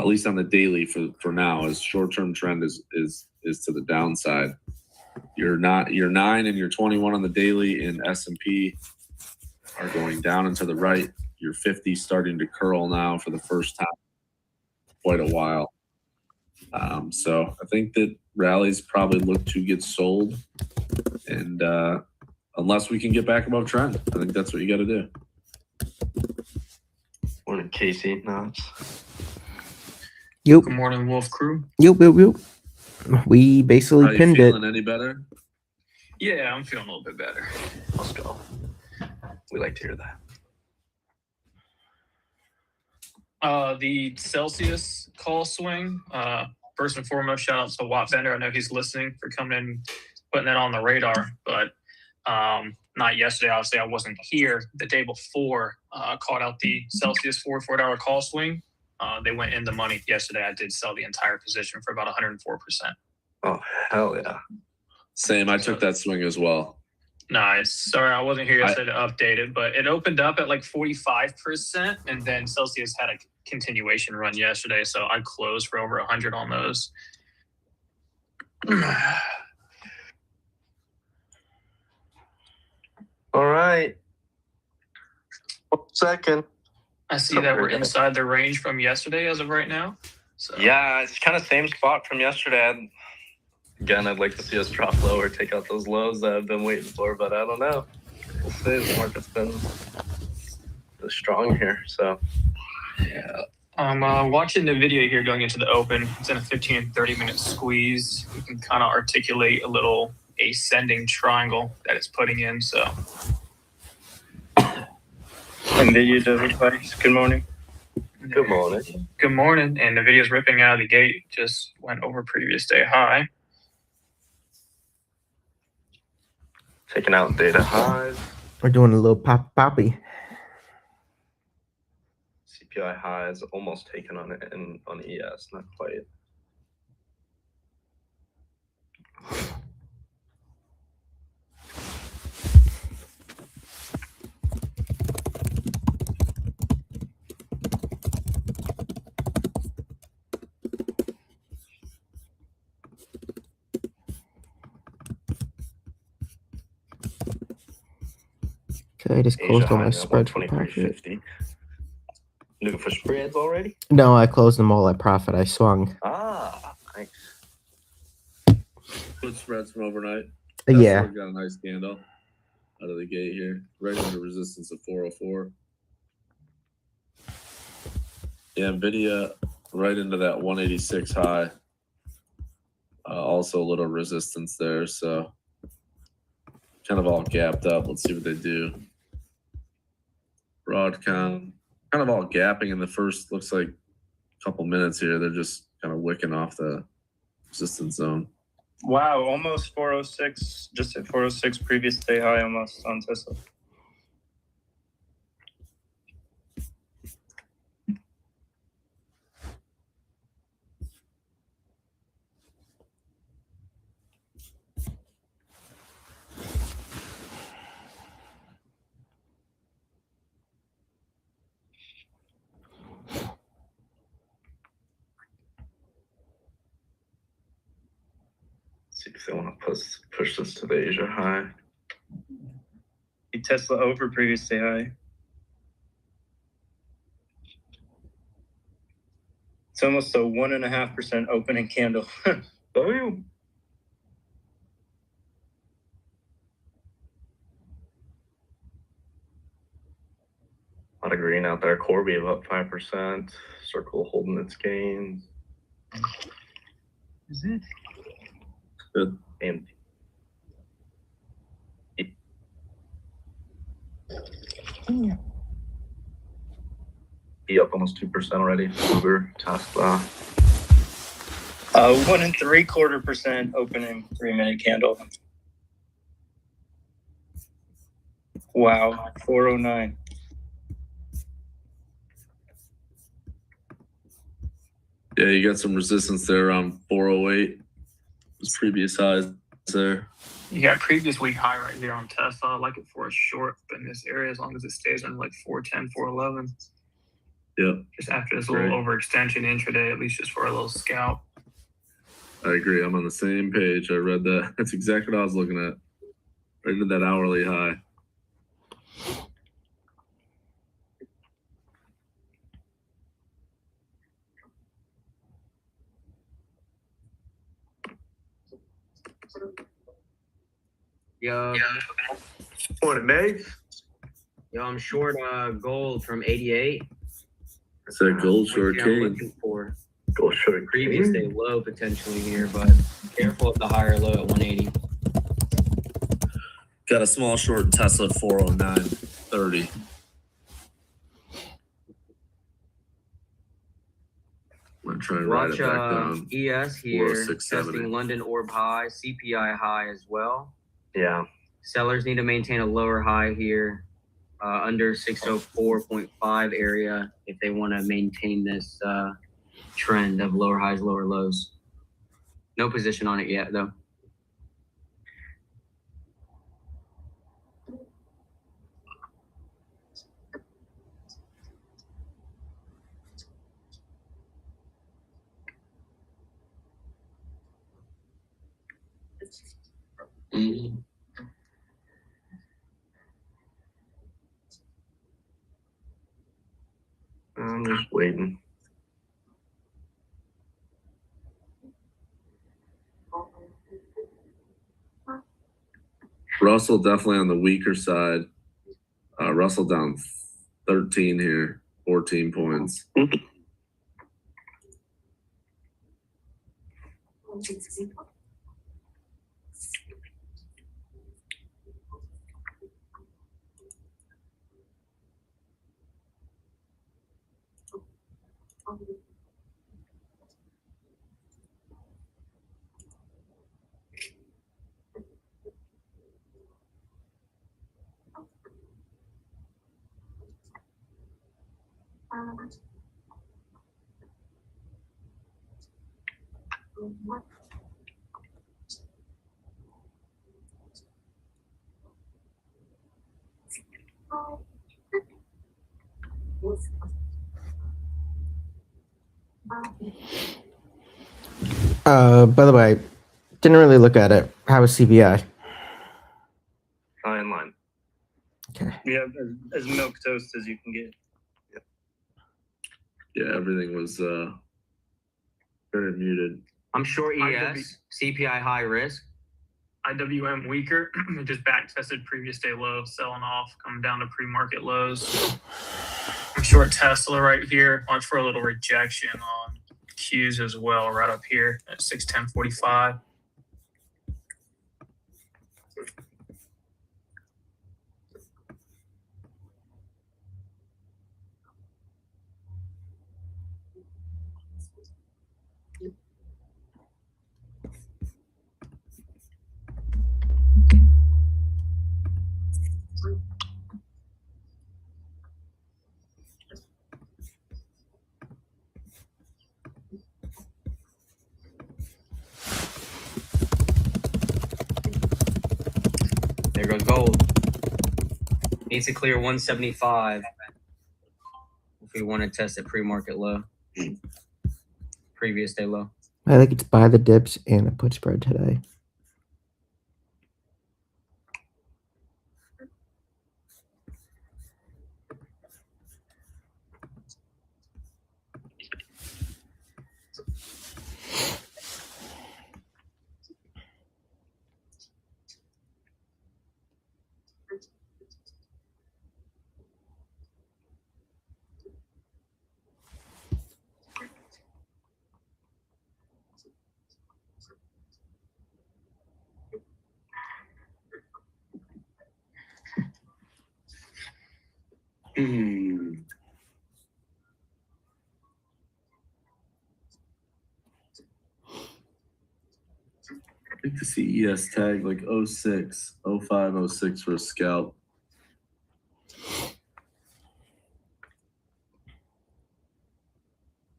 at least on the daily for now, as short-term trend is to the downside. Your 9 and your 21 on the daily in S&P are going down and to the right. Your 50 starting to curl now for the first time in quite a while. So I think that rallies probably look to get sold, and unless we can get back above trend, I think that's what you got to do. Morning, Casey. Nuts. Yep. Good morning, Wolf Crew. Yep. We basically How you pinned feeling? it. Any better? Yeah, I'm feeling a little bit better. Let's go. We like to hear that. The Celsius call swing. First and foremost, shout out to Watt Bender. I know he's listening, for coming in, putting that on the radar. But not yesterday. Obviously, I wasn't here. The day before, caught out the Celsius 4-hour call swing. They went in the money yesterday. I did sell the entire position for about 104%. Oh, hell yeah. Same. I took that swing as well. Nice. Sorry, I wasn't here yesterday to update it, but it opened up at like 45%, and then Celsius had a continuation run yesterday, so I closed for over 100 on those. All right. 1 second. I see that we're inside the range from yesterday as of right now. So. Yeah, it's kind of same spot from yesterday. Again, I'd like to see us drop lower, take out those lows that I've been waiting for, but I don't know. We'll see. The market's been strong here, so. Yeah. I'm watching the video here going into the open. It's in a 15 and 30-minute squeeze. You can kind of articulate a little ascending triangle that it's putting in, so. NVIDIA everybody. Good morning. Good morning. Good morning. And the video's ripping out of the gate. Just went over previous day high. Taking out data highs. We're doing a little poppy. CPI highs almost taken on it and on ES, not quite. Okay, I just closed all my Asia high spread for 23.50. Looking for spreads already? No, I closed them all at profit. I swung. Ah, nice. Good spreads from overnight. Yeah. Got a nice candle out of the gate here, right under resistance of 404. Yeah, NVIDIA right into that 186 high. Also a little resistance there, so kind of all gapped up. Let's see what they do. Broadcom kind of all gapping in the first, looks like, couple minutes here. They're just kind of wicking off the resistance zone. Wow, almost 406. Just at 406 previous day high almost on Tesla. See if they want to push this to the Asia high. Tesla over previous day high. It's almost a 1.5% opening candle. Oh, a lot of green out there. Corby up 5%. Circle holding its gains. Is it? Good. And up almost 2% already. Uber, Tesla. 1.75% opening 3-minute candle. Wow, 409. Yeah, you got some resistance there around 408. Those previous highs there. You got previous week high right there on Tesla. I like it for a short in this area as long as it stays on like 410, 411. Yep, just after this little Right. overextension intraday, at least just for a little scalp. I agree. I'm on the same page. I read that. That's exactly what I was looking at. Right into that hourly high. Yo, Morning, Meg. yo, I'm short gold from 88. It's that gold Which short I'm cane. looking for Go short. previous day low potentially here, but careful of the higher low at 180. Got a small short Tesla at 409.30. I'm gonna try and ride Watch it back down. ES here 406.70. testing London orb high, CPI high as well. Yeah. Sellers need to maintain a lower high here, under 604.5 area if they want to maintain this trend of lower highs, lower lows. No position on it yet though. I'm just waiting. Russell definitely on the weaker side. Russell down 13 here, 14 points. By the way, didn't really look at it. How was CBI? High in line. Okay. Yeah, as milk toast as you can get. Yeah, everything was very muted. I'm short IW ES, CPI high risk. IWM weaker, it just back tested previous day low, selling off, coming down to pre-market lows. I'm short Tesla right here. Watch for a little rejection on Qs as well, right up here at 610.45. There goes gold. Needs to clear 175 if we want to test a pre-market low. Previous day low. I think it's buy the dips and a put spread today. I think to see ES tag like 06, 05, 06 for a scalp.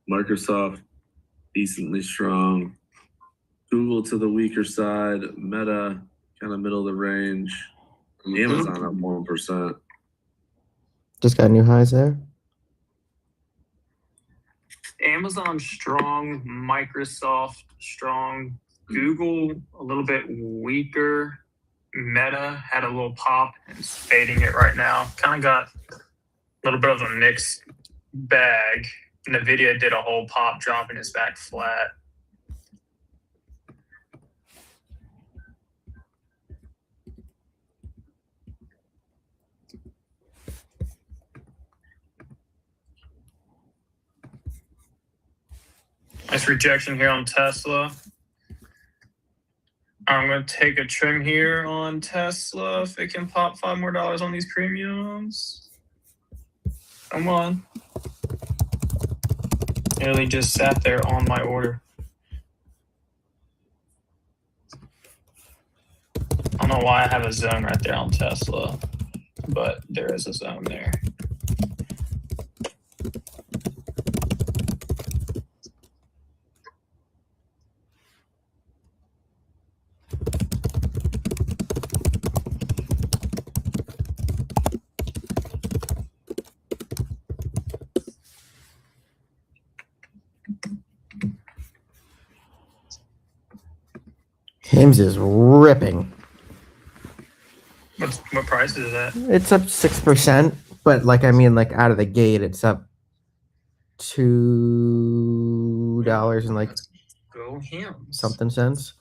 Microsoft, decently strong. Google to the weaker side. Meta, kind of middle of the range. Amazon up 1%. Just got new highs there. Amazon strong, Microsoft strong, Google a little bit weaker. Meta had a little pop and is fading it right now. Kind of got a little bit of a mixed bag. Nvidia did a whole pop, dropping its back flat. Nice rejection here on Tesla. I'm going to take a trim here on Tesla if it can pop $5 more on these premiums. Come on. Nearly just sat there on my order. I don't know why I have a zone right there on Tesla, but there is a zone there. Hims is ripping. What price is that? It's up 6%, but like I mean, like out of the gate, it's up $2 and like Go Hims. something cents.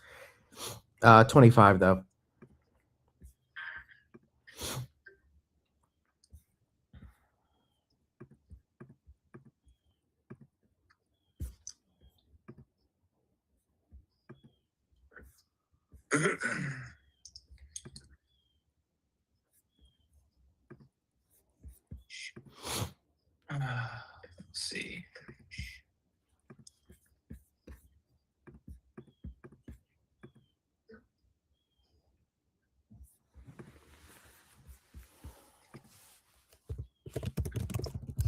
25 though. Let's see.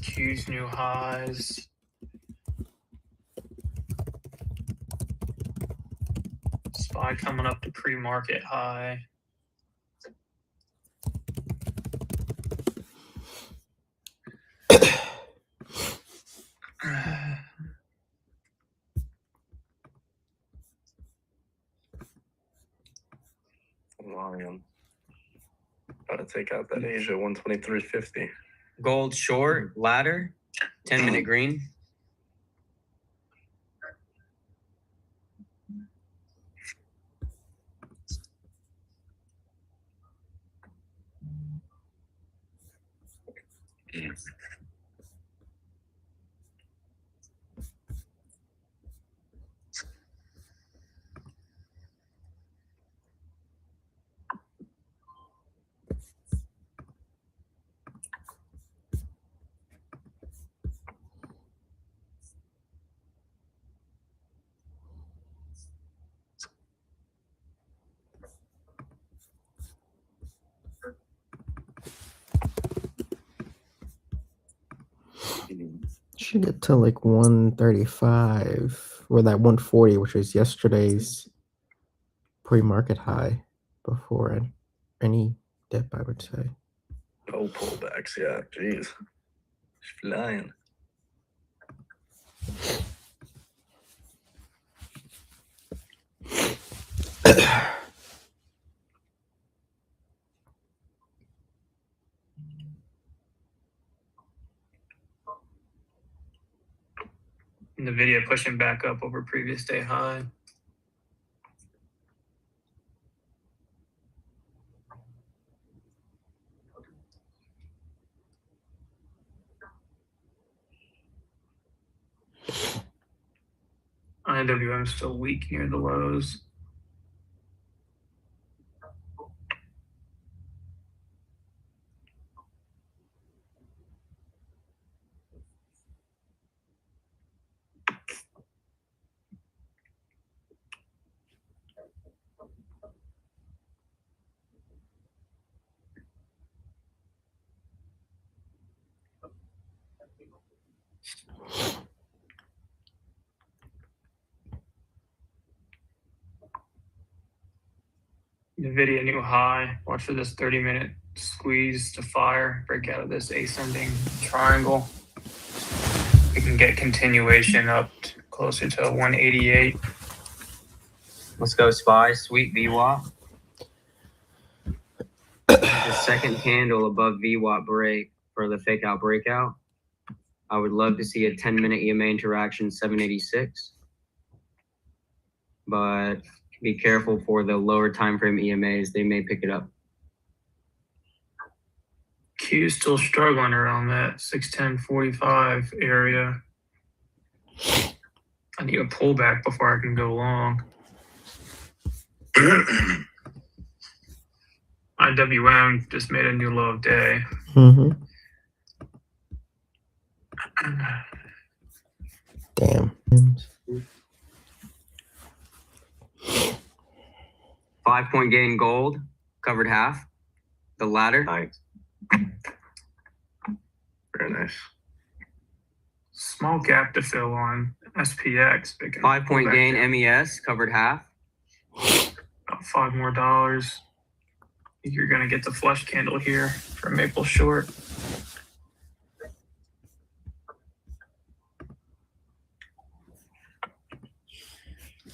Huge new highs. SPY coming up to pre-market high. Lion. Gotta take out that Asia 123.50. Gold short, ladder, 10-minute green. Should get to like 135 or that 140, which was yesterday's pre-market high before any dip, I would say. No pullbacks, yeah. Jeez. It's flying. Nvidia pushing back up over previous day high. IWM still weak near the lows. Nvidia new high. Watch for this 30-minute squeeze to fire. Break out of this ascending triangle. We can get continuation up closer to 188. Let's go SPY, sweet VWAP. The second candle above VWAP break for the fake out breakout. I would love to see a 10-minute EMA interaction 786. But be careful for the lower time frame EMAs. They may pick it up. Q still struggling around that 610.45 area. I need a pullback before I can go long. IWM just made a new low of day. Mm-hmm. Damn. 5-point gain gold, covered half. The ladder. Nice. Very nice. Small gap to fill on SPX. 5-point gain MES, covered half. About $5 more. You're gonna get the flush candle here for Maple Short.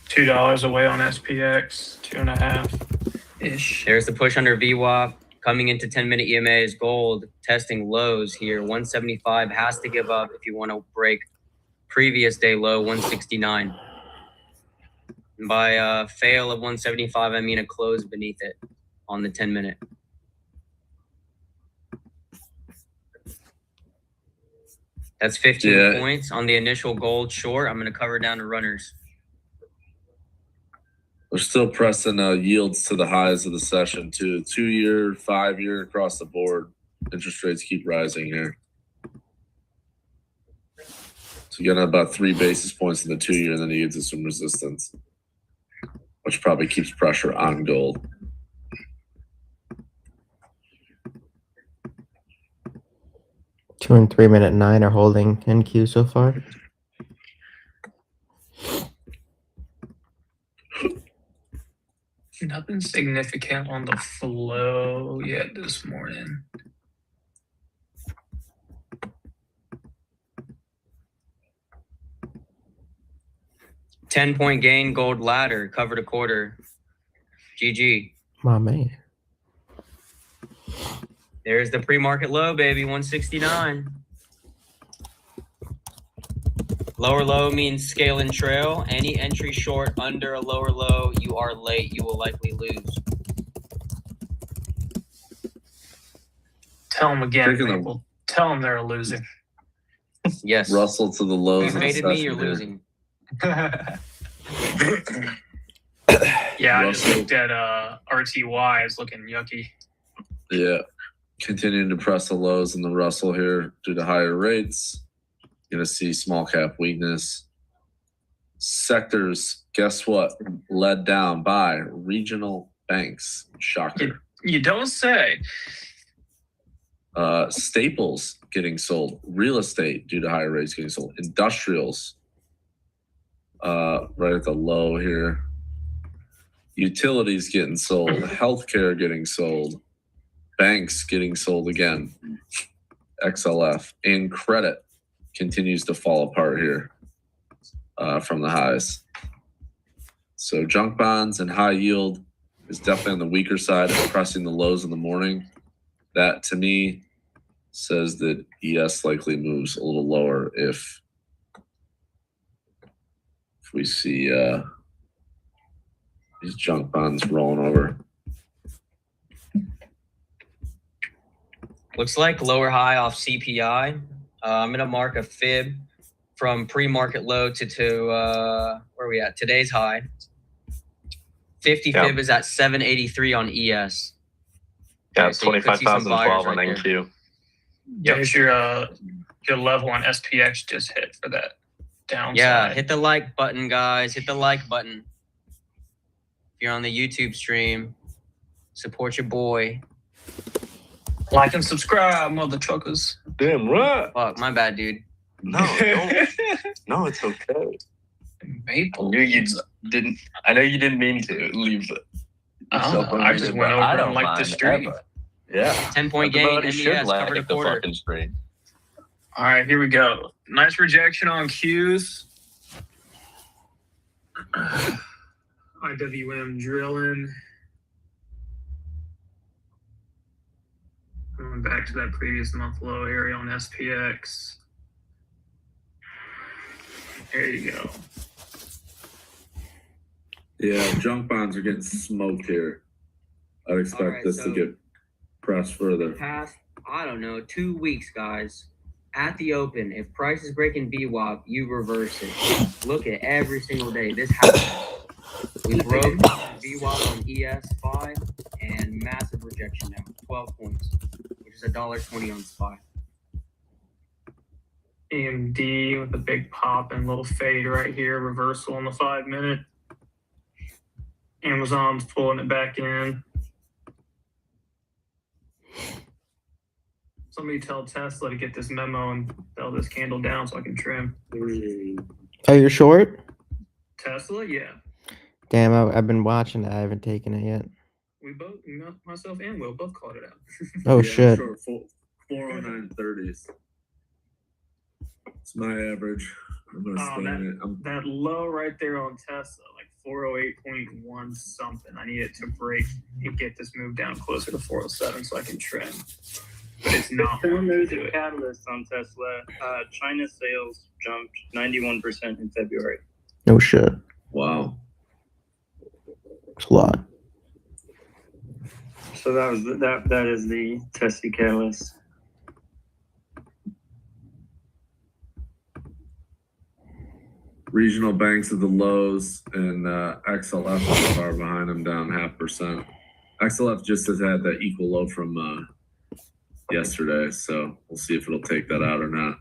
$2 away on SPX, 2.5 ish. There's the push under VWAP. Coming into 10-minute EMA is gold, testing lows here. 175 has to give up if you want to break previous day low, 169. And by fail of 175, I mean a close beneath it on the 10-minute. That's 15 points on the initial gold short. I'm going to cover down to runners. We're still pressing yields to the highs of the session too. 2-year, 5-year across the board. Interest rates keep rising here. So you got about 3 basis points in the 2-year, and then you get to some resistance, which probably keeps pressure on gold. Two and 3-minute 9 are holding NQ so far. Nothing significant on the flow yet this morning. $10-point gain gold ladder, covered a quarter. GG. My man. There's the pre-market low, baby, 169. Lower low means scale and trail. Any entry short under a lower low, you are late. You will likely lose. Tell them again, Taking Maple. Tell them they're losing. Yes. Russell to the lows. You've baited me, you're losing. Yeah, I just looked at RTY. It's looking yucky. Yeah. Continuing to press the lows in the Russell here due to higher rates. Going to see small cap weakness. Sectors, guess what? Led down by regional banks. Shocker. You don't say. Staples getting sold. Real estate due to higher rates getting sold. Industrials right at the low here. Utilities getting sold. Healthcare getting sold. Banks getting sold again. XLF. And credit continues to fall apart here from the highs. So junk bonds and high yield is definitely on the weaker side of pressing the lows in the morning. That to me says that ES likely moves a little lower if we see these junk bonds rolling over. Looks like lower high off CPI. I'm going to mark a fib from pre-market low to where are we at? Today's high. 50 fib is at 783 on ES. Yeah, Okay, so 25,012 on right NQ. There's your level on SPX just hit for that downside. Yeah, hit the like button, guys. Hit the like button. If you're on the YouTube stream, support your boy. Like and subscribe, mother truckers. Damn right. Fuck, my bad, dude. No, don't. No, it's okay. Maple. You didn't. I know you didn't mean to leave. I just went over and liked the stream. Yeah. 10-point gain, Everybody should MES, laugh covered a at the quarter. fucking stream. All right, here we go. Nice rejection on Qs. IWM drilling. Going back to that previous month low area on SPX. There you go. Yeah, junk bonds are getting smoked here. I'd expect Alright, this to so- get pressed further. Past, I don't know, 2 weeks, guys. At the open, if price is breaking VWAP, you reverse it. Look at every single day. This happens. We broke VWAP on ES5 and massive rejection now. 12 points, which is $1.20 on SPY. AMD with a big pop and little fade right here. Reversal on the 5 minute. Amazon's pulling it back in. Somebody tell Tesla to get this memo and sell this candle down so I can trim. Oh, you're short? Tesla, yeah. Damn, I've been watching it. I haven't taken it yet. We both, myself and Will, both called it out. Oh, Yeah, shit. I'm short 409.30s. It's my average. I'm gonna Oh, stay in it. That low right there on Tesla, like 408.1 something. I need it to break and get this move down closer to 407 so I can trim. But it's not. There's a catalyst on Tesla. China sales jumped 91% in February. No shit. Wow. It's a lot. So that is the Tesla catalyst. Regional banks at the lows, and XLF is far behind them, down 0.5%. XLF just has had that equal low from yesterday, so we'll see if it'll take that out or not.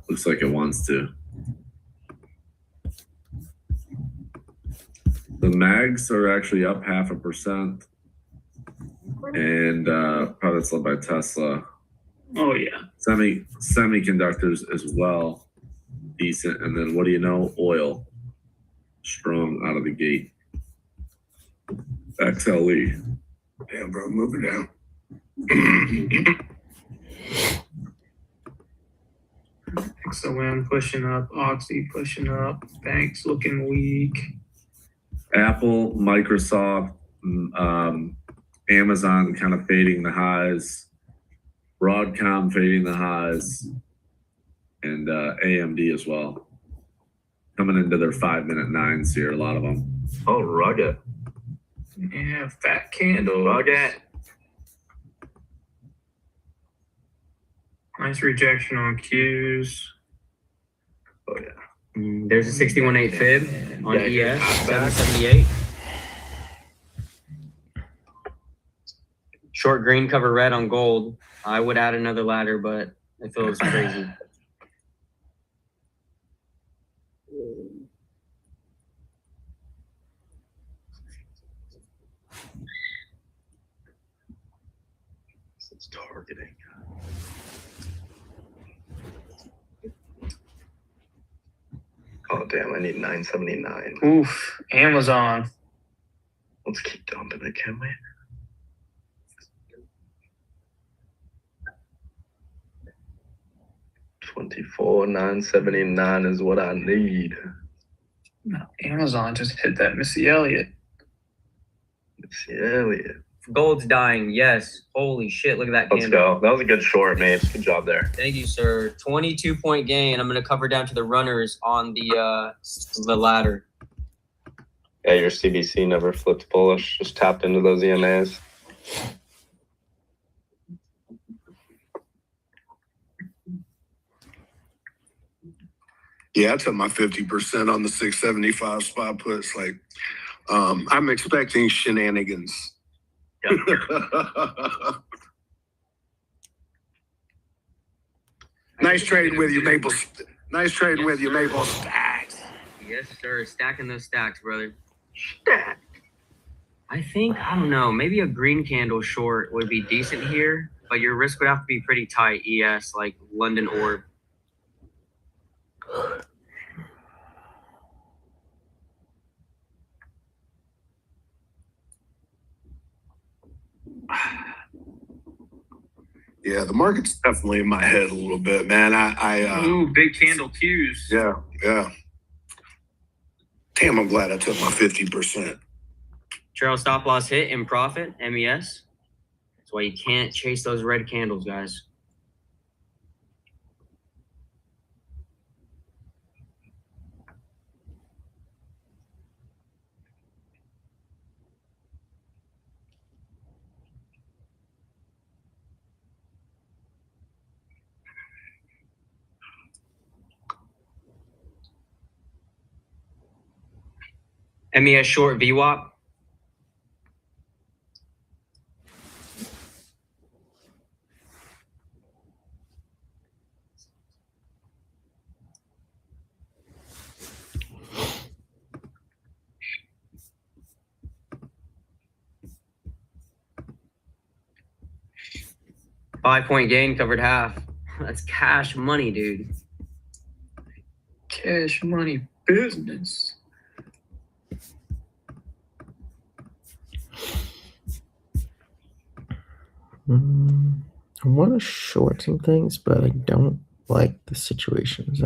Looks like it wants to. The mags are actually up 0.5%, and probably that's led by Tesla. Oh, yeah. Semiconductors as well, decent, and then what do you know? Oil, strong out of the gate. XLE. Damn, bro, move it down. XOM pushing up, Oxy pushing up, banks looking weak. Apple, Microsoft, Amazon kind of fading the highs, Broadcom fading the highs, and AMD as well. Coming into their 5 minute nines here, a lot of them. Oh, rugged. Yeah, fat candle. Rugged. Nice rejection on Qs. Oh, yeah. There's a 61.8 fib on Yeah, ES, 778. Short green, cover red on gold. I would add another ladder, but it feels crazy. It's targeting. Oh, damn, I need 979. Oof, Amazon. Let's keep dumping it, can we? $24,979 is what I need. No, Amazon just hit that Missy Elliott. It's Elliot. Gold's dying. Yes. Holy shit. Look at that Let's candle. go. That was a good short, mate. Good job there. Thank you, sir. 22-point gain. I'm going to cover down to the runners on the ladder. Yeah, your CBC never flipped bullish. Just tapped into those EMAs. Yeah, I took my 50% on the 675 spot puts. Like, I'm expecting shenanigans. Nice trading with you, Maple. Nice trading with you, Maple Stacks. Yes, sir. Stacking those stacks, brother. Stack. I think, I don't know, maybe a green candle short would be decent here, but your risk would have to be pretty tight, ES, like London Orb. Yeah, the market's definitely in my head a little bit, man. Ooh, big candle cues. Yeah. Damn, I'm glad I took my 50%. Trail stop loss hit in profit, MES. That's why you can't chase those red candles, guys. MES short VWAP. Five-point gain covered half. That's cash money, dude. Cash money business. I want to short some things, but I don't like the situations.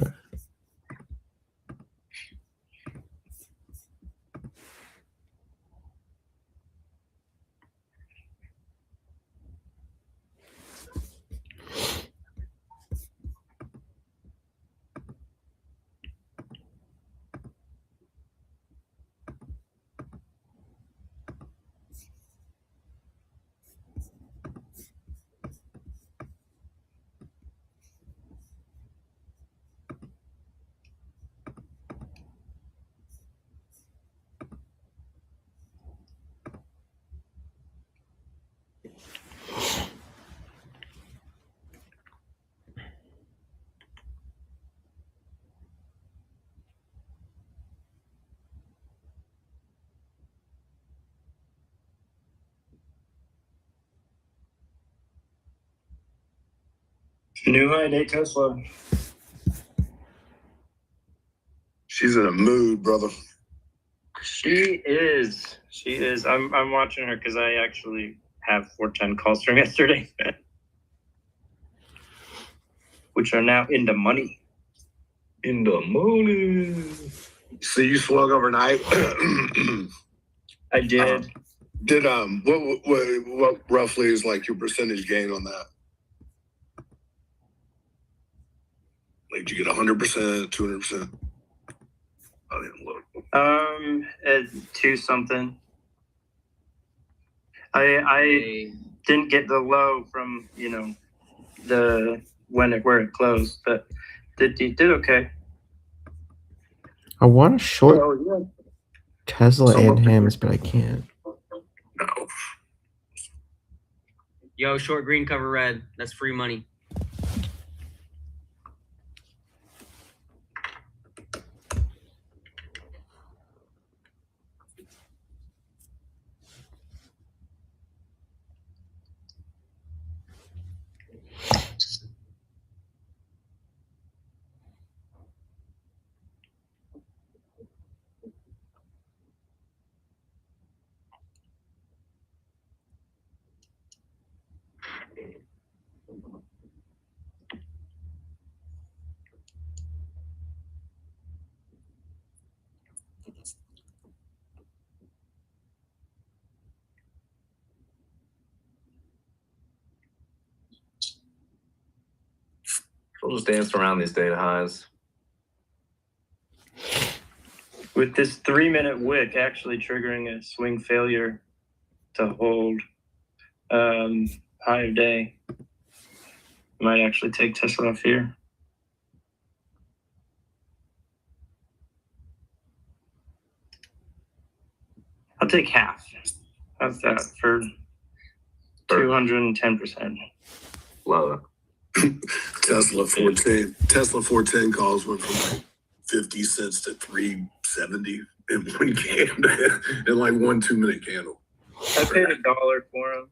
New high day Tesla. She's in a mood, brother. She is. I'm watching her because I actually have 410 calls from yesterday, which are now in the money. In the morning. So you slug overnight? I did. Did what roughly is like your percentage gain on that? Like, did you get 100%, 200%? I didn't look. At 2 something. I didn't get the low from the where it closed, but did okay. I want to short yeah. Tesla Some and of it- hams, but I can't. No. Yo, short green cover red. That's free money. We'll just dance around these data highs. With this 3-minute wick actually triggering a swing failure to hold high of day. Might actually take Tesla off here. I'll take half. How's that for 210%? Love it. Tesla 410 calls went from like 50 cents to 370 in one candle in like 1 2-minute candle. I paid $1 for them.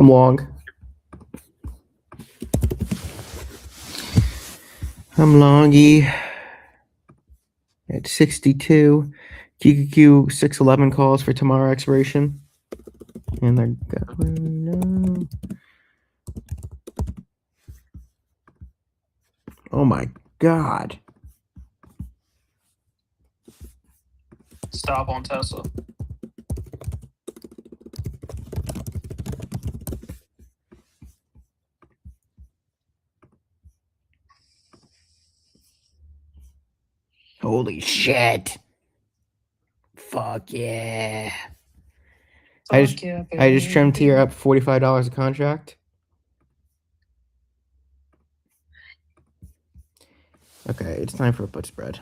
I'm long. I'm longy at 62. QQQ 611 calls for tomorrow expiration. And they're going. Oh my god. Stop on Tesla. Holy shit. Fuck yeah. Fuck yeah, I just trimmed baby. tier up $45 a contract. Okay, it's time for a put spread.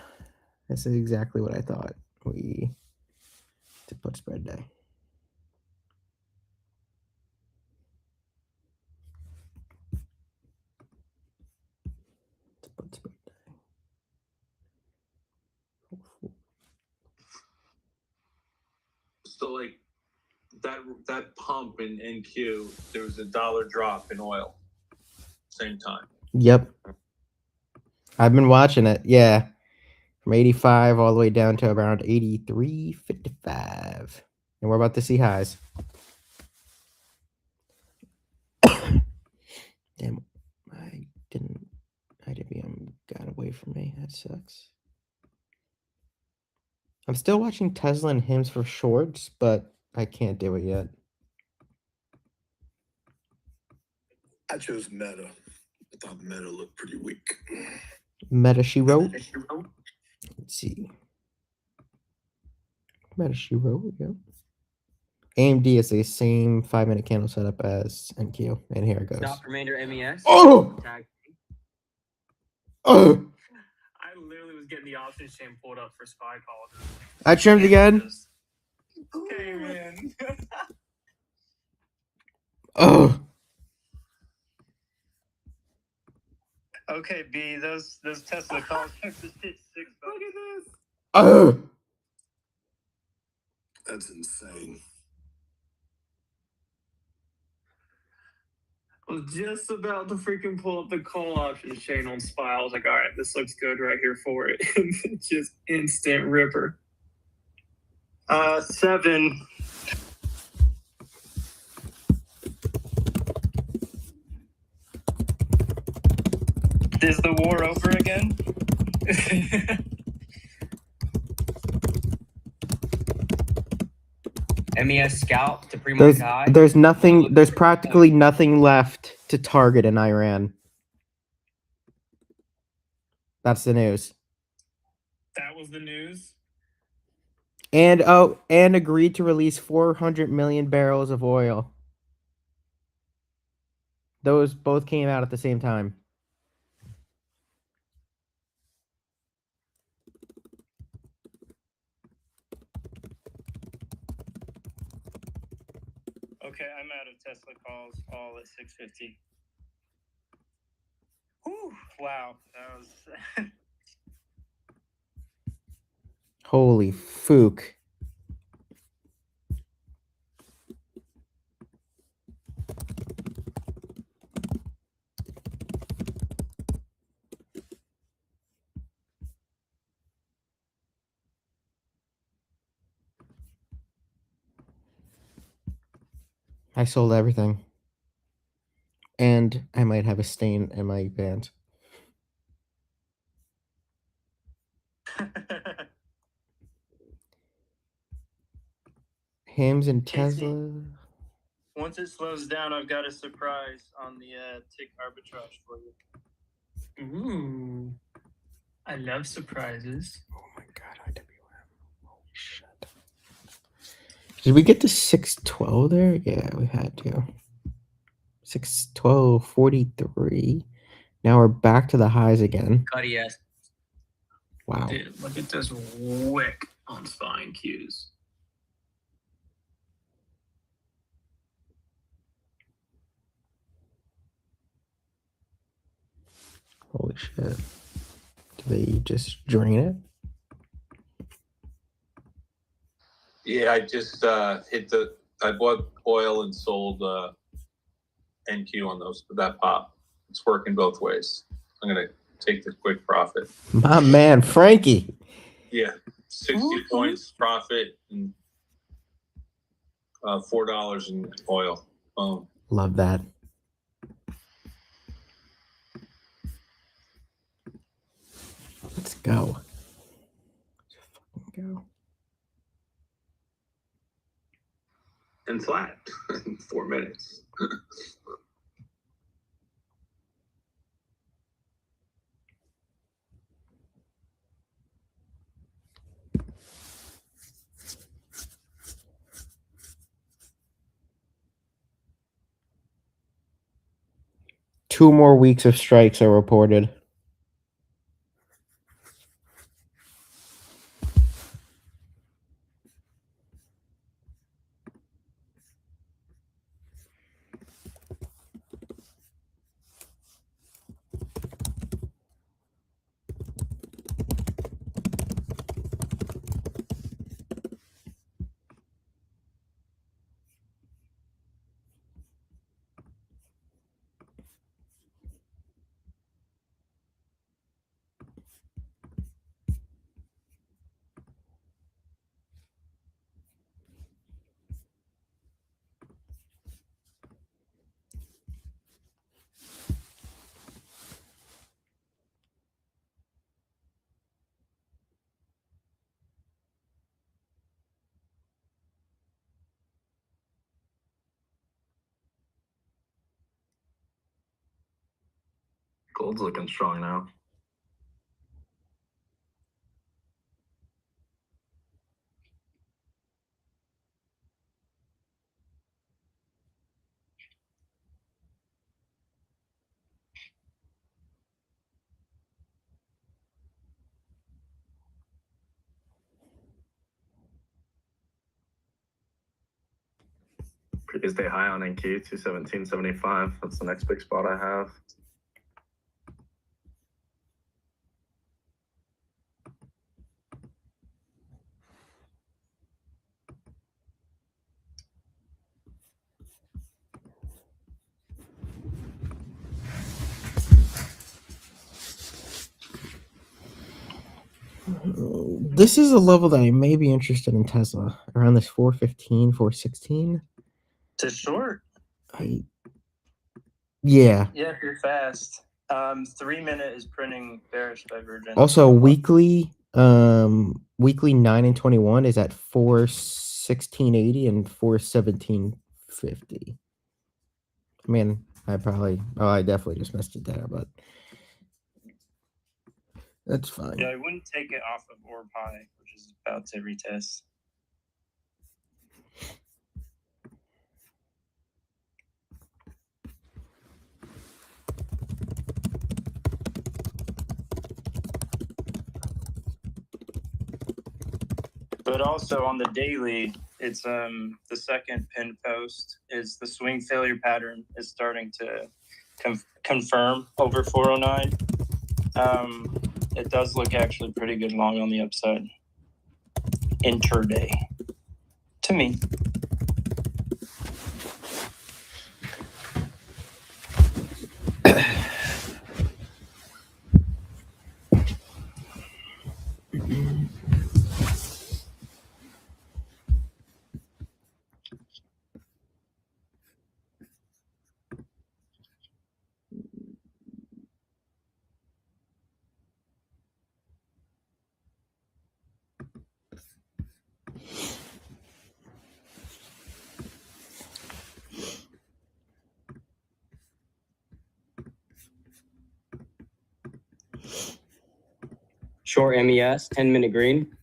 This is exactly what I thought. It's a put spread day. It's a put spread day. So like that pump in NQ, there was $1 drop in oil. Same time. Yep. I've been watching it. Yeah. From 85 all the way down to around 83.55. And we're about to see highs. Damn. IWM got away from me. That sucks. I'm still watching Tesla and Hims for shorts, but I can't do it yet. I chose Meta. I thought Meta looked pretty weak. Meta she wrote. Let's see. Meta she wrote, yeah. AMD is the same 5-minute candle setup as NQ. And here it goes. Stop remainder MES. Oh! Tag. Oh! I literally was getting the options chain pulled up for spy calls. I trimmed again. Okay, man. Oh! Okay, B, those Tesla calls have to hit $6. Look at this. Oh! That's insane. I was just about to freaking pull up the call options chain on SPY. I was like, all right, this looks good right here for it. And just instant ripper. 7. Is the war over again? MES scout to pre-market high. There's practically nothing left to target in Iran. That's the news. That was the news. And agreed to release 400 million barrels of oil. Those both came out at the same time. Okay, I'm out of Tesla calls all at 6:50. Whew, wow, that was Holy fook. I sold everything. And I might have a stain in my pants. Hams and Casey. Tesla. Once it slows down, I've got a surprise on the tick arbitrage for you. Ooh. I love surprises. Oh my god, IWM. Holy shit. Did we get to 612 there? Yeah, we had to. 612.43. Now we're back to the highs again. Cuddy yes. Wow. Dude, look at this wick on SPY and Qs. Holy shit. Do they just drain it? Yeah, I just I bought oil and sold NQ on that pop. It's working both ways. I'm gonna take the quick profit. My man, Frankie. Yeah, 60 points profit and $4 in oil. Boom. Love that. Let's go. Let's fucking go. And flat in 4 minutes. Two more weeks of strikes are reported. Gold's looking strong now. Previous day high on NQ 217.75. That's the next big spot I have. This is a level that I may be interested in Tesla. Around this 415, 416. To short. Yeah. Yeah, if you're fast. 3 minute is printing bearish divergence. Also, weekly 9 and 21 is at 416.80 and 417.50. I mean, I definitely just missed it there, but that's fine. Yeah, I wouldn't take it off of orb high, which is about to retest. But also on the daily, it's the second pin post is the swing failure pattern is starting to confirm over 409. It does look actually pretty good long on the upside intraday to me. Short MES, 10-minute green.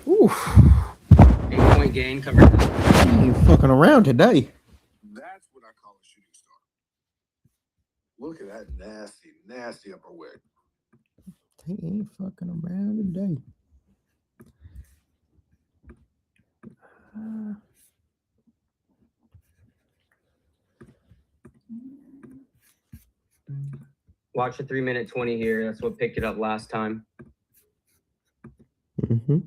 Oof. 8-point gain covered. You fucking around today. That's what I call a shooting star. Look at that nasty, nasty upper wick. He ain't fucking around today. Watch the 3-minute 20 here. That's what picked it up last time. Mm-hmm.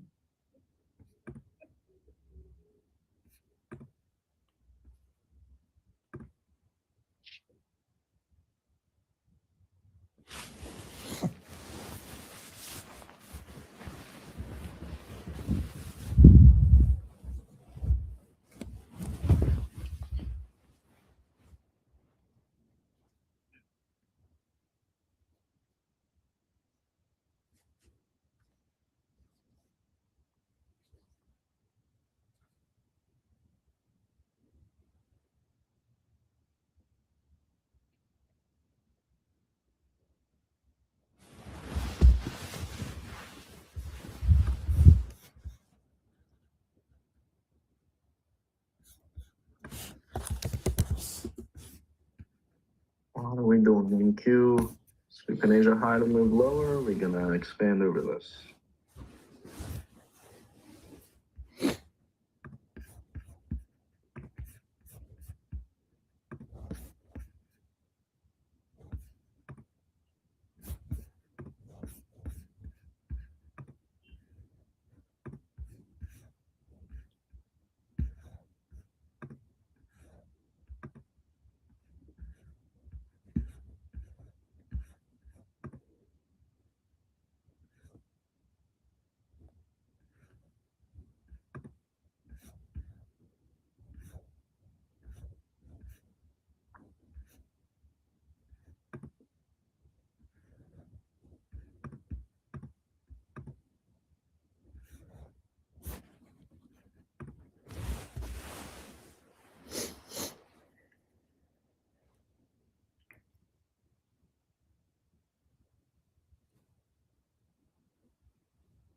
What are we doing in Q? Sweeping Asia high to move lower. We're gonna expand over this.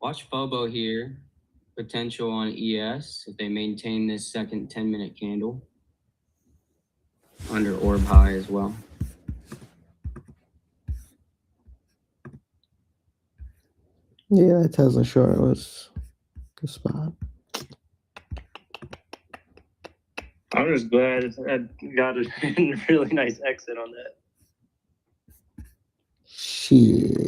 Watch Bobo here. Potential on ES if they maintain this second 10-minute candle. Under orb high as well. Yeah, that Tesla short was the spot. I'm just glad I got a really nice exit on that. Shit.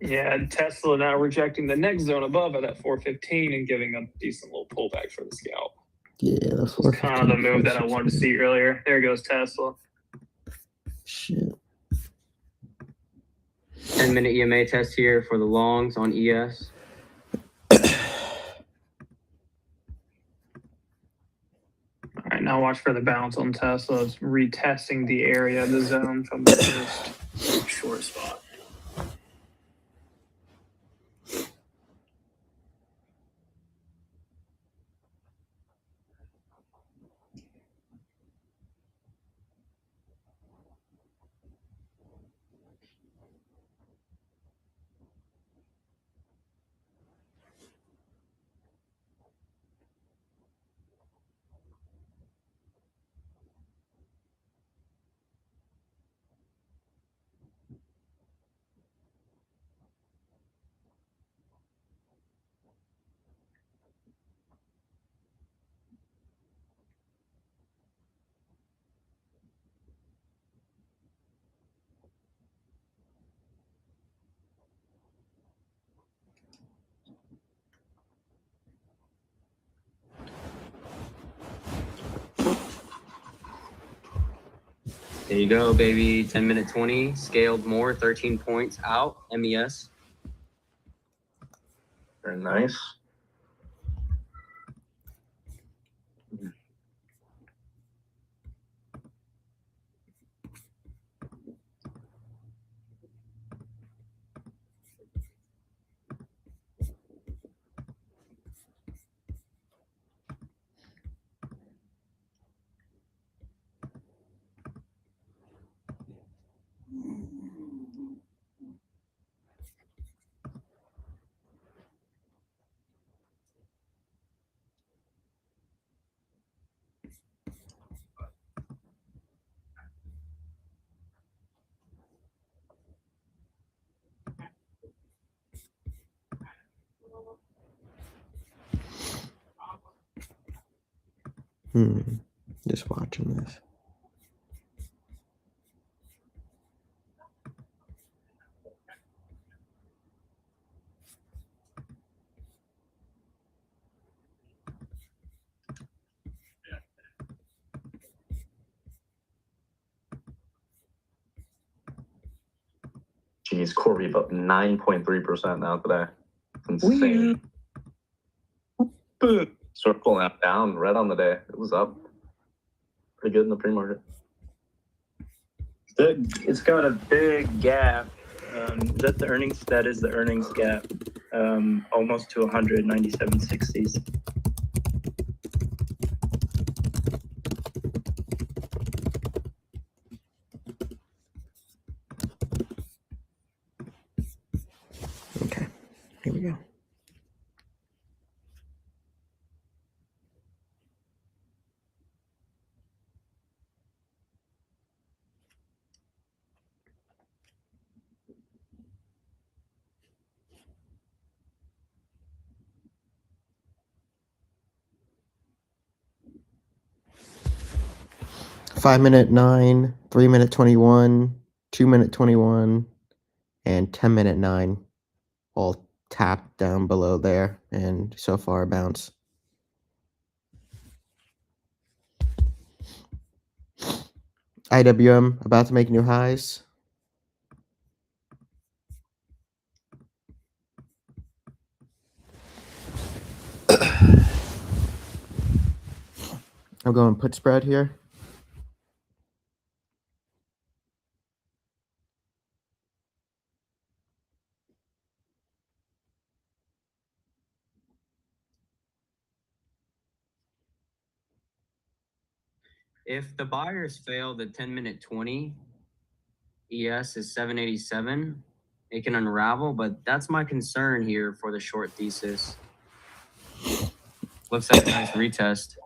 Yeah, and Tesla now rejecting the next zone above it at 415 and giving a decent little pullback for the scalp. Yeah, that's This is kind of the move that I wanted to see earlier. There goes Tesla. Shit. 10-minute EMA test here for the longs on ES. All right, now watch for the bounce on Tesla. It's retesting the area, the zone from the first short spot. There you go, baby. 10-minute 20. Scaled more. 13 points out. MES. Very nice. Just watching this. Jeez, core reef up 9.3% now today. It's insane. Start pulling that down red on the day. It was up pretty good in the pre-market. It's got a big gap. Is that the earnings? That is the earnings gap. Almost to 197.60s. Okay, here we go. Five-minute 9, 3-minute 21, 2-minute 21, and 10-minute 9, all tapped down below there, and so far a bounce. IWM about to make new highs. I'm going put spread here. If the buyers fail, the 10-minute 20 ES is 787. It can unravel, but that's my concern here for the short thesis. Looks like a nice retest.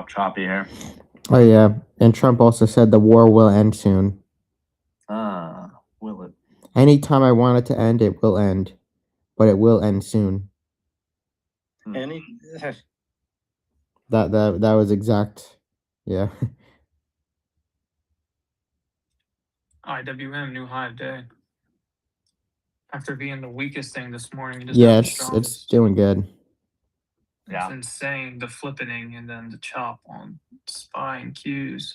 Choppy here. Oh yeah, and Trump also said the war will end soon. Will it? Anytime I want it to end, it will end, but it will end soon. Any That was exact. Yeah. IWM new high of day. After being the weakest thing this morning, just Yeah, got the it's strongest. doing good. It's insane, the flippening and then the chop on SPY and Qs.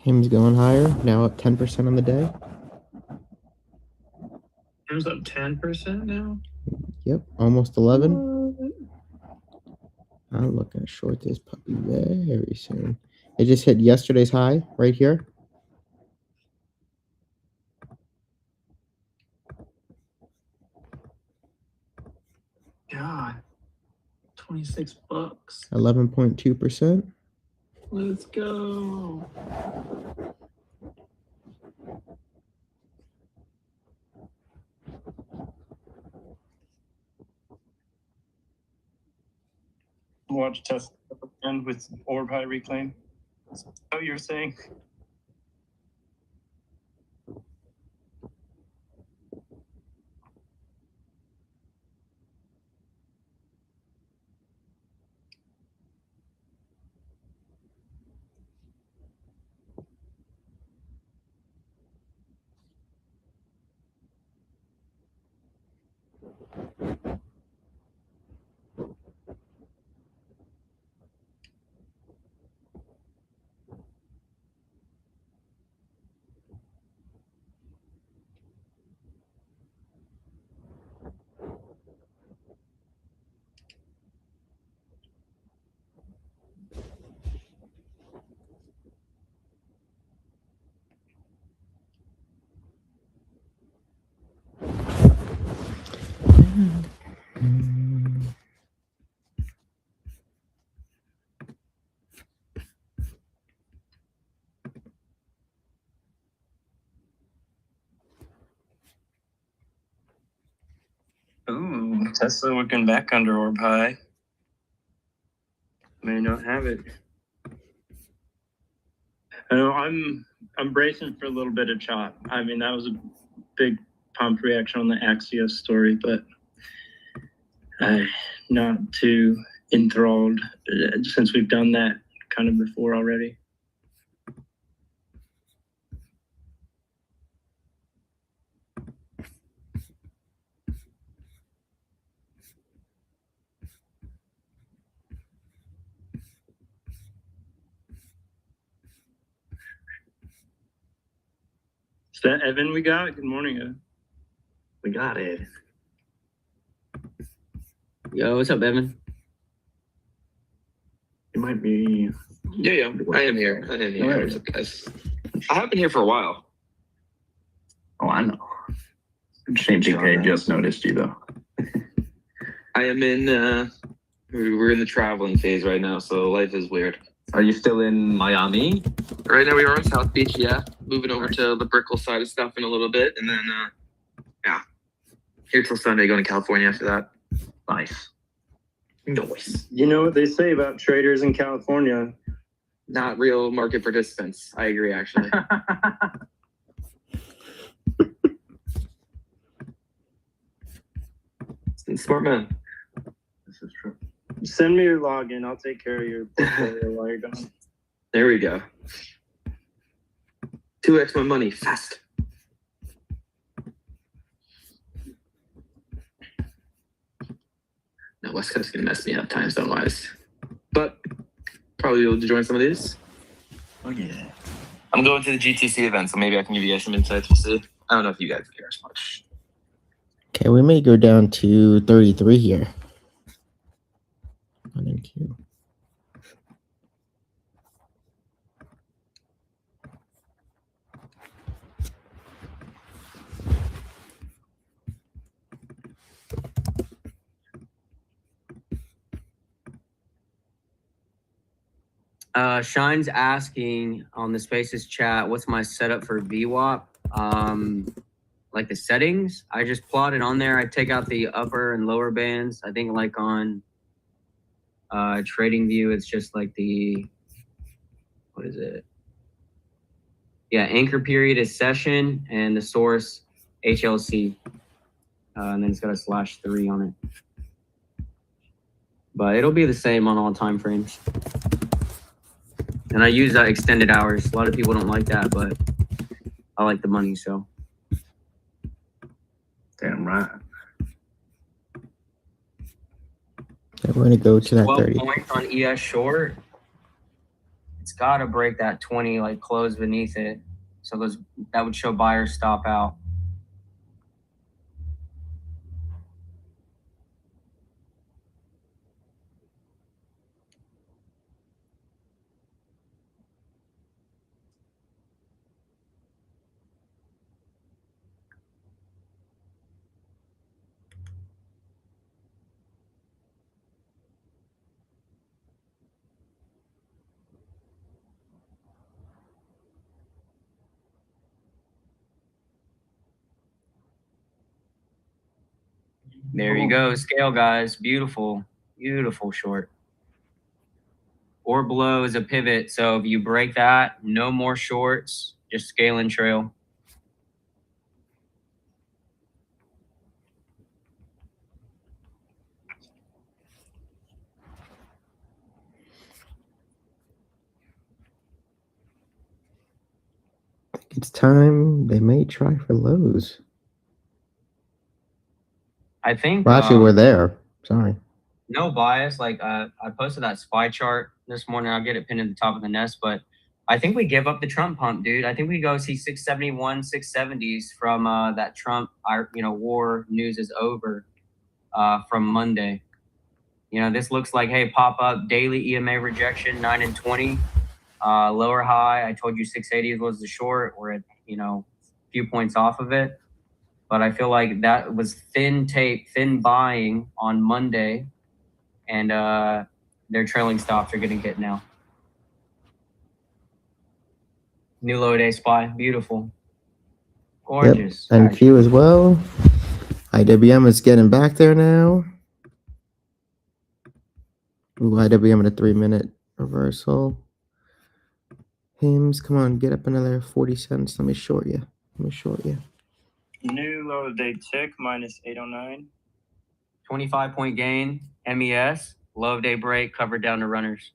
Him's going higher, now up 10% on the day. Him's up 10% now. Yep, almost 11. I'm looking to short this puppy very soon. It just hit yesterday's high right here. God, $26. 11.2%. Let's go. watch Tesla end with orb high reclaim. Is that what you're saying? Ooh, Tesla looking back under orb high. May not have it. I know I'm bracing for a little bit of chop. I mean, that was a big pump reaction on the Axios story, but not too enthralled since we've done that kind of before already. Is that Evan we got? Good morning, Evan. We got it. Yo, what's up, Evan? You might be. Yeah, I am here. I am here. What's up, guys? I have been here for a while. Oh, I know. GK just noticed you, though. I am in, we're in the traveling phase right now, so life is weird. Are you still in Miami? Right now we are on South Beach, yeah. Moving over to the Brickell side of stuff in a little bit, and then, yeah. Here till Sunday, going to California after that. Nice. Noise. You know what they say about traders in California? Not real market participants. I agree, actually. Smart man. This is true. Send me your login. I'll take care of your portfolio while you're gone. There we go. 2x my money, fast. No, West Coast is gonna mess me up time zone wise, but probably able to join some of these. Oh yeah. I'm going to the GTC event, so maybe I can give you guys some insights. We'll see. I don't know if you guys care as much. Okay, we may go down to 33 here. One and two. Shine's asking on the Spaces chat, what's my setup for VWAP? Like the settings, I just plot it on there. I take out the upper and lower bands. I think like on Trading View, it's just like the, what is it? Yeah, anchor period is session and the source HLC. And then it's got a /3 on it. But it'll be the same on all time frames. And I use extended hours. A lot of people don't like that, but I like the money, so. Damn right. Okay, we're gonna go to that 12 30. points on ES short. It's got to break that 20, like close beneath it. So that would show buyers stop out. There you go. Scale, guys. Beautiful. Beautiful short. or below is a pivot. So if you break that, no more shorts, just scale and trail. It's time they may try for lows. I think Well, actually, we're there. Sorry. no bias. Like I posted that SPY chart this morning. I'll get it pinned at the top of the nest, but I think we give up the Trump pump, dude. I think we go see 671, 670s from that Trump, war news is over from Monday. This looks like, hey, pop up daily EMA rejection, 9 and 20, lower high. I told you 680s was the short. We're at, a few points off of it. But I feel like that was thin buying on Monday. And their trailing stops are getting hit now. New low day SPY, beautiful, gorgeous. Yep. And Q as well. IWM is getting back there now. Ooh, IWM at a 3-minute reversal. Hims, come on, get up another 40 cents. Let me short you. New low of day tick minus 809. 25-point gain, MES, low of day break, covered down to runners.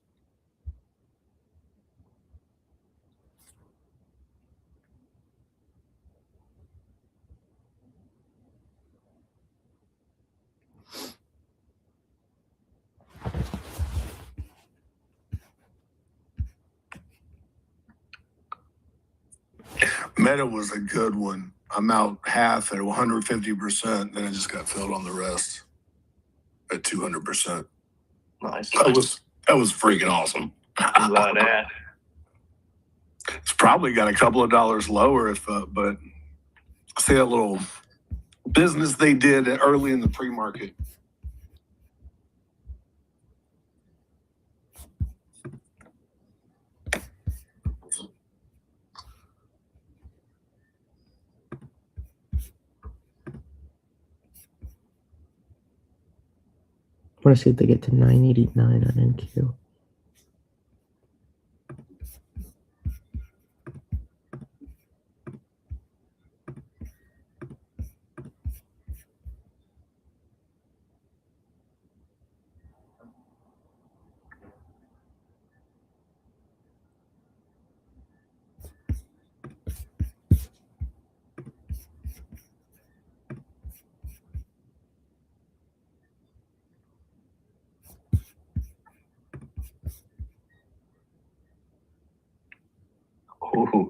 Meta was a good one. I'm out half at 150%. Then I just got filled on the rest at 200%. Nice. That was freaking awesome. Love that. It's probably got a couple of dollars lower but see that little business they did early in the pre-market. I want to see if they get to 989 on NQ.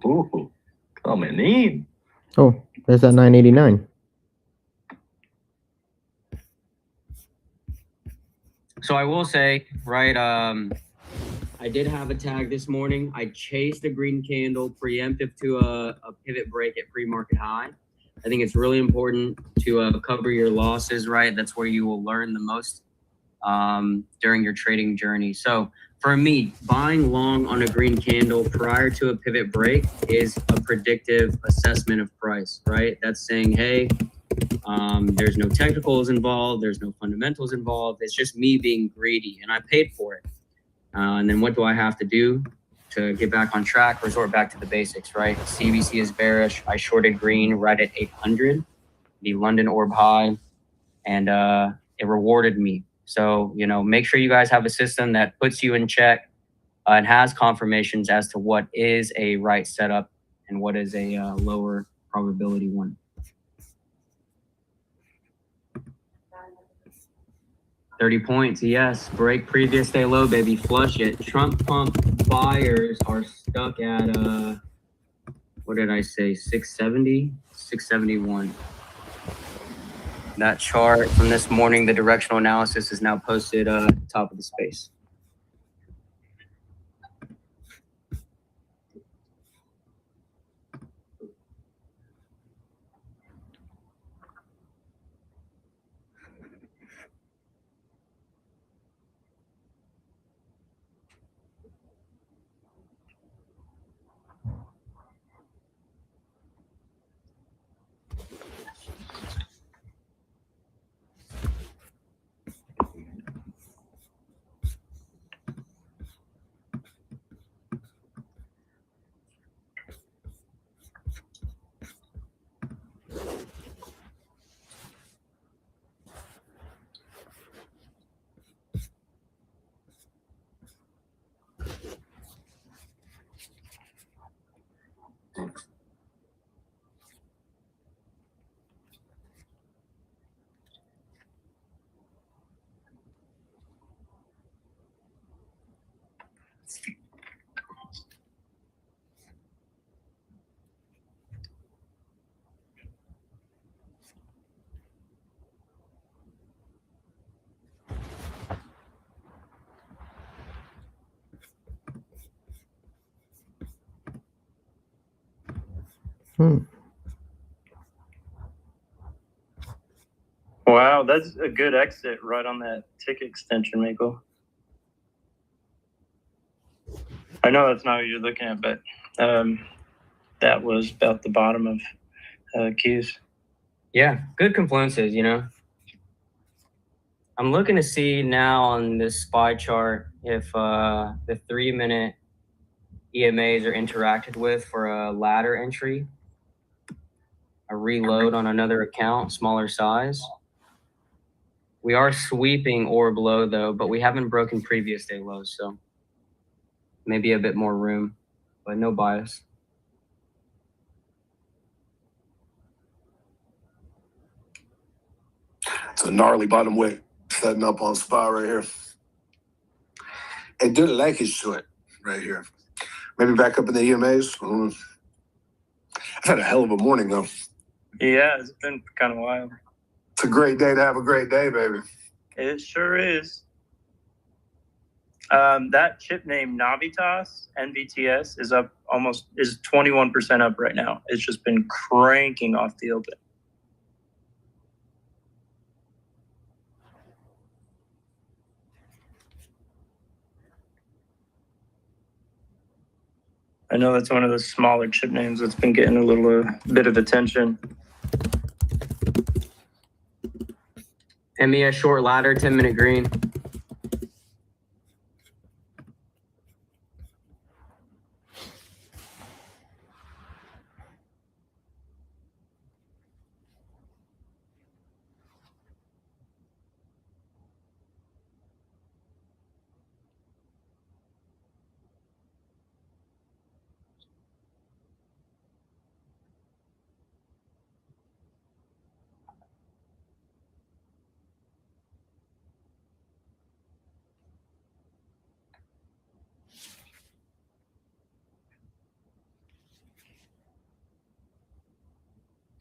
Ooh, coming in. Oh, there's that 989. So I will say, right, I did have a tag this morning. I chased a green candle preemptive to a pivot break at pre-market high. I think it's really important to cover your losses, right? That's where you will learn the most during your trading journey. So for me, buying long on a green candle prior to a pivot break is a predictive assessment of price, right? That's saying, hey, there's no technicals involved. There's no fundamentals involved. It's just me being greedy, and I paid for it. And then what do I have to do to get back on track? Resort back to the basics, right? CBC is bearish. I shorted green right at 800, the London orb high, and it rewarded me. So, make sure you guys have a system that puts you in check and has confirmations as to what is a right setup and what is a lower probability one. 30 points, yes. Break previous day low, baby. Flush it. Trump pump buyers are stuck at, what did I say? 670? 671. That chart from this morning, the directional analysis is now posted top of the space. Wow, that's a good exit right on that tick extension, Mako. I know that's not what you're looking at, but that was about the bottom of Q's. Yeah, good confluences, you know. I'm looking to see now on this SPY chart if the 3-minute EMAs are interacted with for a ladder entry, a reload on another account, smaller size. We are sweeping or below though, but we haven't broken previous day lows, so maybe a bit more room, but no bias. It's a gnarly bottom wick setting up on SPY right here. It did like his short right here. Maybe back up in the EMAs. I've had a hell of a morning though. Yeah, it's been kind of wild. It's a great day to have a great day, baby. It sure is. That chip name Navitas, NVTS, is 21% up right now. It's just been cranking off the open. I know that's one of the smaller chip names that's been getting a little bit of attention. MES short ladder, 10-minute green.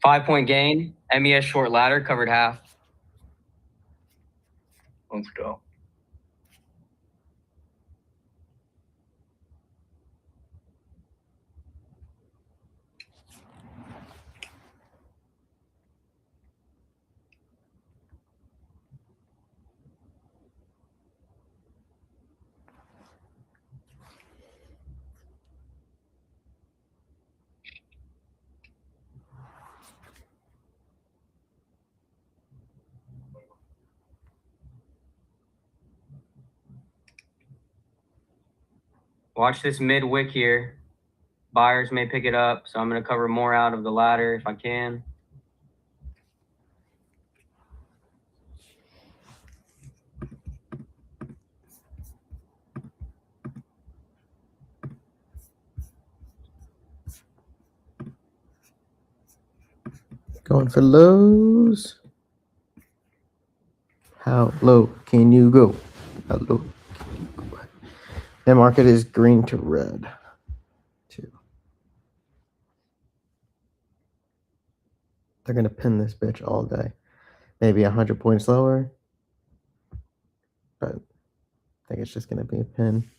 Five-point gain, MES short ladder, covered half. Let's go. Watch this mid wick here. Buyers may pick it up, so I'm going to cover more out of the ladder if I can. Going for lows. How low can you go? How low can you go? That market is green to red. 2. They're gonna pin this bitch all day. Maybe 100 points lower, but I think it's just gonna be a pin.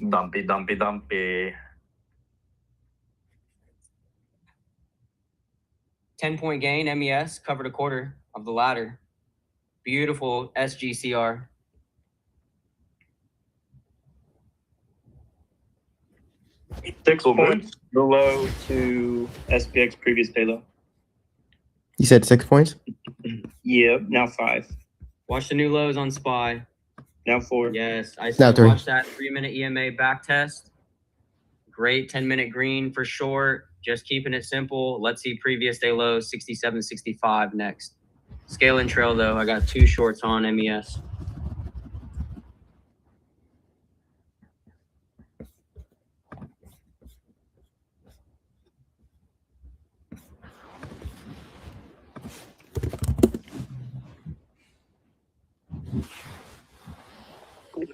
Dumpy. 10-point gain, MES, covered a quarter of the ladder. Beautiful SGCR. Six points below to SPX previous day low. You said 6 points? Yeah, now 5. Watch the new lows on SPY. Now 4. Yes, I Now said 3. watch that 3-minute EMA back test. Great 10-minute green for short. Just keeping it simple. Let's see previous day low, 67.65 next. Scale and trail though, I got 2 shorts on MES.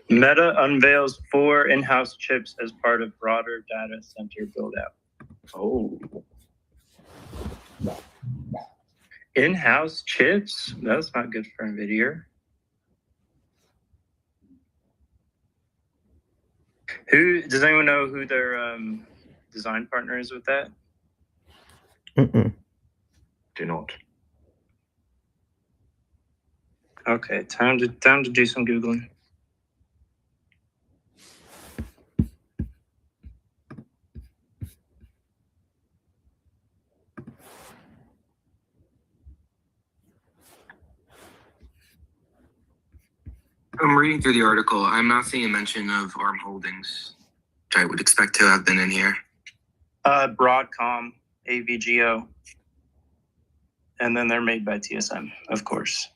Meta unveils 4 in-house chips as part of broader data center build-out. Oh. In-house chips? That's not good for NVIDIA. Does anyone know who their design partner is with that? Mm-mm. Do not. Okay, time to do some Googling. I'm reading through the article. I'm not seeing a mention of ARM Holdings, which I would expect to have been in here. Broadcom, AVGO. And then they're made by TSM, of course.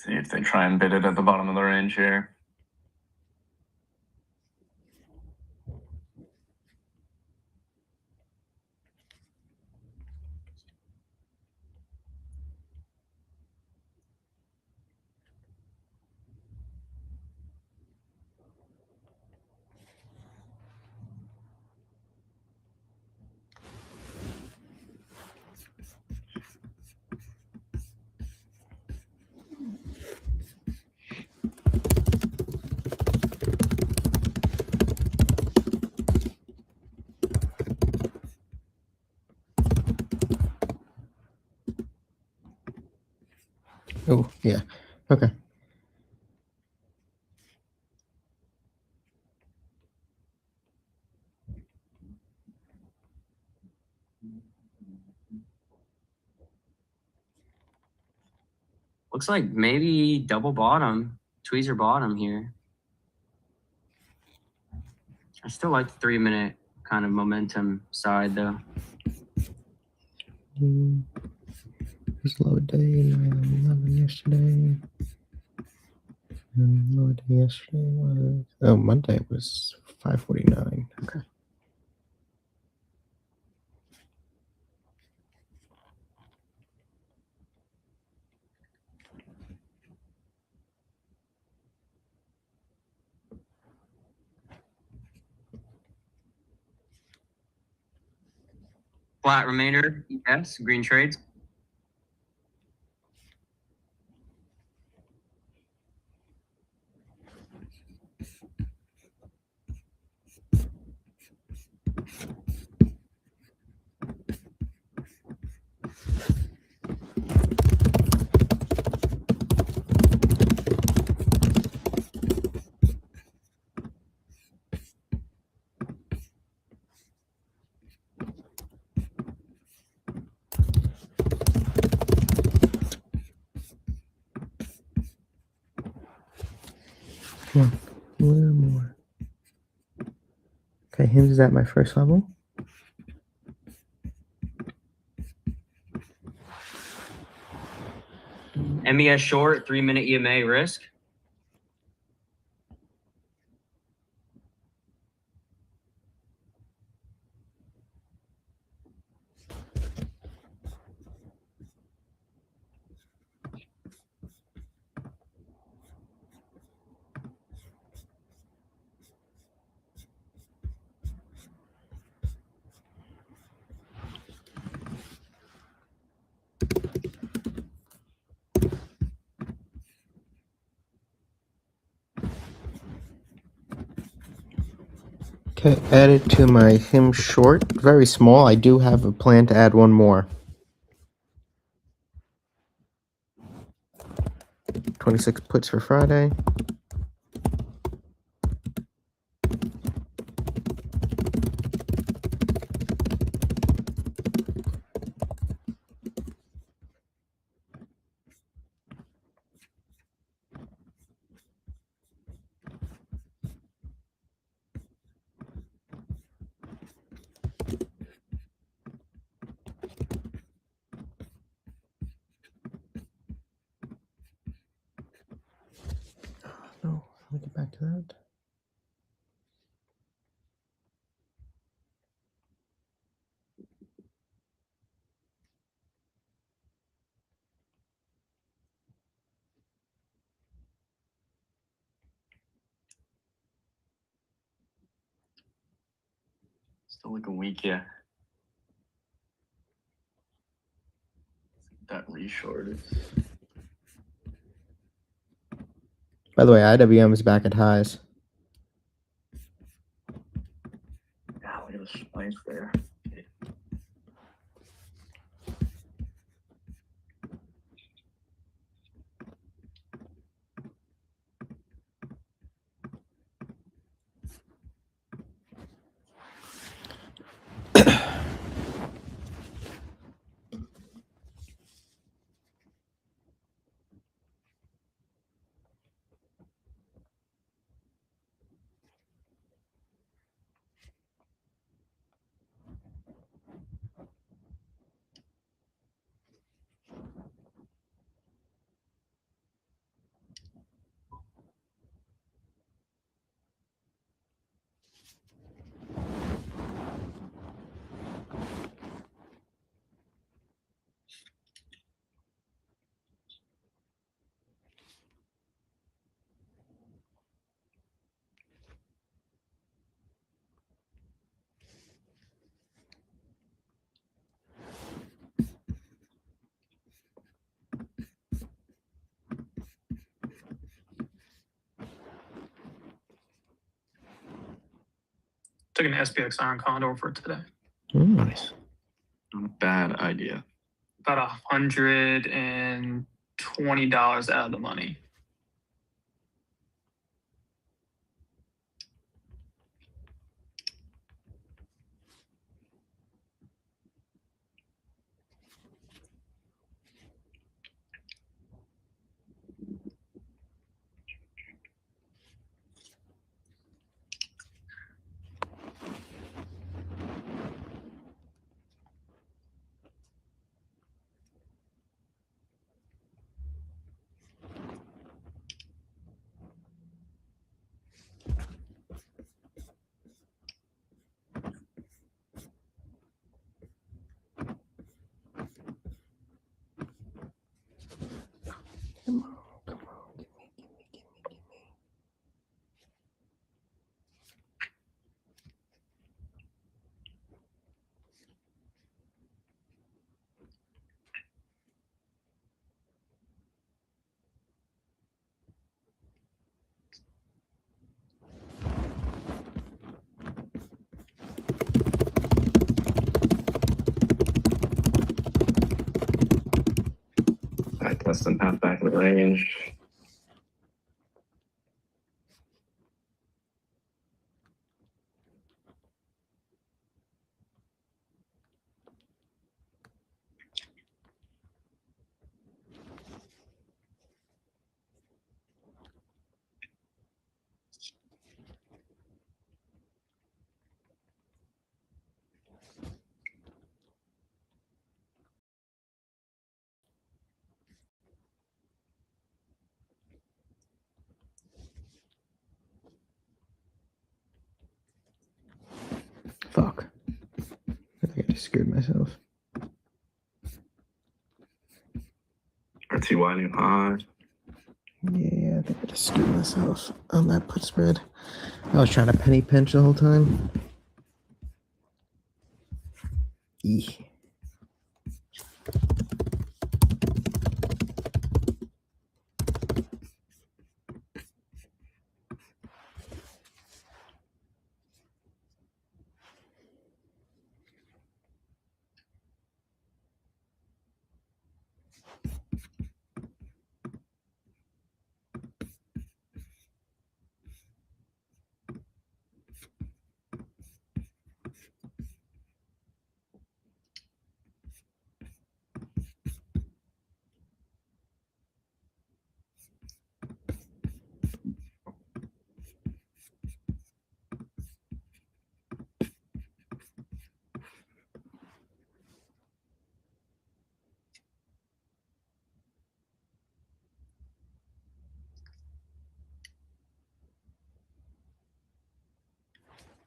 See if they try and bid it at the bottom of the range here. Oh, yeah. Okay. Looks like maybe double bottom, tweezer bottom here. I still like the 3-minute kind of momentum side though. Slow day, 11 yesterday. Low day yesterday was, oh, Monday was 5:49. Okay. Flat remainder, yes, green trades. Come on, a little more. Okay, him is at my first level. MES short, 3-minute EMA risk. Okay, added to my him short. Very small. I do have a plan to add one more. 26 puts for Friday. No, let me get back to that. Still looking weak, yeah. That reshorted. By the way, IWM is back at highs. Yeah, look at the spikes there. Took an SPX Iron Condor for today. Nice. Not a bad idea. About $120 out of the money. Come on, come on, give me. Back less than half back in the range. Fuck. I think I just scared myself. RTY new high. Yeah, I think I just screwed myself on that put spread. I was trying to penny pinch the whole time. Eeh.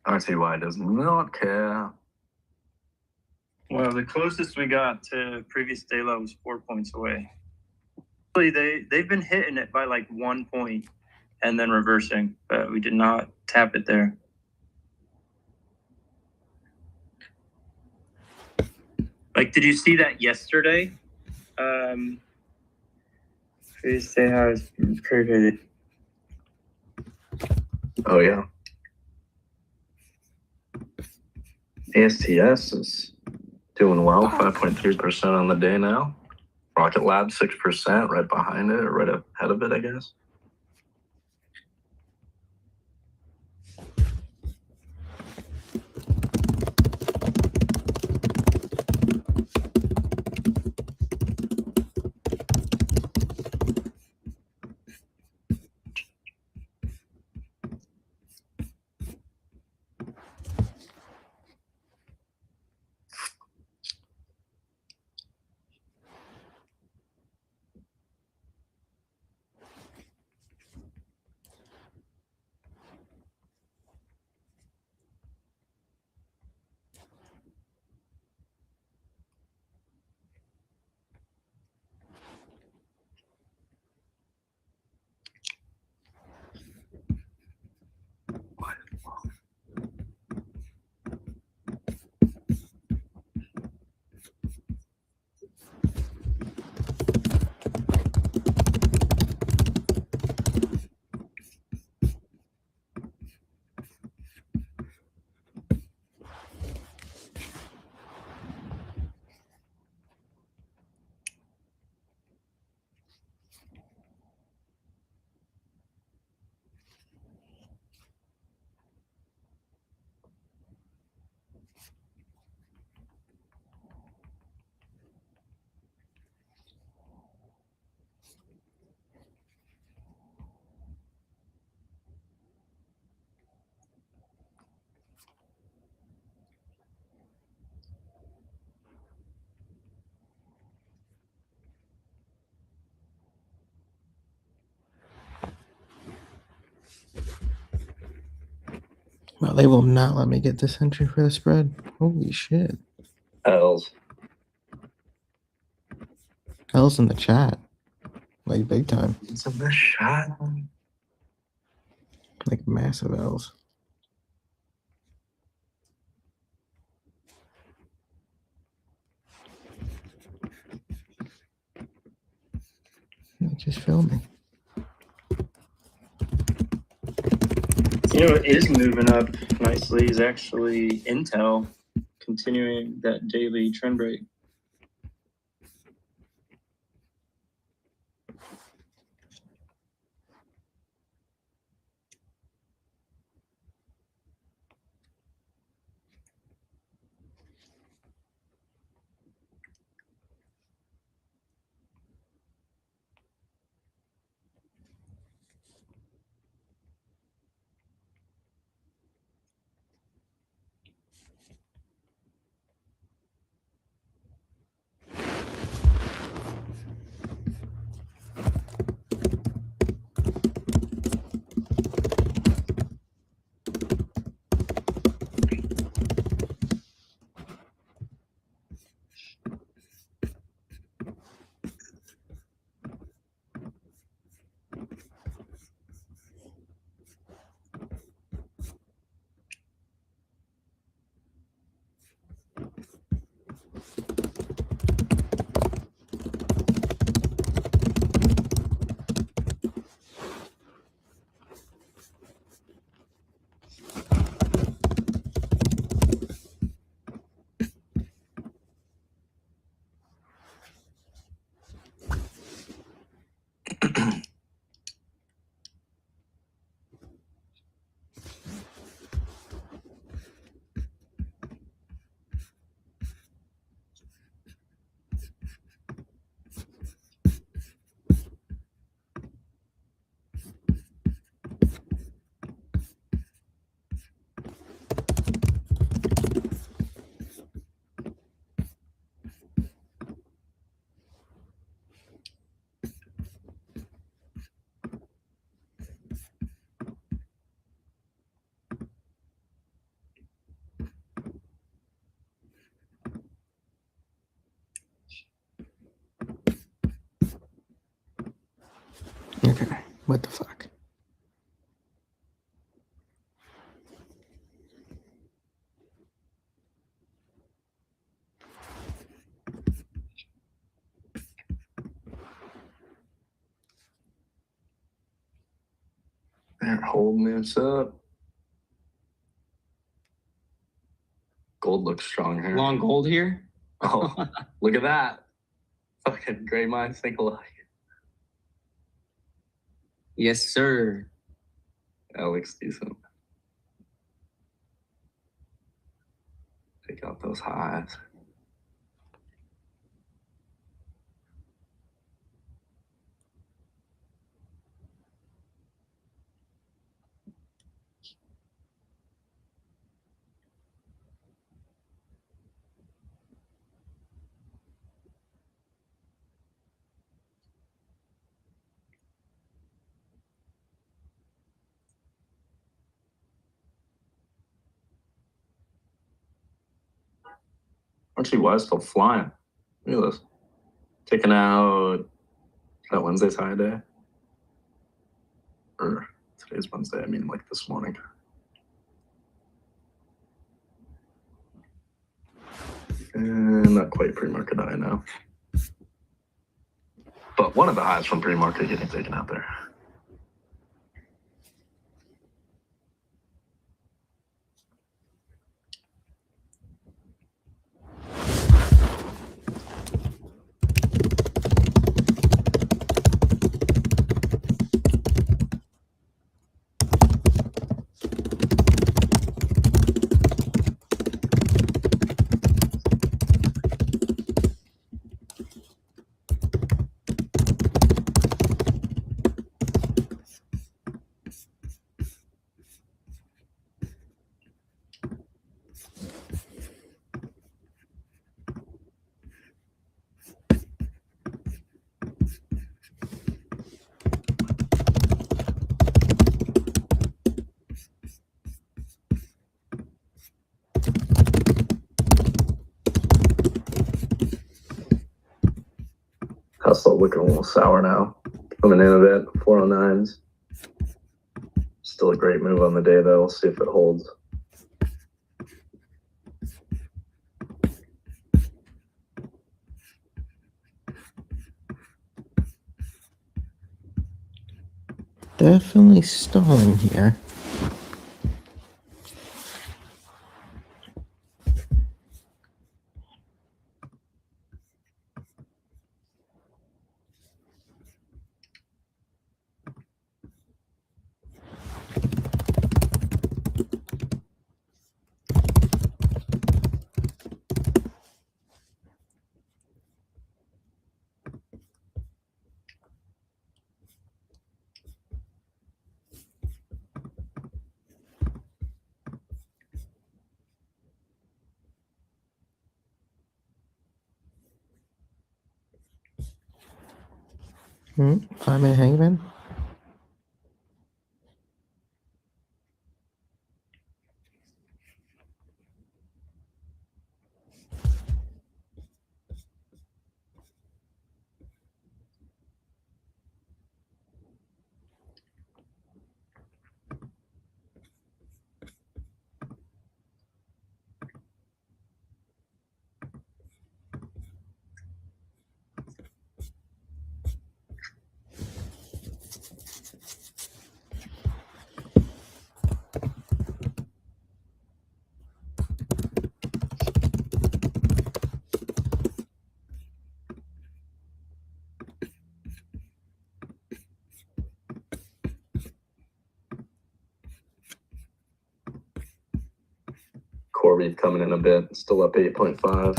RTY does not care. Well, the closest we got to previous day low was 4 points away. Actually, they've been hitting it by like 1 point and then reversing, but we did not tap it there. Like, did you see that yesterday? Previous day high was pretty. Oh yeah. ASTS is doing well, 5.3% on the day now. Rocket Lab 6%, right behind it, or right ahead of it, I guess. Well, they will not let me get this entry for the spread. Holy shit. L's. L's in the chat. Like big time. It's a best shot. Like massive L's. Just filming. You know, it is moving up nicely is actually Intel continuing that daily trend break. Okay. What the fuck? They're holding this up. Gold looks strong here. Long gold here. Oh, look at that. Fucking great minds think alike. Yes, sir. That looks decent. Take out those highs. Actually, why is still flying? Look at this. Taking out that Wednesday's high day. Or today's Wednesday, I mean like this morning. And not quite pre-market high now. But one of the highs from pre-market getting taken out there. Hustle looking a little sour now. Coming in a bit, 409s. Still a great move on the day though. We'll see if it holds. Definitely stalling here. Hmm? 5-minute hangman? Corby coming in a bit, still up 8.5.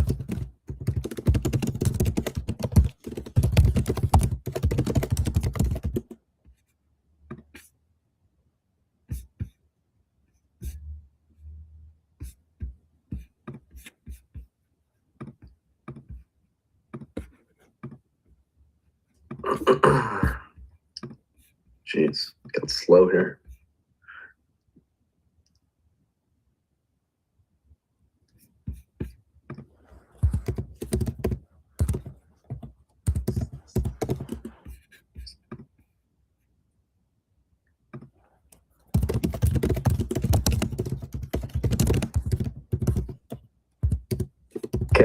Jeez, got slow here.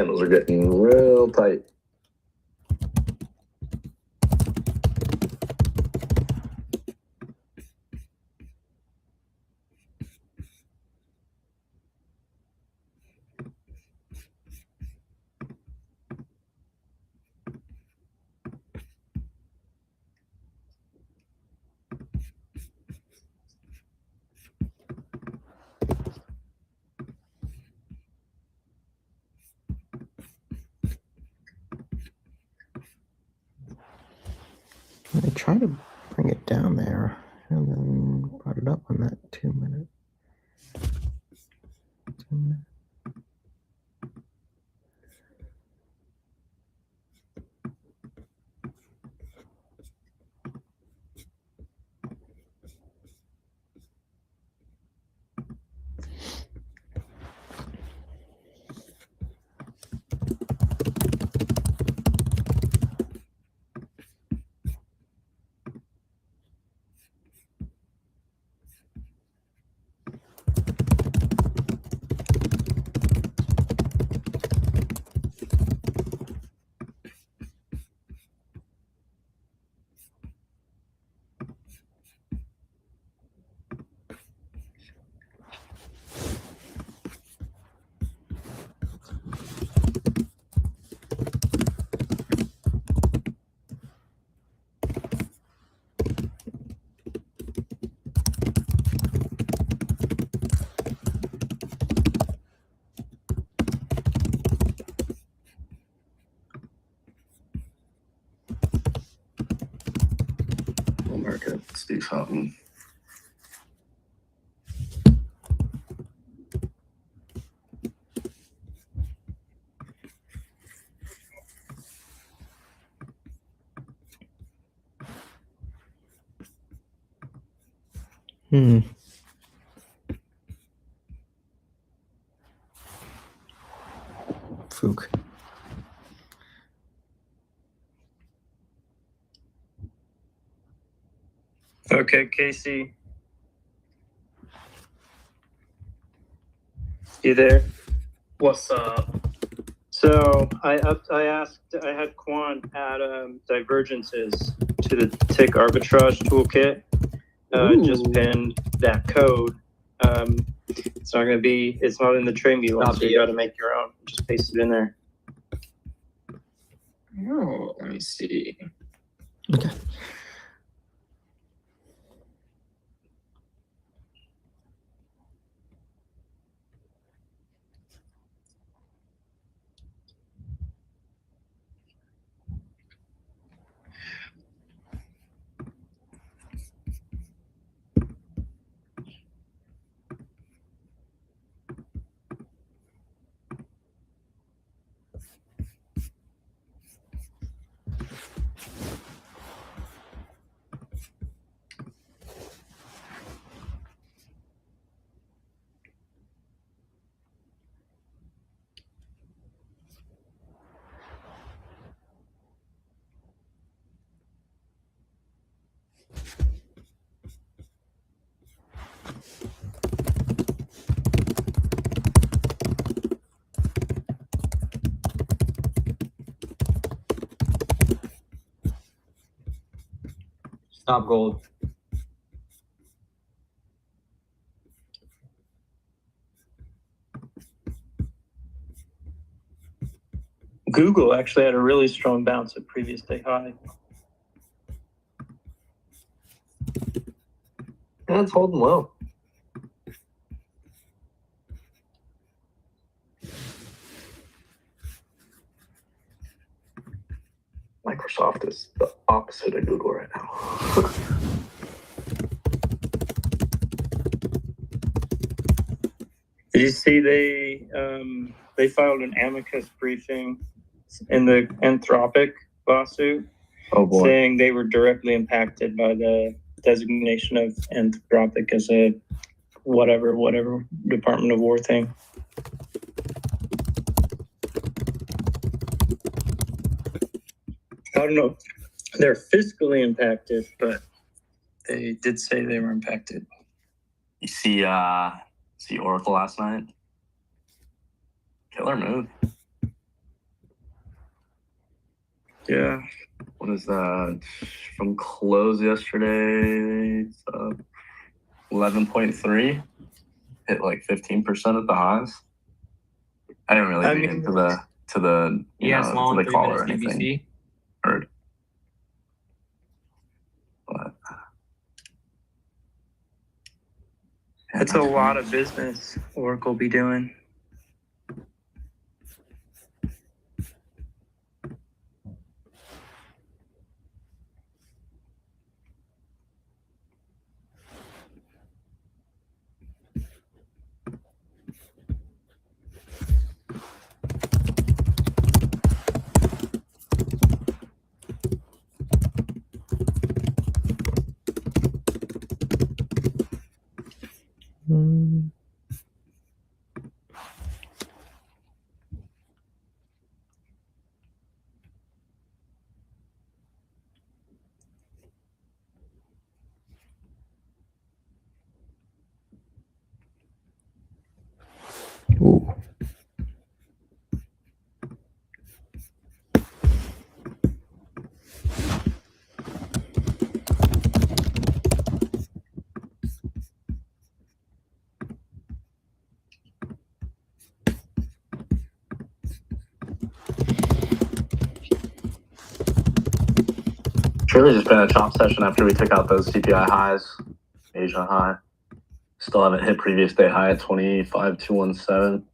candles are getting real tight. I tried to bring it down there and then brought it up on that 2 minute. 2 minute. Market, see something. Fook. Okay, Casey. You there? What's up? So I asked, I had Quan add divergences to the tick arbitrage toolkit. Just pinned that code. It's not gonna be, it's not in the TradingView one, so you gotta make your own. Just paste it in there. Oh, let me see. Okay. Stop gold. Google actually had a really strong bounce at previous day high. That's holding low. Microsoft is the opposite of Google right now. Did you see they filed an amicus briefing in the Anthropic lawsuit? Oh boy. Saying they were directly impacted by the designation of Anthropic as a whatever Department of War thing. I don't know. They're fiscally impacted, but they did say they were impacted. You see Oracle last night? Killer move. Yeah. What is that? From close yesterday, 11.3. Hit like 15% at the highs. I didn't really dig into the to the call or anything. Heard. But That's a lot of business Orc will be doing. Ooh. it's really just been a chop session after we took out those CPI highs. Asia high. Still haven't hit previous day high at 25,217.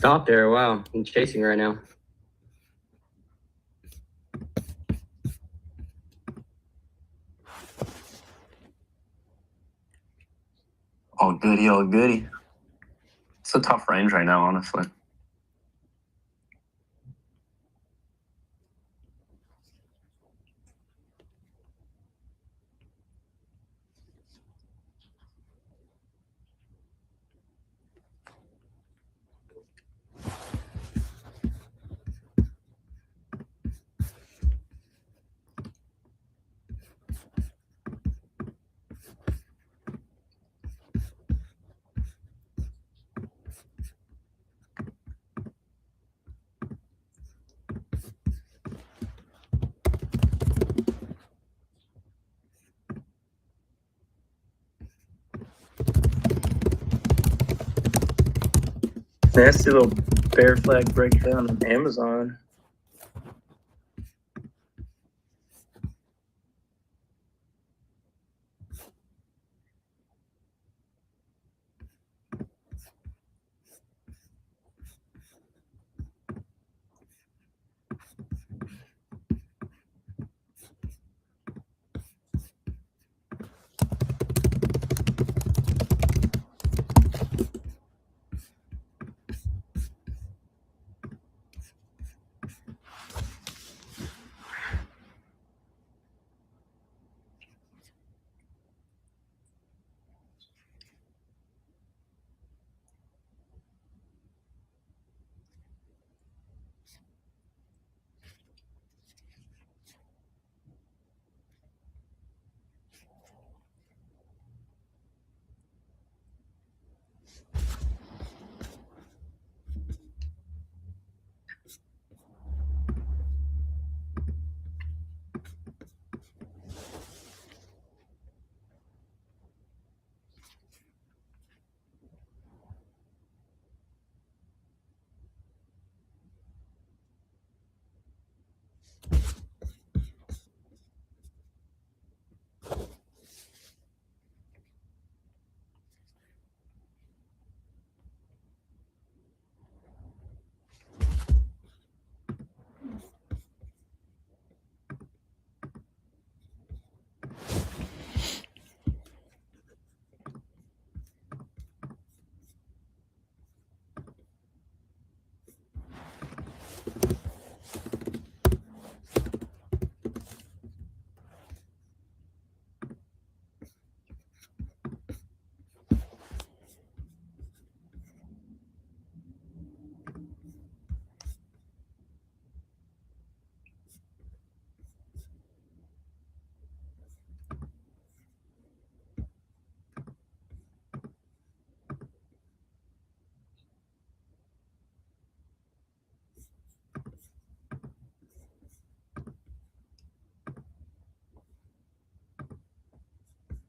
Stop there. Wow. I'm chasing right now. Oh, goody, oh, goody. It's a tough range right now, honestly. Nasty little bear flag breakdown on Amazon.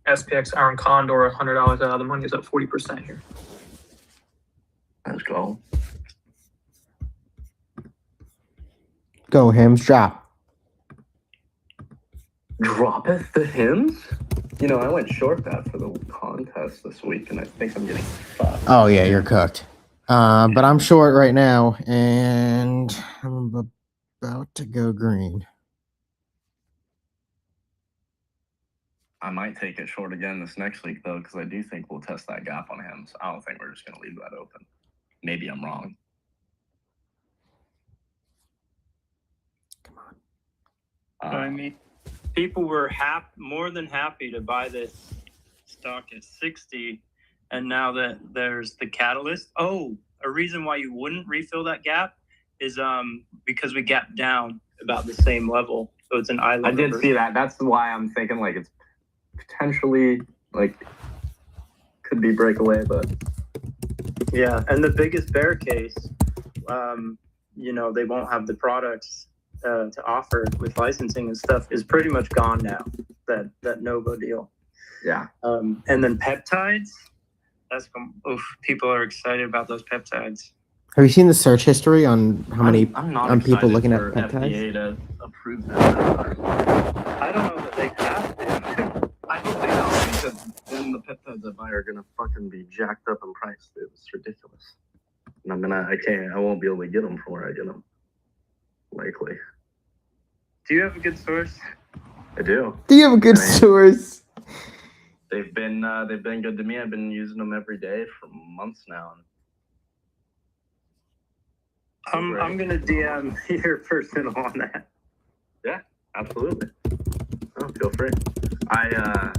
SPX Iron Condor, $100 out of the money, is up 40% here. Let's go. Go Hims, drop. Droppeth the hymns? You know, I went short that for the contest this week, and I think I'm getting fucked. Oh yeah, you're cooked. But I'm short right now, and I'm about to go green. I might take it short again this next week, though, because I do think we'll test that gap on him. So I don't think we're just going to leave that open. Maybe I'm wrong. Come on. I mean, people were more than happy to buy this stock at 60, and now that there's the catalyst. Oh, a reason why you wouldn't refill that gap is because we gapped down about the same level, so it's an island. I did reversal. see that. That's why I'm thinking like it's potentially like could be breakaway, but Yeah, and the biggest bear case, you know, they won't have the products to offer with licensing and stuff is pretty much gone now. That Novo deal. yeah. And then peptides. People are excited about those peptides. Have you seen the search history on how many I'm not on people excited looking at for peptides? FDA to approve that. I don't know that they have to. I hope they don't, because then the peptides I buy are gonna fucking be jacked up in price, dude. It's ridiculous. And I won't be able to get them from where I get them. Likely. Do you have a good source? I do. Do you have a good I mean, source? They've been good to me. I've been using them every day for months now. I'm gonna DM your person on that. Yeah, absolutely. Oh, feel free. I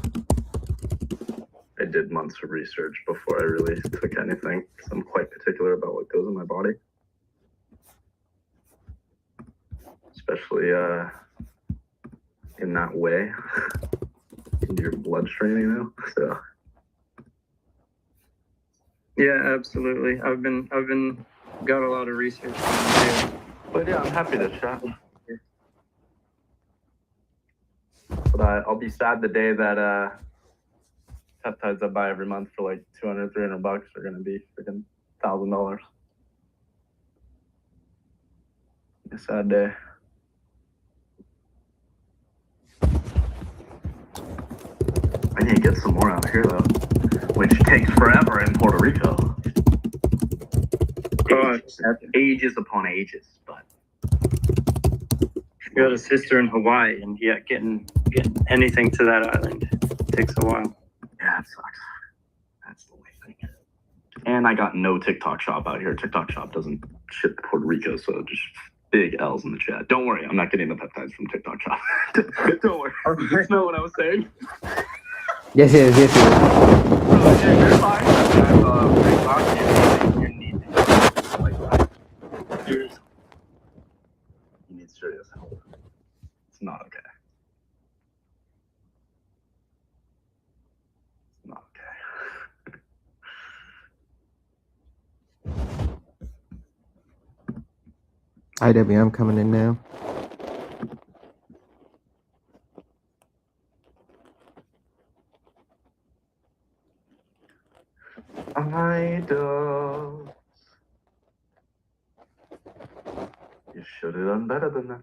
did months of research before I really took anything, because I'm quite particular about what goes in my body, especially in that way, into your bloodstream, you know. So Yeah, absolutely. I've been got a lot of research on it too. but yeah, I'm happy to chat. But I'll be sad the day that peptides I buy every month for like $200-300 are gonna be freaking $1,000. A sad day. I need to get some more out here though, which takes forever in Puerto Rico. Ages upon ages, but I got a sister in Hawaii, and yeah, getting anything to that island takes a while. yeah, it sucks. That's the only thing. And I got no TikTok shop out here. TikTok shop doesn't ship to Puerto Rico, so just big L's in the chat. Don't worry, I'm not getting the peptides from TikTok shop. Don't worry. That's not what I was saying. Yes, yes, yes. So, yeah, you're fine. You need to like that. You need serious help. It's not okay. It's not okay. IWM coming in now. Idols. You should have done better than that.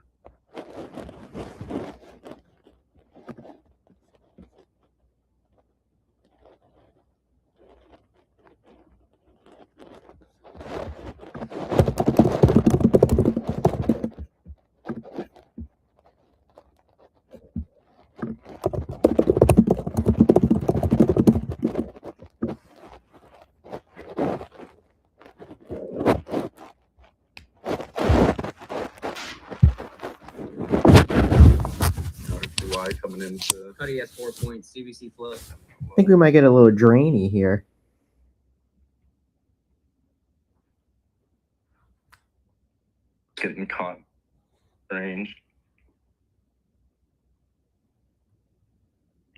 RQI coming into Cuddy has 4 points. CBC flow. I think we might get a little drainy here. getting caught range.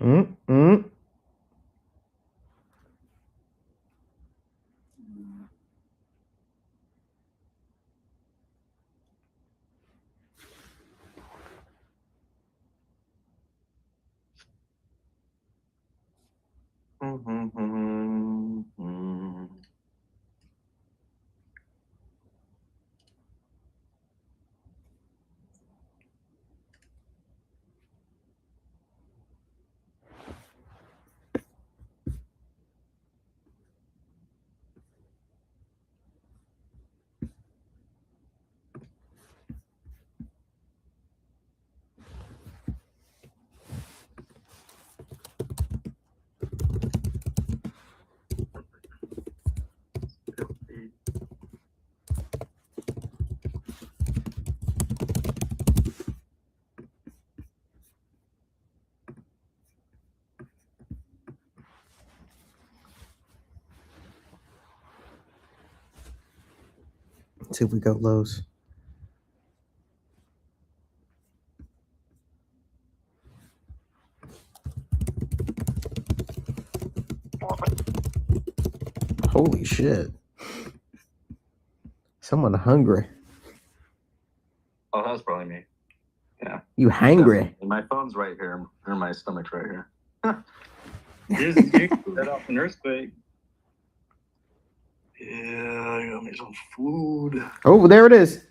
Mm-mm. Let's see if we go lows. Holy shit. Someone hungry. Oh, that was probably me. Yeah. You hangry. Definitely. My phone's right here, or my stomach's right here. Just set off an earthquake. Yeah, I got me some food. Oh, there it is.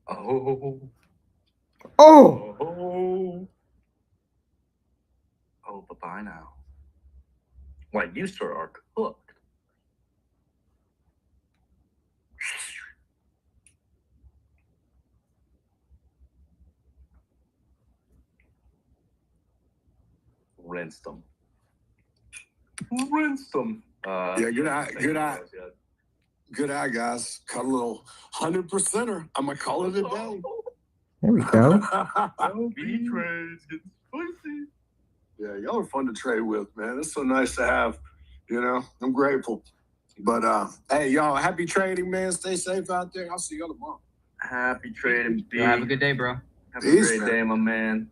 Oh. Oh! Oh. Oh, bye-bye now. Why, you, sir, are cooked. Rinse them. Rinse them. Yeah, good eye, good eye. Good eye, guys. Cut a little 100%er. I'm going to call it a day. There we go. B trades get spicy. Yeah, y'all are fun to trade with, man. It's so nice to have, you know. I'm grateful. But, hey, y'all, happy trading, man. Stay safe out there. I'll see y'all tomorrow. Happy trading, B. Have a good day, bro. Have a Peace, great man. day, my man.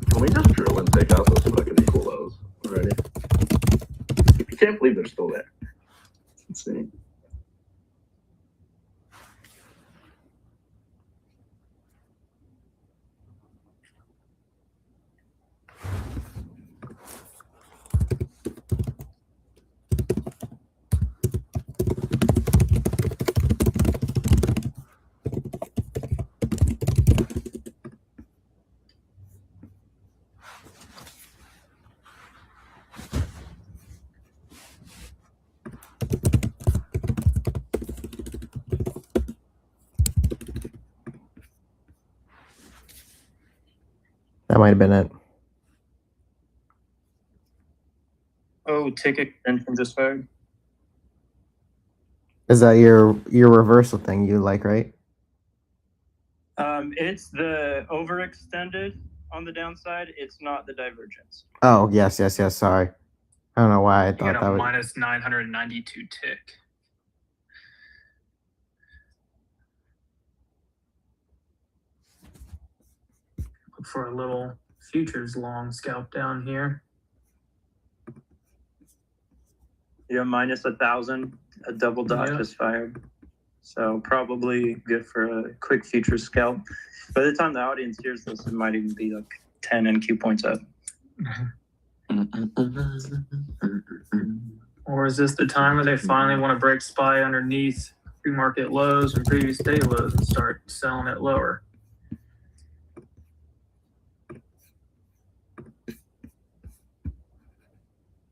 Can we just drill and take out those fucking equal lows already? I can't believe they're still there. It's insane. That might have been it. Oh, ticket extension just fired. Is that your reversal thing you like, right? It's the overextended on the downside. It's not the divergence. Oh, yes. Sorry. I don't know why I You thought got that a was. minus 992 tick. Look for a little futures long scalp down here. Yeah, minus 1,000. A double dot Yeah. just fired. So probably good for a quick future scalp. By the time the audience hears this, it might even be like 10 NQ points up. Or is this the time where they finally want to break SPY underneath pre-market lows and previous day lows and start selling it lower?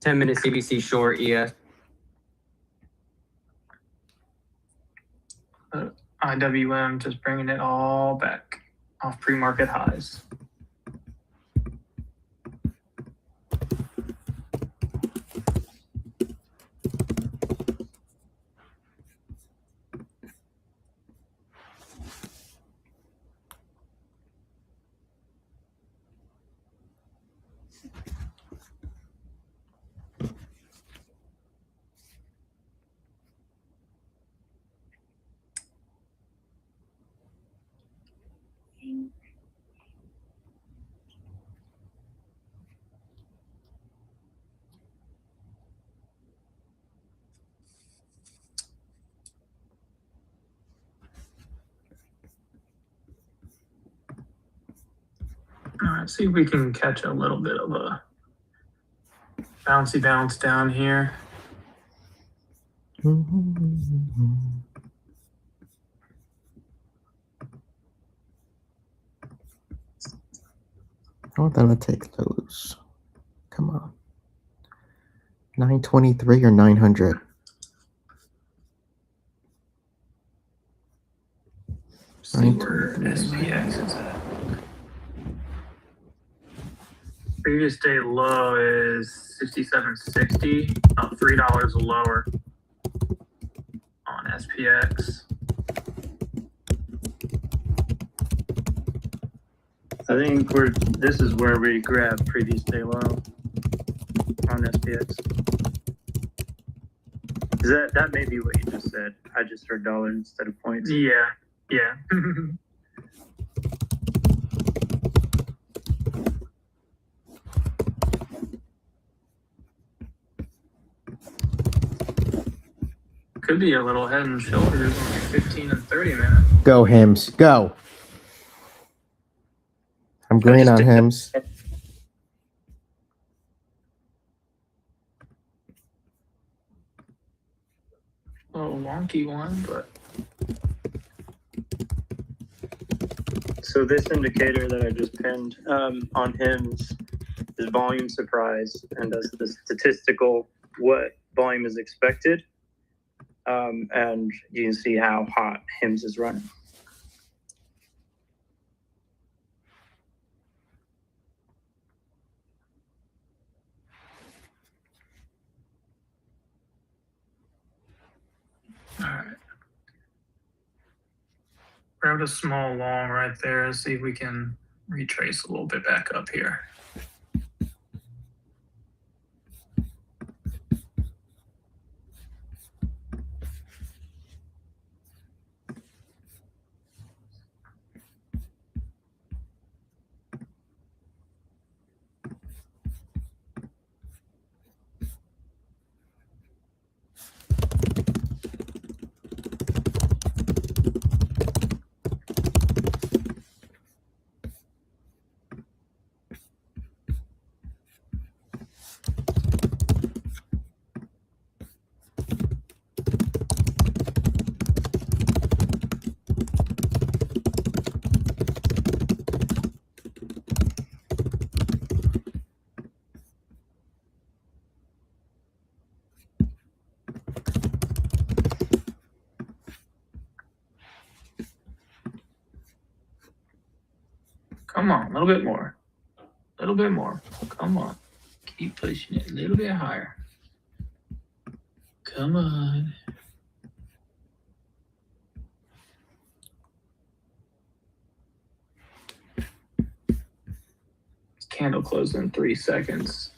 $10-minute CBC short ES. IWM just bringing it all back off pre-market highs. All right, see if we can catch a little bit of a bouncy bounce down here. I want them to take those. Come on. 923 or 900? See where SPX is at. Previous day low is 67.60, about $3 lower on SPX. I think this is where we grab previous day low on SPX. That may be what you just said. I just heard dollar instead of points. Yeah. Could be a little head and shoulders on 15 and 30 minute. Go Hims. Go. I'm green on Hims. A little wonky one, but So this indicator that I just pinned on HIMS is volume surprise and does the statistical what volume is expected. And you can see how hot HIMS is running. all right. Grab a small long right there. See if we can retrace a little bit back up here. Come on, a little bit more. A little bit more. Come on. Keep pushing it a little bit higher. Come on. Candle closed in 3 seconds.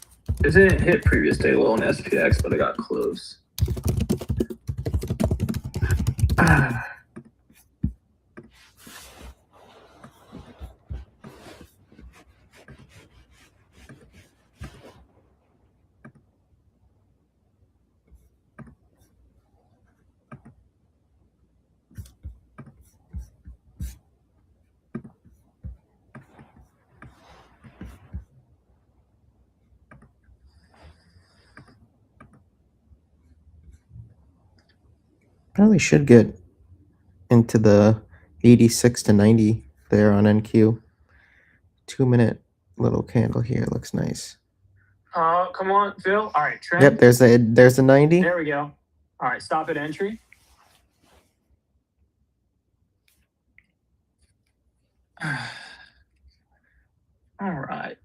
It didn't hit previous day low on SPX, but it got close. Probably should get into the 86 to 90 there on NQ. 2 minute little candle here looks nice. Come on, Phil. All right, trend. Yep, there's a 90. There we go. All right, stop at entry. All right.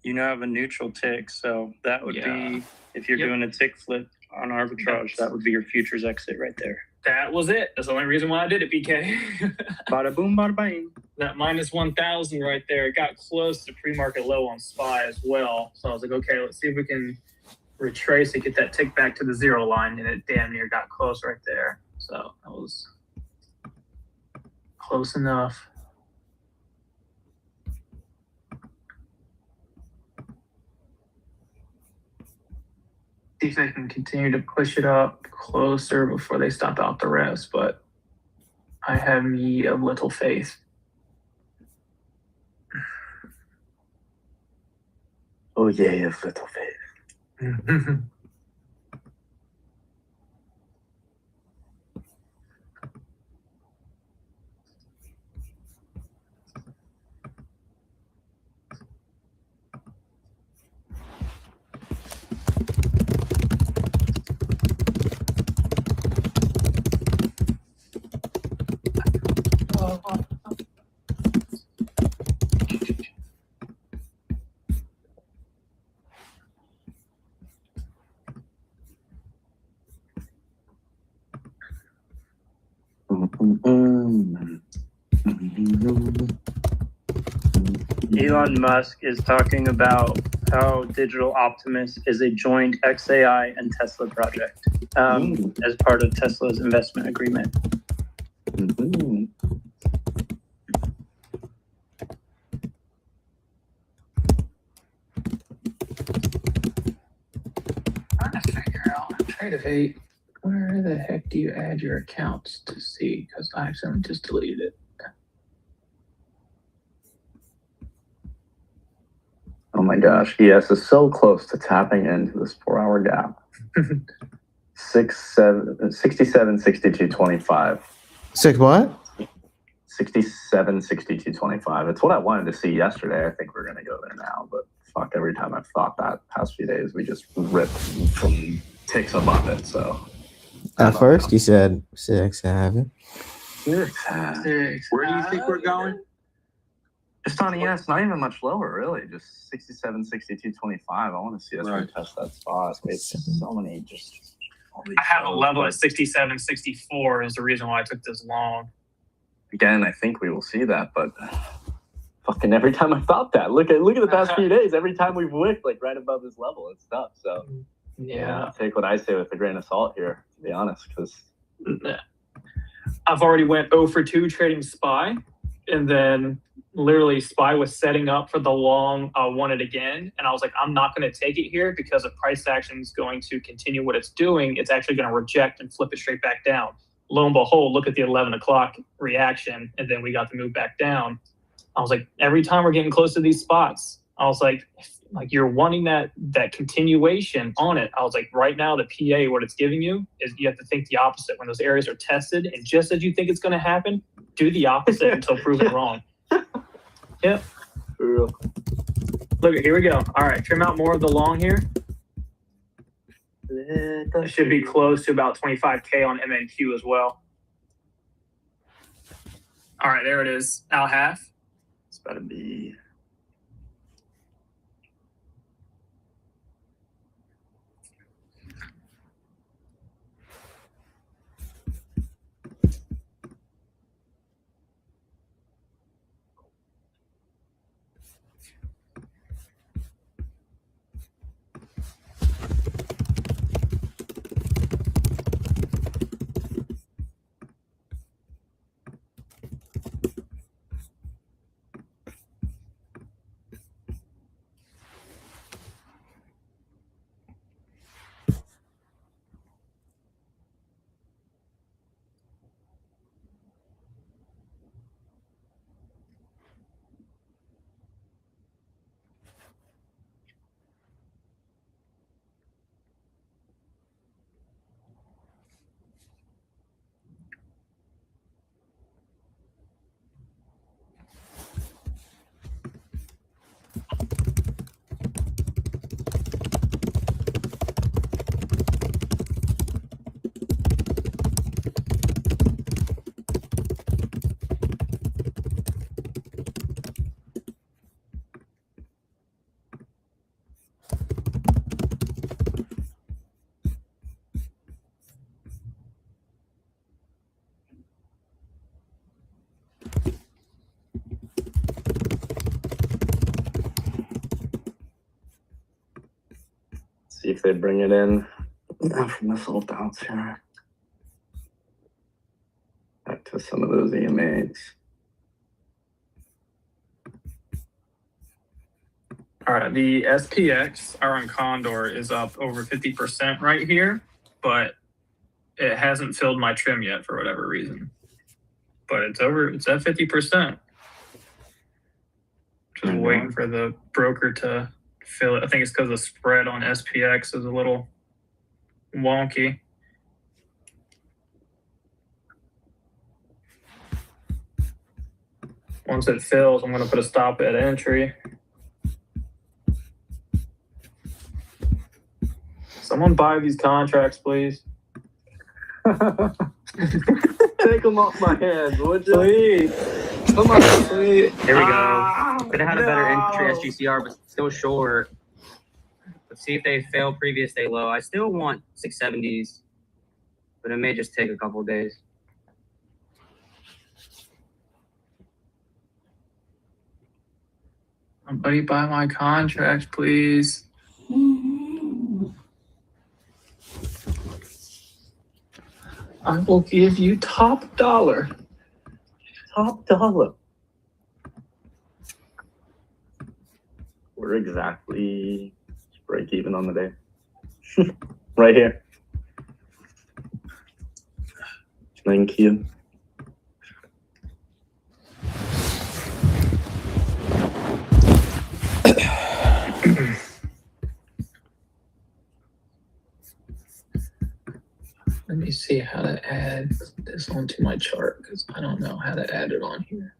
You now have a neutral tick, so that would be, if you're doing a tick flip on arbitrage, that would be your futures exit right there. That was it. That's the only reason why I did it, BK. Bada boom, bada bang. That minus 1,000 right there. It got close to pre-market low on SPY as well. So I was like, okay, let's see if we can retrace it, get that tick back to the 0 line, and it damn near got close right there. So that was close enough. See if they can continue to push it up closer before they stop out the rest, but I have me of little faith. Oh yeah, you have little faith. Elon Musk is talking about how Digital Optimus is a joint XAI and Tesla project as part of Tesla's investment agreement. Trying to figure out Trade where the heck do you add your accounts to see? Because I accidentally just deleted it. Oh my gosh, ES is so close to tapping into this 4-hour gap. 67, 62, 25. 6 what? 67, 62, 25. It's what I wanted to see yesterday. I think we're going to go there now, but fuck, every time I've thought that past few days, we just rip from ticks above it. So At first, you said 6, 7. Where do you think we're going? Just on ES, not even much lower, really. Just 67, 62, 25. I want to see us retest that spot. We have so many just. I have a level at 67, 64 is the reason why I took this long. Again, I think we will see that, but fucking every time I thought that. Look at the past few days. Every time we've wicked like right above this level, it's tough. So Yeah. take what I say with a grain of salt here, to be honest, because I've already went 0 for 2 trading SPY, and then literally SPY was setting up for the long won it again, and I was like, I'm not going to take it here because if price action is going to continue what it's doing, it's actually going to reject and flip it straight back down. Lo and behold, look at the 11 o'clock reaction, and then we got the move back down. I was like, every time we're getting close to these spots, I was like you're wanting that continuation on it. I was like, right now the PA, what it's giving you is you have to think the opposite. When those areas are tested, and just as you think it's going to happen, do the opposite until proven wrong. Yep. Look, here we go. All right, trim out more of the long here. It should be close to about 25K on MNQ as well. All right, there it is. Out half. it's got to be. See if they bring it in from this little bounce here. Back to some of those EMAs. All right, the SPX, our Condor, is up over 50% right here, but it hasn't filled my trim yet for whatever reason. But it's at 50%. Just waiting for the broker to fill it. I think it's because the spread on SPX is a little wonky. Once it fills, I'm going to put a stop at entry. Someone buy these contracts, please. Take them off my hands, would you? Please. Come on, please. There we go. Could have had a better entry SGCR, but still short. Let's see if they fail previous day low. I still want 670s, but it may just take a couple of days. Somebody buy my contract, please. I will give you top dollar. Top dollar. We're exactly break even on the day. Right here. Thank you. Let me see how to add this onto my chart because I don't know how to add it on here.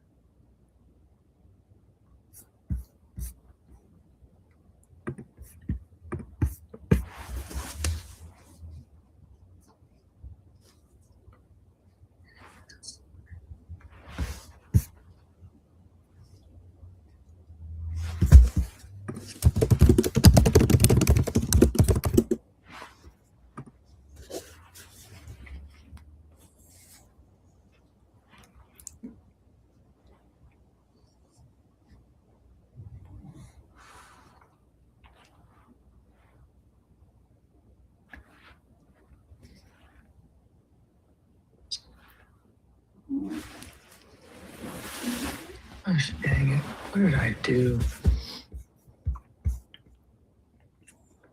Gosh dang it. What did I do?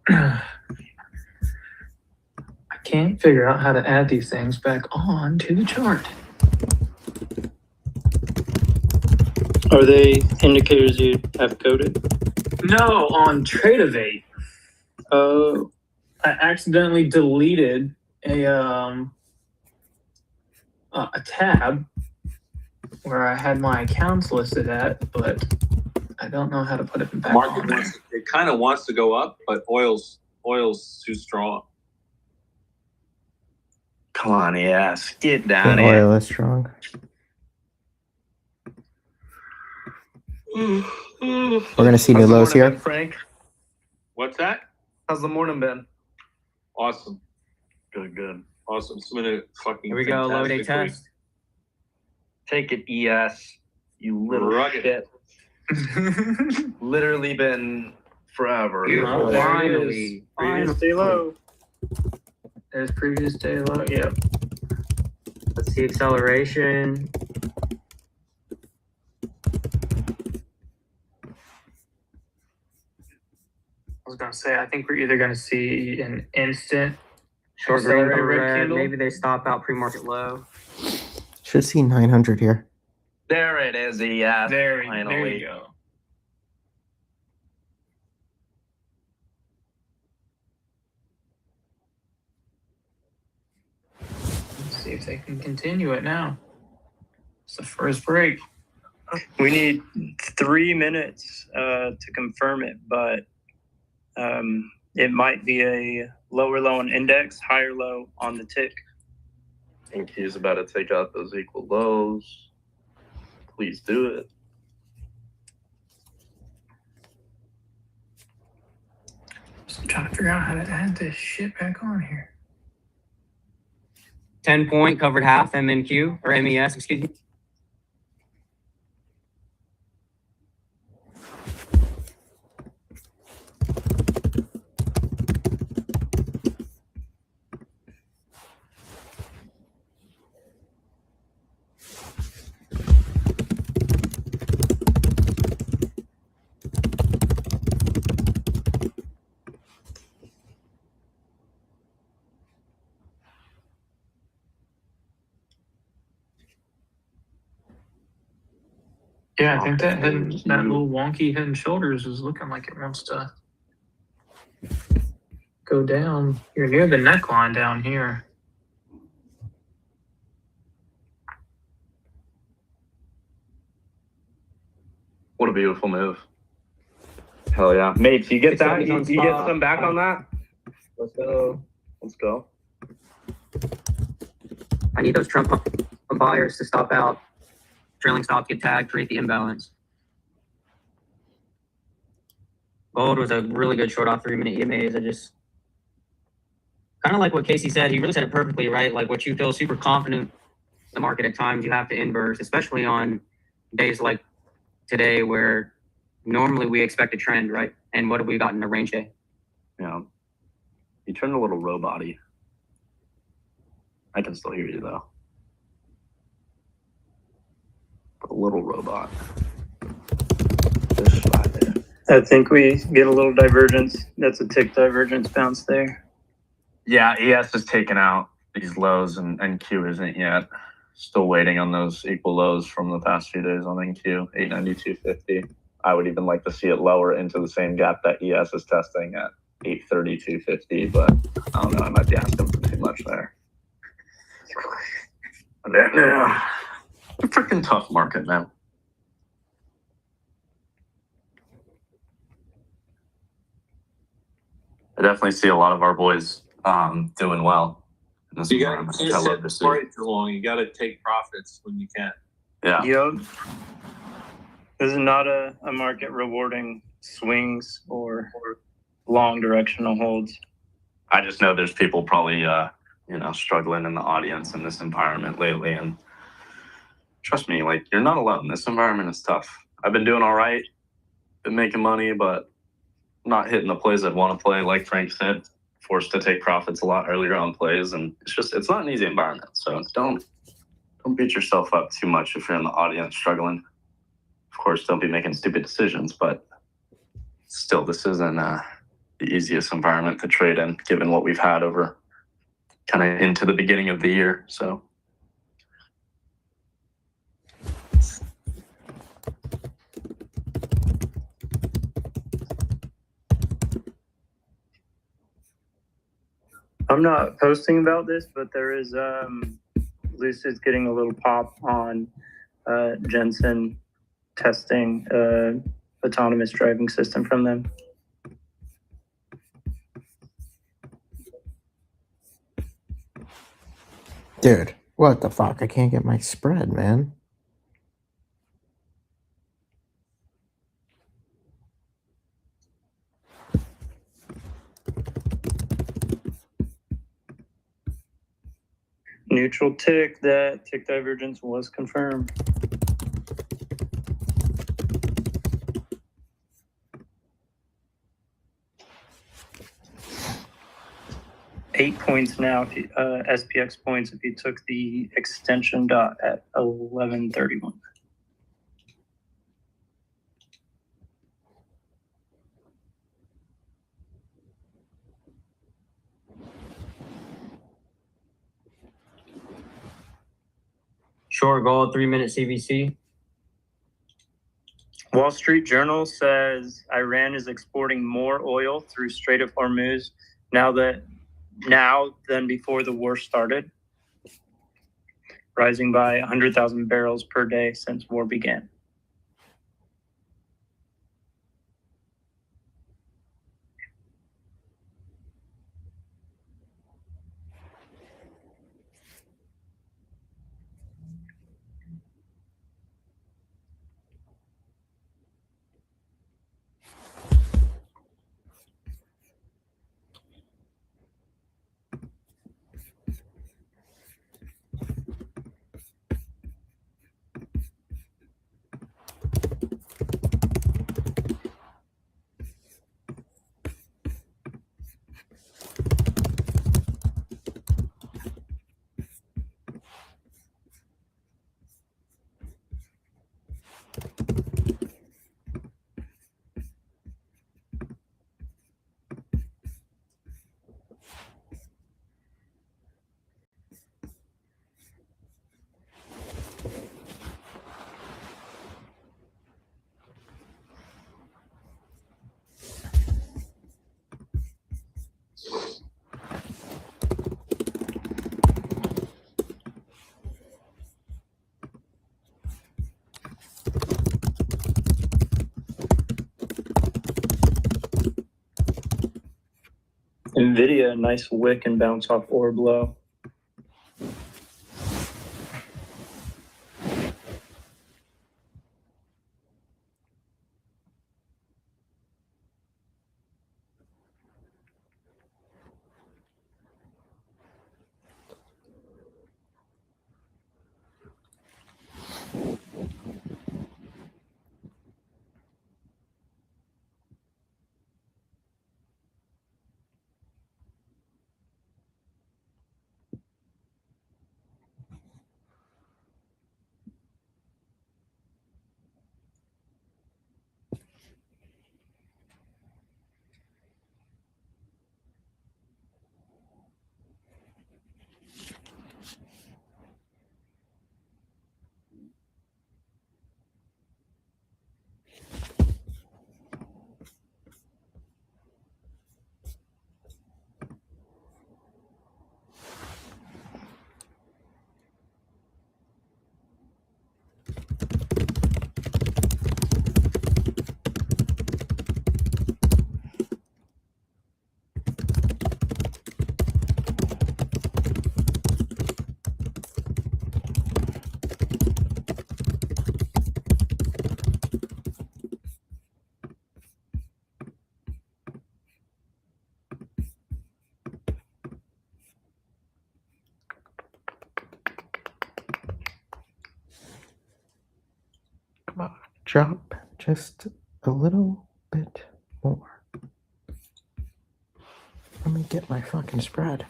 I can't figure out how to add these things back on to the chart. Are they indicators you have coded? No, on Trading. Oh, I accidentally deleted a tab where I had my accounts listed at, but I don't know how to put it back Market on there. it kind of wants to go up, but oil's too strong. come on, yes. Get The down here. oil is strong. We're gonna see new lows here. Frank, What's that? how's the morning been? Awesome. Good. Awesome. It's been a fucking Here we go, low day fantastic week. test. Take it, ES. You little Rugged. shit. Literally been forever. Oh, there it Finally. is. Previous day low. There's previous day low. Yep. Let's see acceleration. I was gonna say, I think we're either gonna see an instant Short green, accelerated go red red. candle. Maybe they stop out pre-market low. Should see 900 here. There it is, ES. There finally. you go. Let's see if they can continue it now. It's the first break. We need 3 minutes to confirm it, but it might be a lower low on index, higher low on the tick. I think he's about to take out those equal lows. Please do it. Just trying to figure out how to add this shit back on here. 10-point covered half MNQ or MES, excuse me. Yeah, I think that little wonky head and shoulders is looking like it wants to go down. You're near the neckline down here. What a beautiful move. Hell yeah. Mates, you get that? 670 on You get spot. some back on that? Let's go. Let's go. I need those Trump buyers to stop out. Trailing stops get tagged, create the imbalance. Gold was a really good short off 3-minute EMAs. I just kind of like what Casey said. He really said it perfectly, right? Like what you feel super confident in the market at times, you have to inverse, especially on days like today where Normally we expect a trend, right? And what have we got in the range day? Yeah. You turned a little robot-y. I can still hear you though. A little robot. Just right there. I think we get a little divergence. That's a tick divergence bounce there. Yeah, ES is taking out these lows and NQ isn't yet. Still waiting on those equal lows from the past few days on NQ, 892.50. I would even like to see it lower into the same gap that ES is testing at 832.50, but I don't know, I might be asking for too much there. Yeah, a freaking tough market, man. I definitely see a lot of our boys doing well. You can't sit and play too long. You got to take profits when you can. Yeah. Yep. This is not a market rewarding swings or long directional holds. I just know there's people probably, struggling in the audience in this environment lately. And trust me, like, you're not alone. This environment is tough. I've been doing all right, been making money, but not hitting the plays I'd want to play. Like Frank said, forced to take profits a lot earlier on plays. And it's not an easy environment. So don't beat yourself up too much if you're in the audience struggling. Of course, don't be making stupid decisions, but still, this isn't the easiest environment to trade in, given what we've had over kind of into the beginning of the year. So. I'm not posting about this, but there is Lucid's getting a little pop on Jensen testing autonomous driving system from them. Dude, what the fuck? I can't get my spread, man. Neutral tick, that tick divergence was confirmed. Eight points now, if you, SPX points if you took the extension dot at 11:31. Short gold, 3-minute CVC. Wall Street Journal says Iran is exporting more oil through Strait of Hormuz now than before the war started, rising by 100,000 barrels per day since war began. NVIDIA, nice wick and bounce off orb low. drop just a little bit more. Let me get my fucking spread.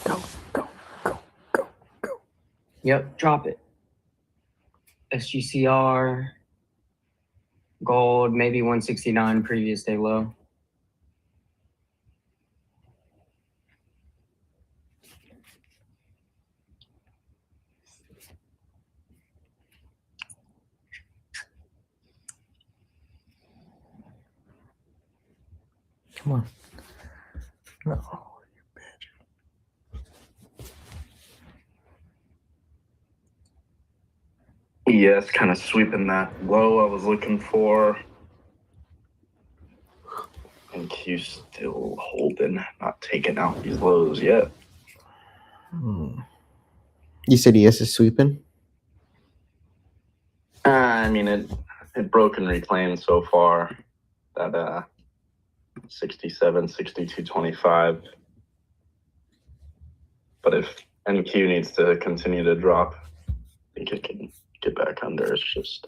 Go, go, go, go, go. Yep, drop it. SGCR, gold, maybe 169 previous day low. Come on. No. ES kind of sweeping that low I was looking for. And Q still holding, not taking out these lows yet. You said ES is sweeping? I mean, it broke and reclaimed so far. That 67, 62.25. But if NQ needs to continue to drop, I think it can get back under. It's just,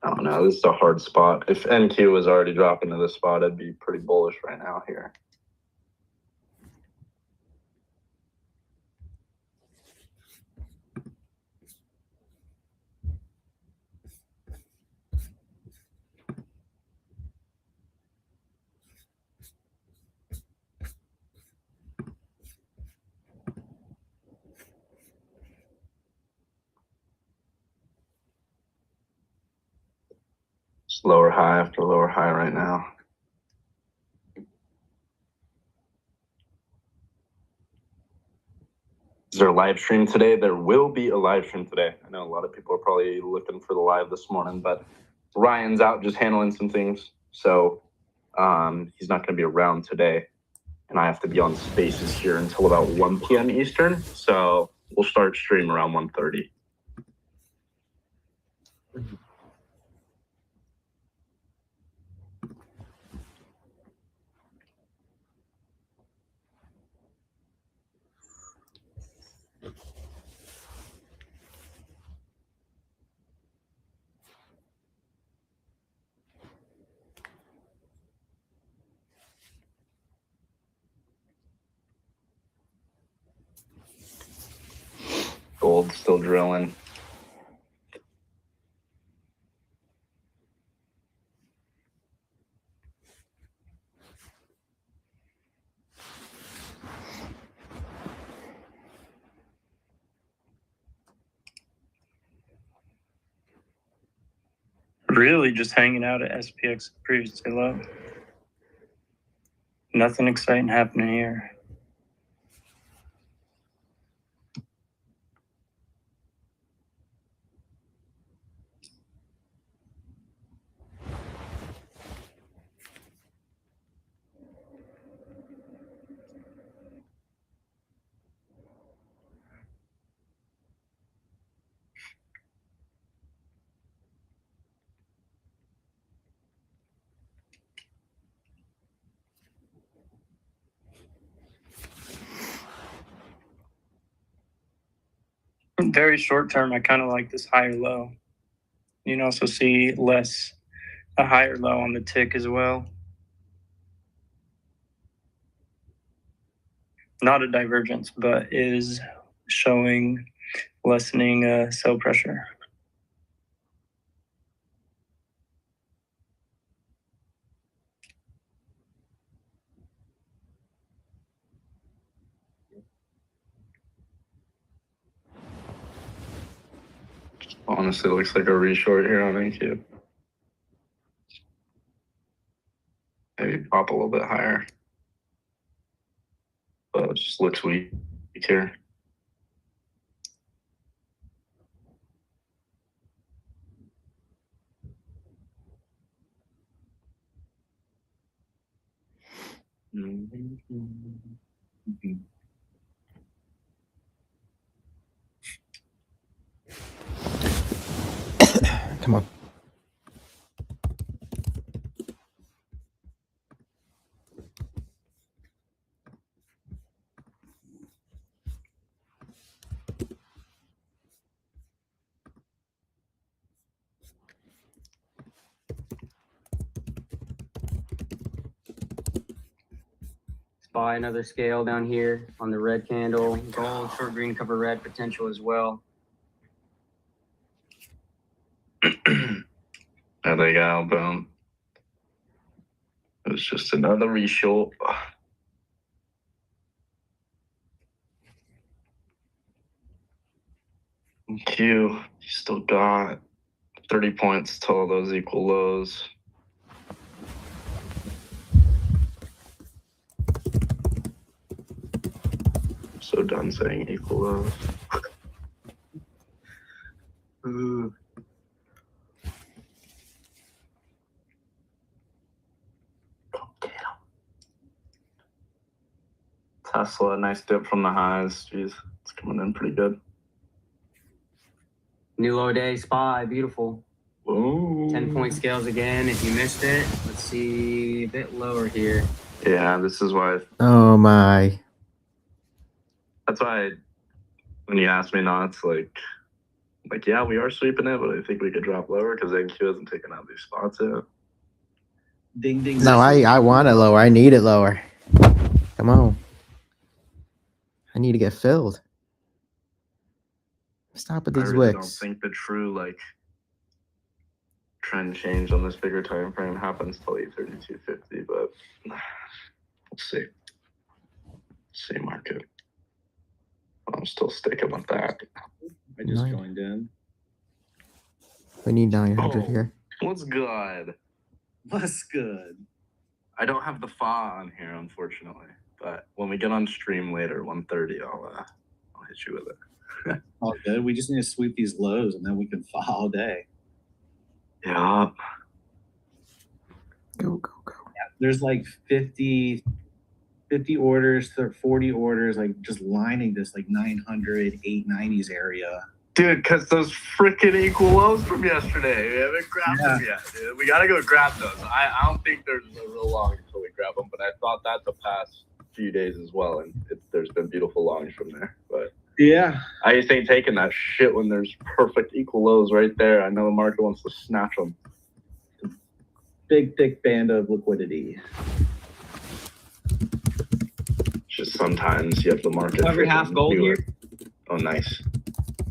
I don't know. This is a hard spot. If NQ was already dropping to this spot, I'd be pretty bullish right now here. It's lower high after lower high right now. Is there a live stream today? There will be a live stream today. I know a lot of people are probably looking for the live this morning, but Ryan's out just handling some things. So he's not going to be around today. And I have to be on Spaces here until about 1 p.m. Eastern. So we'll start stream around 1:30. Gold still drilling. Really just hanging out at SPX previously low. Nothing exciting happening here. Very short term, I kind of like this higher low. You can also see a higher low on the tick as well. Not a divergence, but is showing lessening sell pressure. Honestly, it looks like a reshort here on NQ. Maybe pop a little bit higher. But it just looks weak here. Come on. Spy another scale down here on the red candle. Gold, short green cover red potential as well. There they go, boom. It was just another reshort. Q, you still got 30 points till those equal lows. So done saying equal lows. Ooh. Tesla, nice dip from the highs. Jeez, it's coming in pretty good. New low day, Spy, beautiful. Ooh. 10-point scales again. If you missed it, let's see, a bit lower here. Yeah, this is why. Oh my. That's why when you ask me not, it's like yeah, we are sweeping it, but I think we could drop lower because NQ hasn't taken out these spots yet. Ding ding. No, I want it lower. I need it lower. Come on. I need to get filled. Stop with I these really don't wicks. think the true trend change on this bigger time frame happens till 8:32.50, but we'll see. See market. I'm still sticking with that. I just Nine. joined in. We need 900 Oh. here. What's good? What's good? I don't have the FA on here, unfortunately, but when we get on stream later, 1:30, I'll hit you with it. All good. We just need to sweep these lows and then we can fall all day. Yeah. Go, go, go. There's like 50 orders, 40 orders, like just lining this like 900, 890s area. Dude, because those freaking equal lows from yesterday. We haven't grabbed them yet, dude. We got to go grab those. I don't think there's a real long until we grab them, but I thought that the past few days as well, and there's been beautiful longs from there. But yeah, I just ain't taking that shit when there's perfect equal lows right there. I know the market wants to snatch them. big thick band of liquidity. Just sometimes you have the market. Every half gold here. Oh, nice.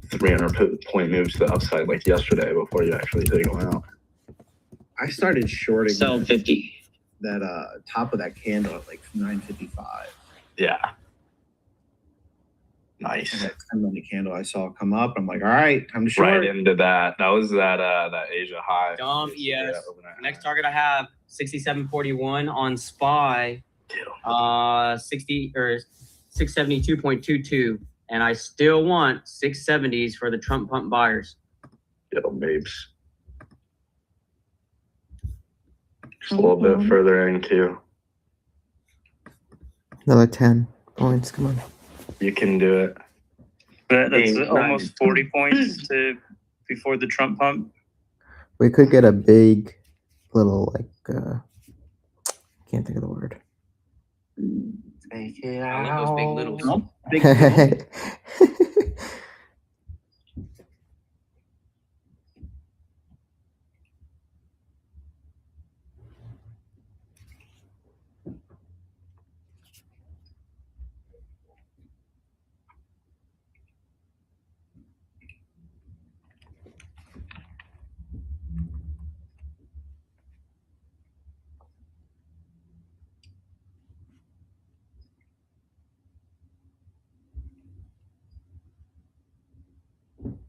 300 point moves to the upside like yesterday before you actually take them out. I started shorting Sell 50. that top of that candle at like 955. Yeah. Nice. And that 10-minute candle I saw come up. I'm like, all right, time to short. Right into that. That was that Asia high. Yes. Next target I have 67.41 on SPY. 60 or 672.22, and I still want 670s for the Trump pump buyers. Yo, babes. Just a little bit further in queue. Another 10 points. Come on. You can do it. That's almost 40 points to before the Trump pump. We could get a big little, can't think of the word. Take it I love those big littles. Nope. Big deal.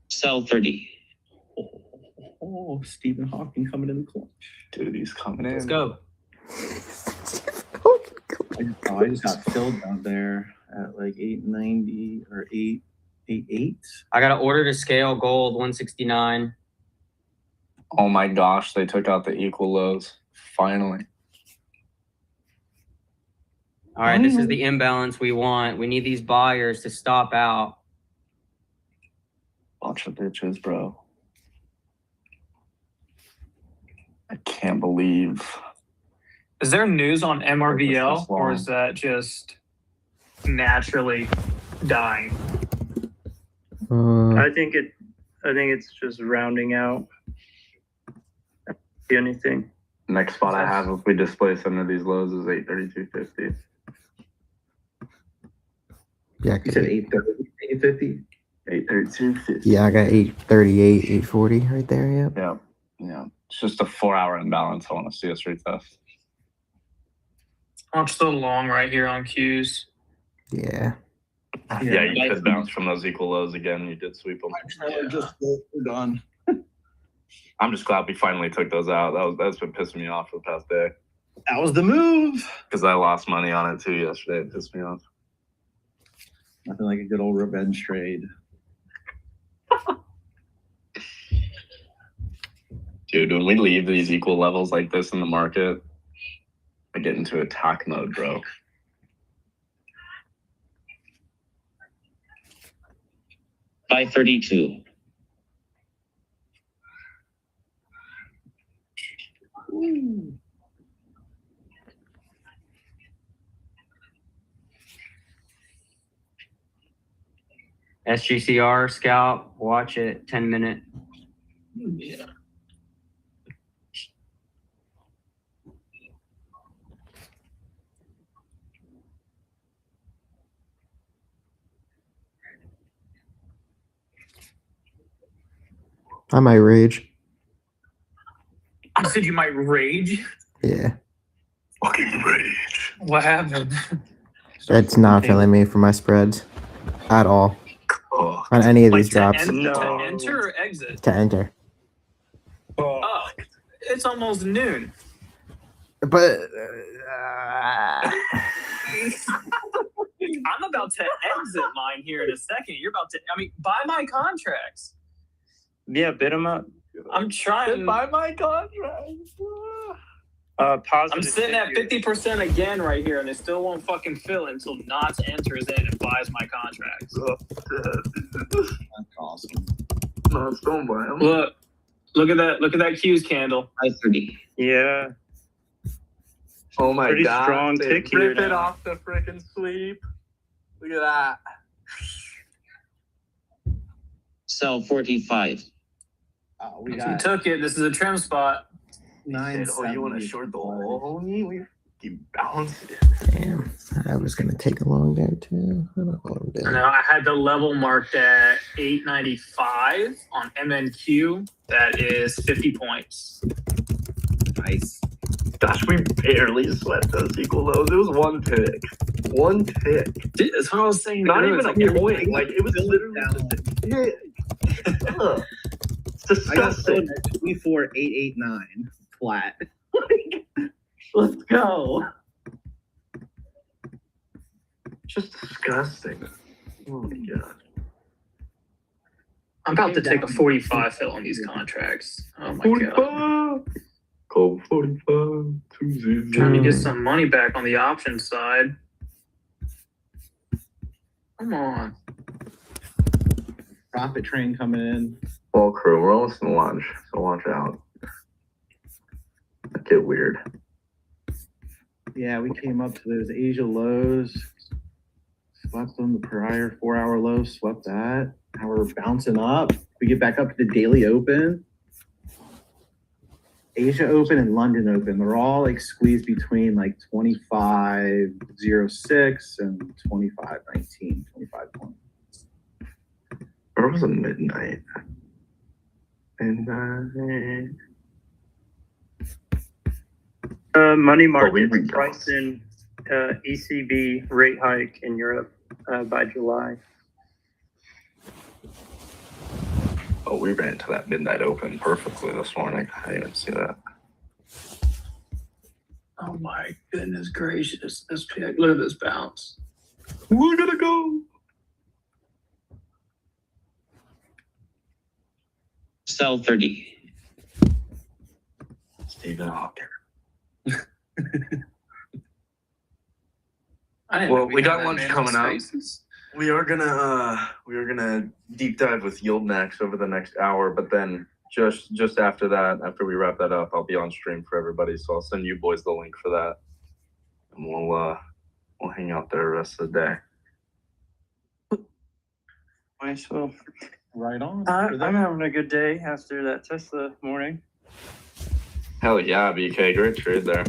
Sell 30. Oh, Stephen Hawking coming in the clutch. Dude, he's coming in. Let's go. I just got filled down there at like 890 or 888. I got an order to scale gold 169. Oh my gosh, they took out the equal lows. Finally. All right, this is the imbalance we want. We need these buyers to stop out. Bunch of bitches, bro. I can't believe. Is there news on MRVL, This or long. is that just naturally dying? I think it's just rounding out. Anything. Next spot I have if we displace under these lows is 832.50. Yeah, You said 830, 850? 832.50. yeah, I got 838, 840 right there. Yep. Yeah. Yeah. It's just a 4-hour imbalance. I want to see us retest. I'm still long right here on Qs. Yeah. Yeah, you could bounce from those equal lows again. You did sweep them. We're done. I'm just glad we finally took those out. That's been pissing me off for the past day. That was the move. Because I lost money on it too yesterday. It pissed me off. Nothing like a good old revenge trade. Dude, when we leave these equal levels like this in the market, I get into attack mode, bro. By 32. SGCR, scalp, watch it, 10-minute. Yeah. I might rage. You said you might rage? Yeah. Fucking rage. What happened? It's not feeling me for my spreads at all Oh, on any of Like these drops to No. enter or exit? to enter. Oh, it's almost noon. But I'm about to exit mine here in a second. You're about to, buy my contracts. Yeah, bid them up. I'm trying. Buy my contract. Positive I'm sitting at 50% again right here, and it still won't fucking fill until Knots enters in and buys my contracts. That's awesome. No, don't buy them. Look at that Q's candle. By 30. Yeah. Oh my Pretty god. strong They tick here rip it now. off the freaking sweep. Look at that. Sell 45. We You got took it. This is a trim spot. 970. Oh, you want to short the whole? We keep balancing. damn, I was gonna take a long there too. I don't know what I'm doing. Now I had the level marked at 895 on MNQ. That is 50 points. Nice. Gosh, we barely swept those equal lows. It was one tick. One tick. Dude, that's what I was saying. Not It even was a point. Like, it was literally down. just a tick. Ugh. It's I got sold disgusting. at 24,889 flat. Let's go. Just disgusting. Oh my god. I'm about to take a 45 fill on these contracts. Oh my god. 45. Cold 45. 2 Trying to get some money back on the option side. Come on. Profit train coming in. Well, crew, we're almost in lunch, so watch out. That get weird. Yeah, we came up to those Asia lows. Swept them, the prior 4-hour low, swept that. Now we're bouncing up. We get back up to the daily open. Asia open and London open. They're all like squeezed between like 25.06 and 25.19, 25 points. Or was it midnight? Midnight. Money we market read priced in ECB rate hike in Europe by July. Oh, we ran to that midnight open perfectly this morning. I didn't even see that. Oh my goodness gracious. Look at this bounce. We're gonna go. Sell 30. Stephen Hawker. Well, we got lunch coming up. We are gonna deep dive with Yield Max over the next hour, but then just after that, after we wrap that up, I'll be on stream for everybody. So I'll send you boys the link for that, and we'll hang out there the rest of the day. Nice. Well, Right on. I'm having a good day after that Tesla morning. Hell yeah, BK, great trade there.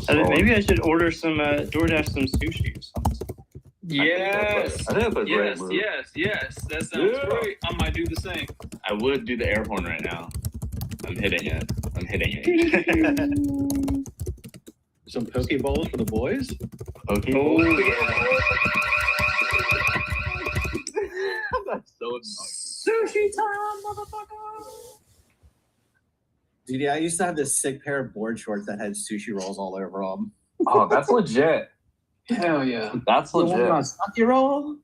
Maybe I should order some DoorDash some sushi or something. Yes. I think that's a great move. Yes. That sounds great. I might do the same. I would do the air horn right now. I'm hitting it. Some poke bowls for the boys. Okay. Oh, That's so Sushi time, motherfucker. Dude, yeah, I used to have this sick pair of board shorts that had sushi rolls all over them. Oh, that's legit. Hell yeah. That's legit. Sushi roll?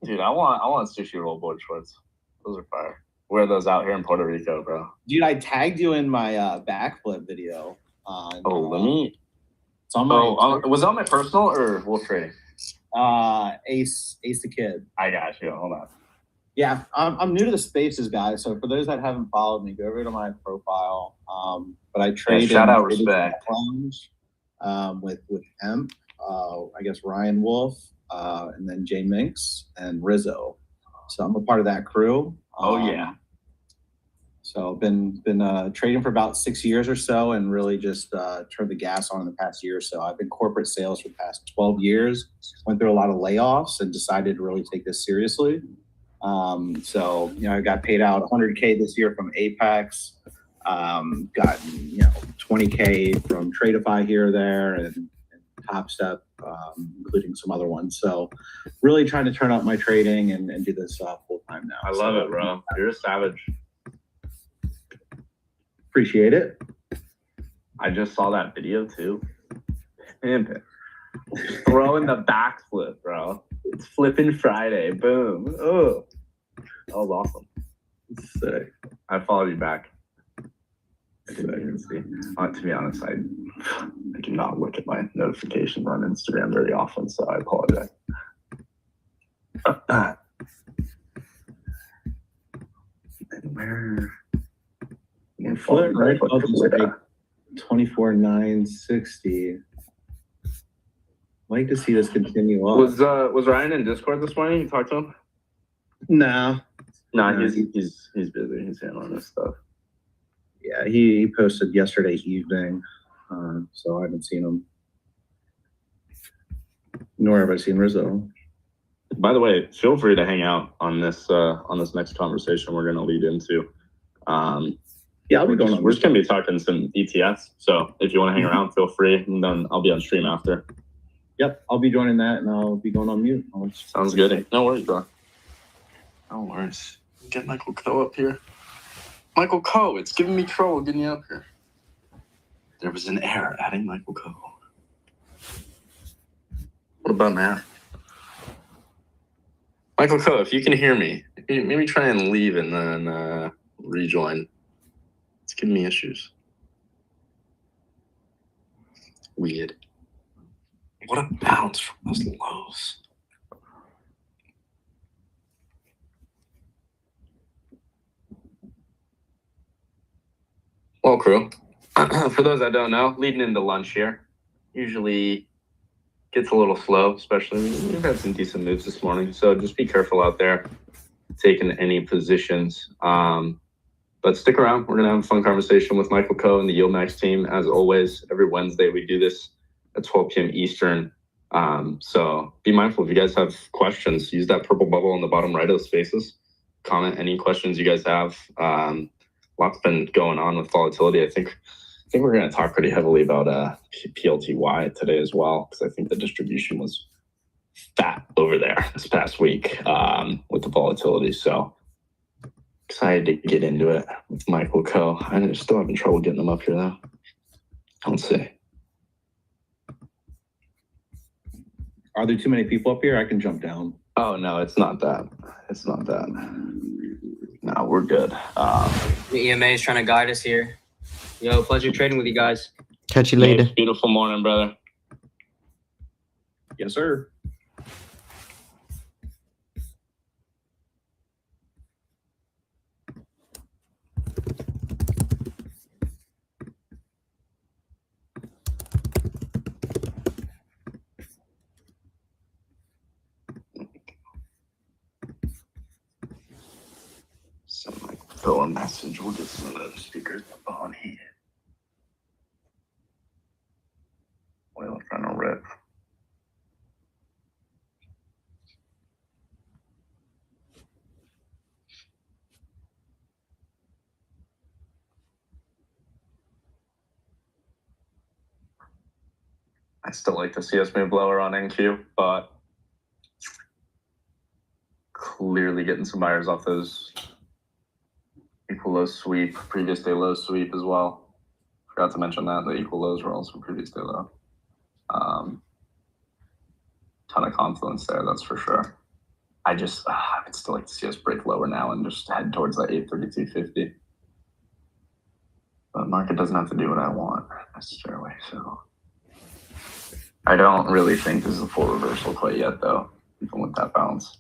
Dude, I want sushi roll board shorts. Those are fire. Wear those out here in Puerto Rico, bro. Dude, I tagged you in my backflip video. On, Let me. It's on my was that my personal or Wolf Trading? Ace the Kid. I got you. Hold on. Yeah, I'm new to the spaces, guys. So for those that haven't followed me, go over to my profile. But I trade shout out Trading respect. Lounge, with Hemp, I guess Ryan Wolf, and then Jay Minks and Rizzo. So I'm a part of that crew. Yeah. So been trading for about 6 years or so, and really just turned the gas on in the past year or so. I've been corporate sales for the past 12 years. Went through a lot of layoffs and decided to really take this seriously. So I got paid out $100K this year from Apex. Got 20K from Tradeify here or there, and Top Step, including some other ones. So really trying to turn up my trading and do this full time now. I love it, bro. You're a savage. Appreciate it. I just saw that video too. Man, throwing the backflip, bro. It's flipping Friday. Boom. Oh, that was awesome. Sick. I followed you back. I didn't even see. To be honest, I do not look at my notifications on Instagram very often, so I apologize. And where? Flip right up to 24,960. Like to see this continue up. Was Ryan in Discord this morning? You talked to him? No. No, he's busy. He's handling this stuff. Yeah, he posted yesterday evening, so I haven't seen him. Nor have I seen Rizzo. By the way, feel free to hang out on this next conversation we're going to lead into. Yeah, I'll be going on. We're just going to be talking some ETFs. So if you want to hang around, feel free. And then I'll be on stream after. Yep, I'll be joining that, and I'll be going on mute. Sounds good. No worries, bro. No worries. Get Michael Coe up here. Michael Coe, it's giving me trouble getting you up here. There was an error adding Michael Coe. What about now? Michael Coe, if you can hear me, maybe try and leave and then rejoin. It's giving me issues. Weird. What a bounce from those lows. Well, crew, for those that don't know, leading into lunch here usually gets a little slow, especially we've had some decent moves this morning. So just be careful out there taking any positions. But stick around. We're going to have a fun conversation with Michael Coe and the Yield Max team. As always, every Wednesday we do this at 12 p.m. Eastern. So be mindful if you guys have questions, use that purple bubble on the bottom right of the spaces. Comment any questions you guys have. Lots been going on with volatility. I think we're going to talk pretty heavily about PLTY today as well, because I think the distribution was fat over there this past week with the volatility. So excited to get into it with Michael Coe. I'm still having trouble getting them up here though. Let's see. Are there too many people up here? I can jump down. Oh no, it's not that. It's not that. No, we're good. The EMA is trying to guide us here. Yo, pleasure trading with you guys. Catch you later. Beautiful morning, brother. Yes, sir. Send my Phil a message. We'll get some of those speakers up on here. Well, trying to rip. I still like to see us move lower on NQ, but clearly getting some buyers off those equal low sweep, previous day low sweep as well. Forgot to mention that the equal lows were also previous day low. Ton of confluence there, that's for sure. I would still like to see us break lower now and just head towards that 832.50. But market doesn't have to do what I want necessarily, so. I don't really think this is a full reversal quite yet, though, even with that bounce.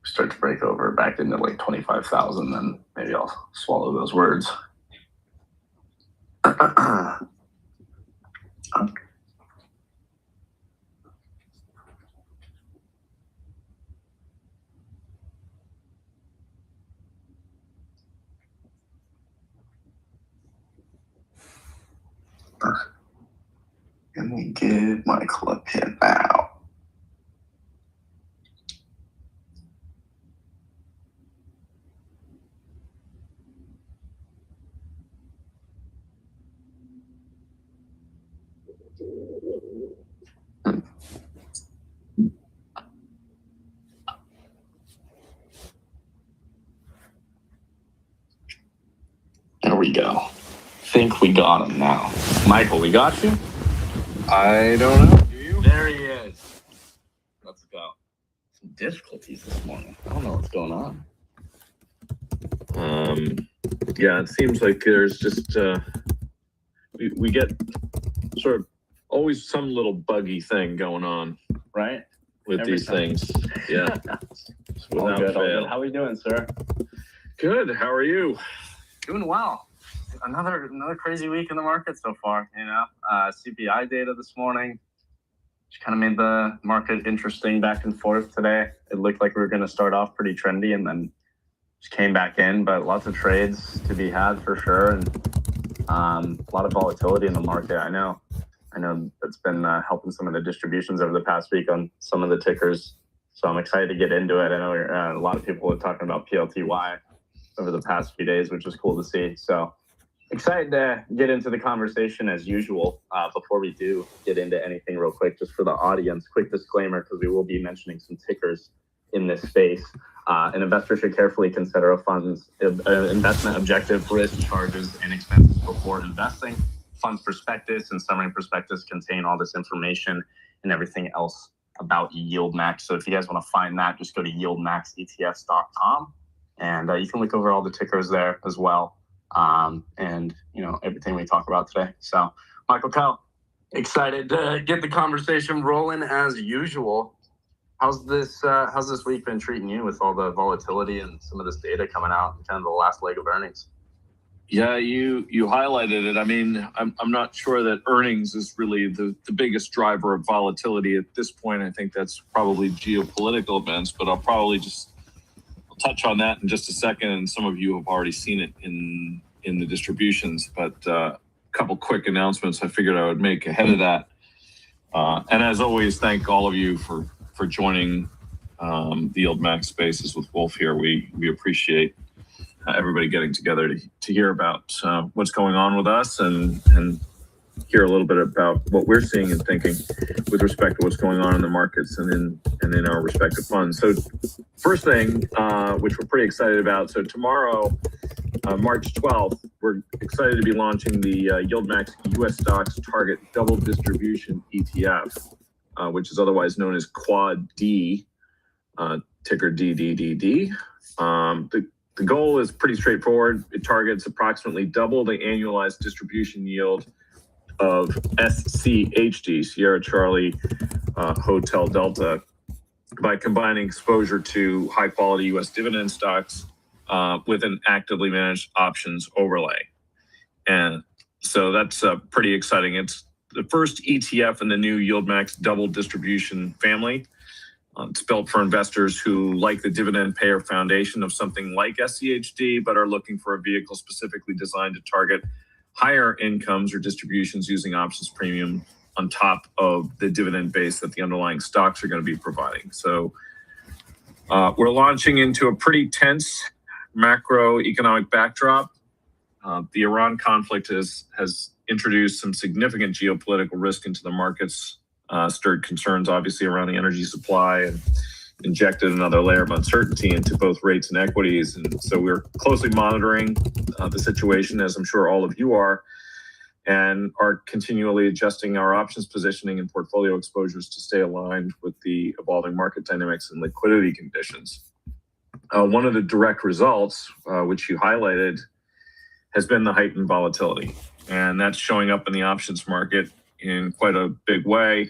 Start to break over back into like 25,000, then maybe I'll swallow those words. Let me get my club pin out. There we go. Think we got him now. Michael, we got you? I don't know. Do you? There he is. Let's go. Some difficulties this morning. I don't know what's going on. Yeah, it seems like there's just we get sort of always some little buggy thing going on, Right? with Every these time. things. Yeah. All Without good, all fail. good. How are we doing, sir? Good. How are you? Doing well. Another crazy week in the market so far, you know. CPI data this morning, which kind of made the market interesting back and forth today. It looked like we were going to start off pretty trendy and then just came back in, but lots of trades to be had for sure, and a lot of volatility in the market. I know that's been helping some of the distributions over the past week on some of the tickers, so I'm excited to get into it. I know a lot of people are talking about PLTY over the past few days, which is cool to see. So excited to get into the conversation as usual. Before we do get into anything real quick, just for the audience, quick disclaimer, because we will be mentioning some tickers in this space. An investor should carefully consider a fund's investment objective, risk, charges, and expenses before investing. Fund's prospectus and summary prospectus contain all this information and everything else about YieldMax. So if you guys want to find that, just go to yieldmaxetfs.com. And you can look over all the tickers there as well. And, you know, everything we talk about today. So, Michael Kell, excited to get the conversation rolling as usual. How's this week been treating you with all the volatility and some of this data coming out in kind of the last leg of earnings? Yeah, you highlighted it. I mean, I'm not sure that earnings is really the biggest driver of volatility at this point. I think that's probably geopolitical events, but I'll probably just touch on that in just a second. And some of you have already seen it in the distributions, but a couple quick announcements I figured I would make ahead of that. And as always, thank all of you for joining the YieldMax Spaces with Wolf here. We appreciate everybody getting together to hear about what's going on with us and hear a little bit about what we're seeing and thinking with respect to what's going on in the markets and in our respective funds. So first thing, which we're pretty excited about. So tomorrow, March 12th, we're excited to be launching the YieldMax US Stocks Target Double Distribution ETF, which is otherwise known as Quad D, ticker DDDD. The goal is pretty straightforward. It targets approximately double the annualized distribution yield of SCHD, Sierra Charlie Hotel Delta, by combining exposure to high quality U.S. dividend stocks with an actively managed options overlay. And so that's pretty exciting. It's the first ETF in the new YieldMax double distribution family. It's built for investors who like the dividend payer foundation of something like SCHD, but are looking for a vehicle specifically designed to target higher incomes or distributions using options premium on top of the dividend base that the underlying stocks are going to be providing. So we're launching into a pretty tense macroeconomic backdrop. The Iran conflict has introduced some significant geopolitical risk into the markets, stirred concerns obviously around the energy supply, and injected another layer of uncertainty into both rates and equities. And so we're closely monitoring the situation, as I'm sure all of you are, and are continually adjusting our options positioning and portfolio exposures to stay aligned with the evolving market dynamics and liquidity conditions. One of the direct results, which you highlighted, has been the heightened volatility. And that's showing up in the options market in quite a big way.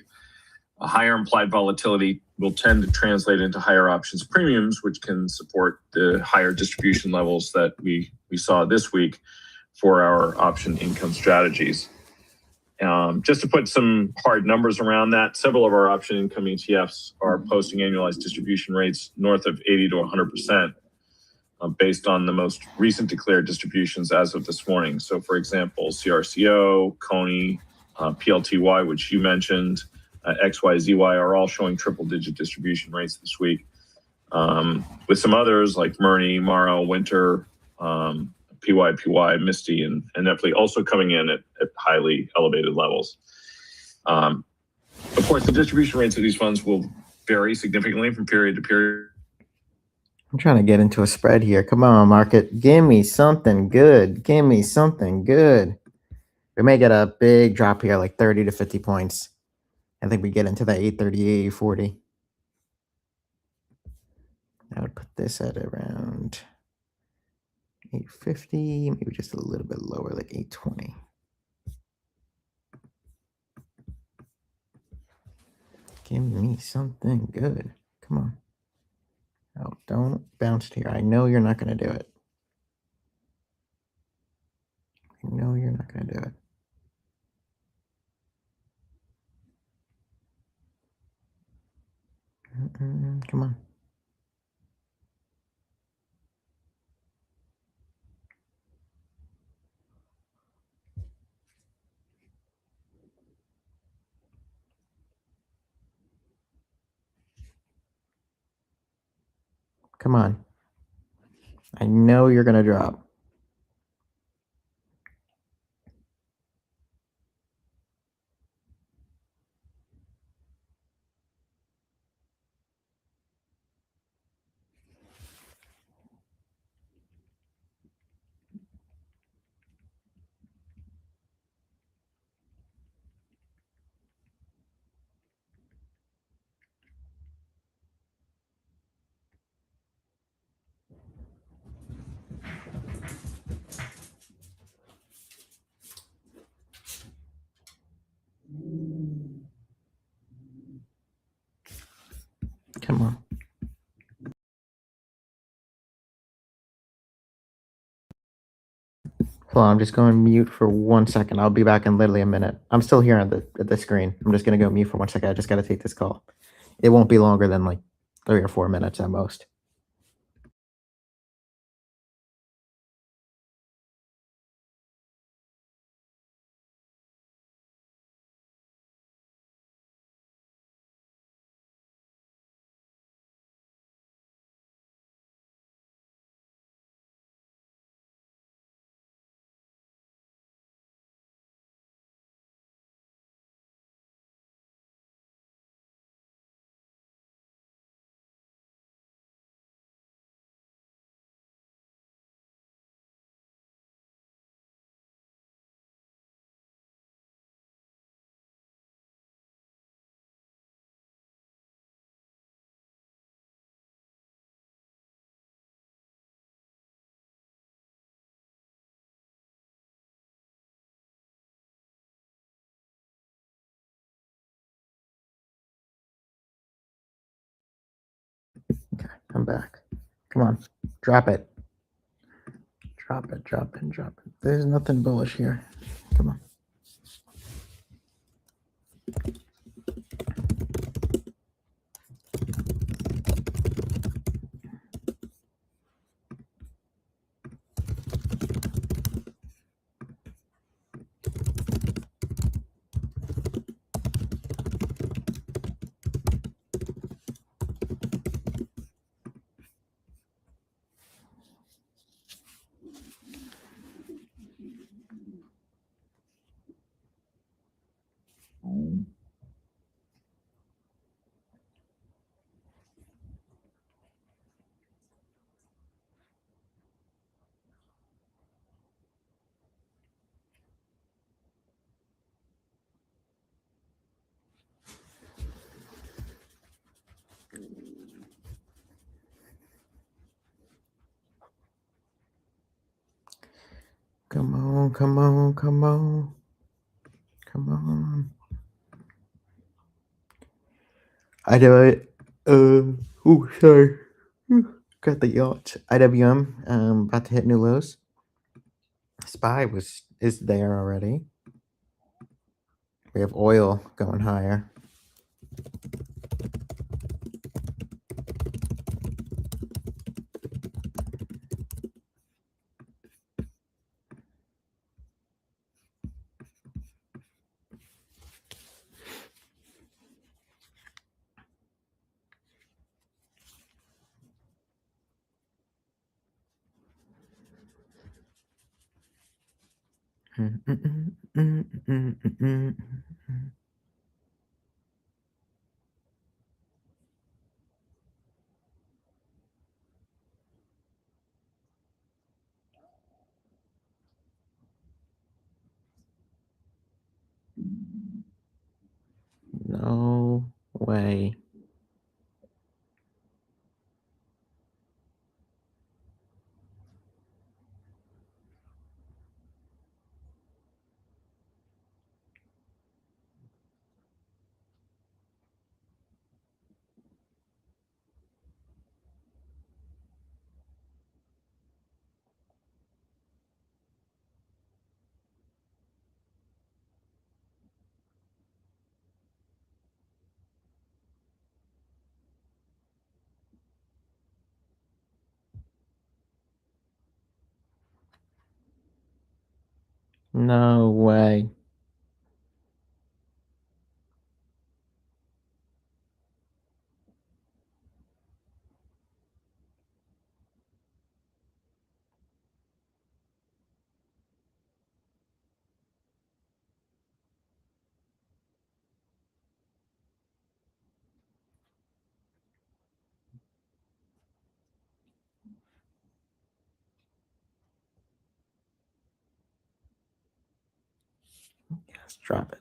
A higher implied volatility will tend to translate into higher options premiums, which can support the higher distribution levels that we saw this week for our option income strategies. Just to put some hard numbers around that, several of our option income ETFs are posting annualized distribution rates north of 80 to 100%. Based on the most recent declared distributions as of this morning. So for example, CRCO, Coney, PLTY, which you mentioned, XYZY are all showing triple digit distribution rates this week. With some others like Murny, Morrow, Winter, PYPY, Misty, and Neply also coming in at highly elevated levels. Of course, the distribution rates of these funds will vary significantly from period to period. I'm trying to get into a spread here. Come on, market. Give me something good. Give me something good. We may get a big drop here, like 30 to 50 points. I think we get into that 830, 840. I would put this at around 850, maybe just a little bit lower, like 820. Give me something good. Come on. Oh, don't bounce here. I know you're not going to do it. I know you're not going to do it. Come on. Come on. I know you're going to drop. Come on. Hold on, I'm just going mute for 1 second. I'll be back in literally a minute. I'm still here on the screen. I'm just going to go mute for 1 second. I just got to take this call. It won't be longer than like 3 or 4 minutes at most. Come back. Come on. Drop it. Drop it, drop it, drop it. There's nothing bullish here. Come on. Come on, come on, come on. Come on. I do it. Sorry. Got the yacht. IWM, about to hit new lows. SPY is there already. We have oil going higher. No way. No way. Yes, drop it.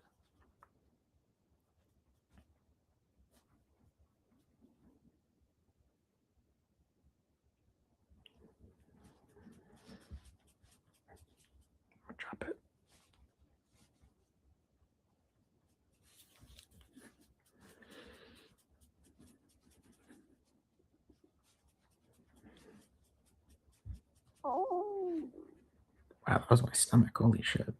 Drop it. Wow, that was my stomach. Holy shit.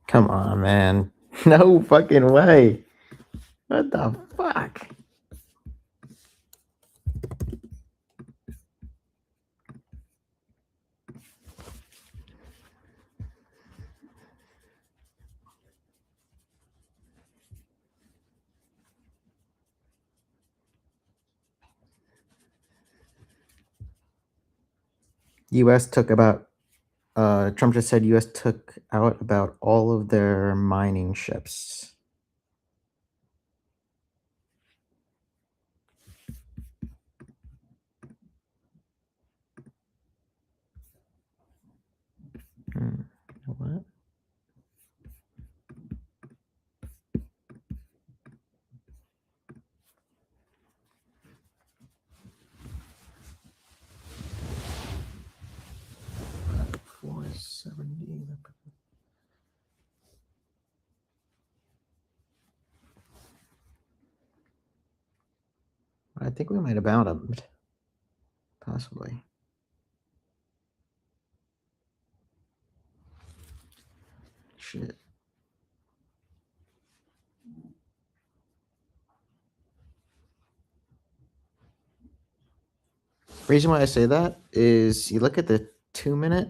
Come on, man. No fucking way. What the fuck? US took about Trump just said US took out about all of their mining ships. What? $470. I think we might have bottomed. Possibly. Shit. Reason why I say that is you look at the 2-minute.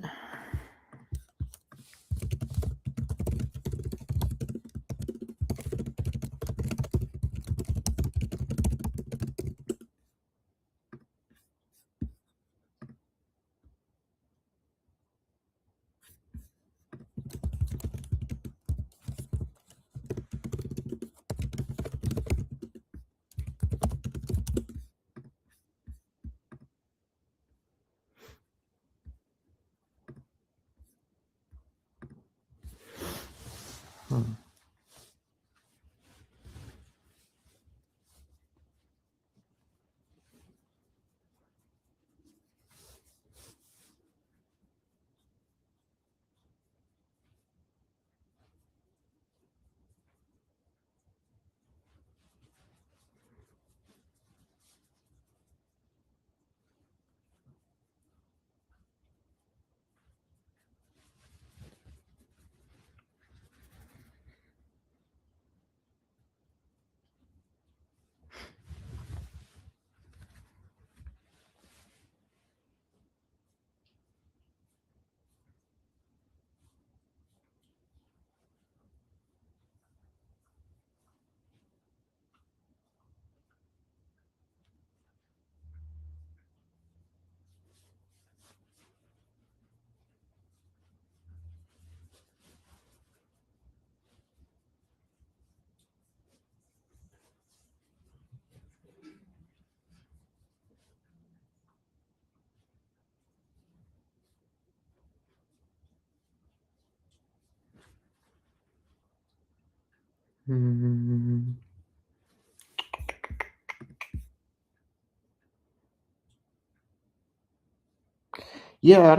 Yeah, I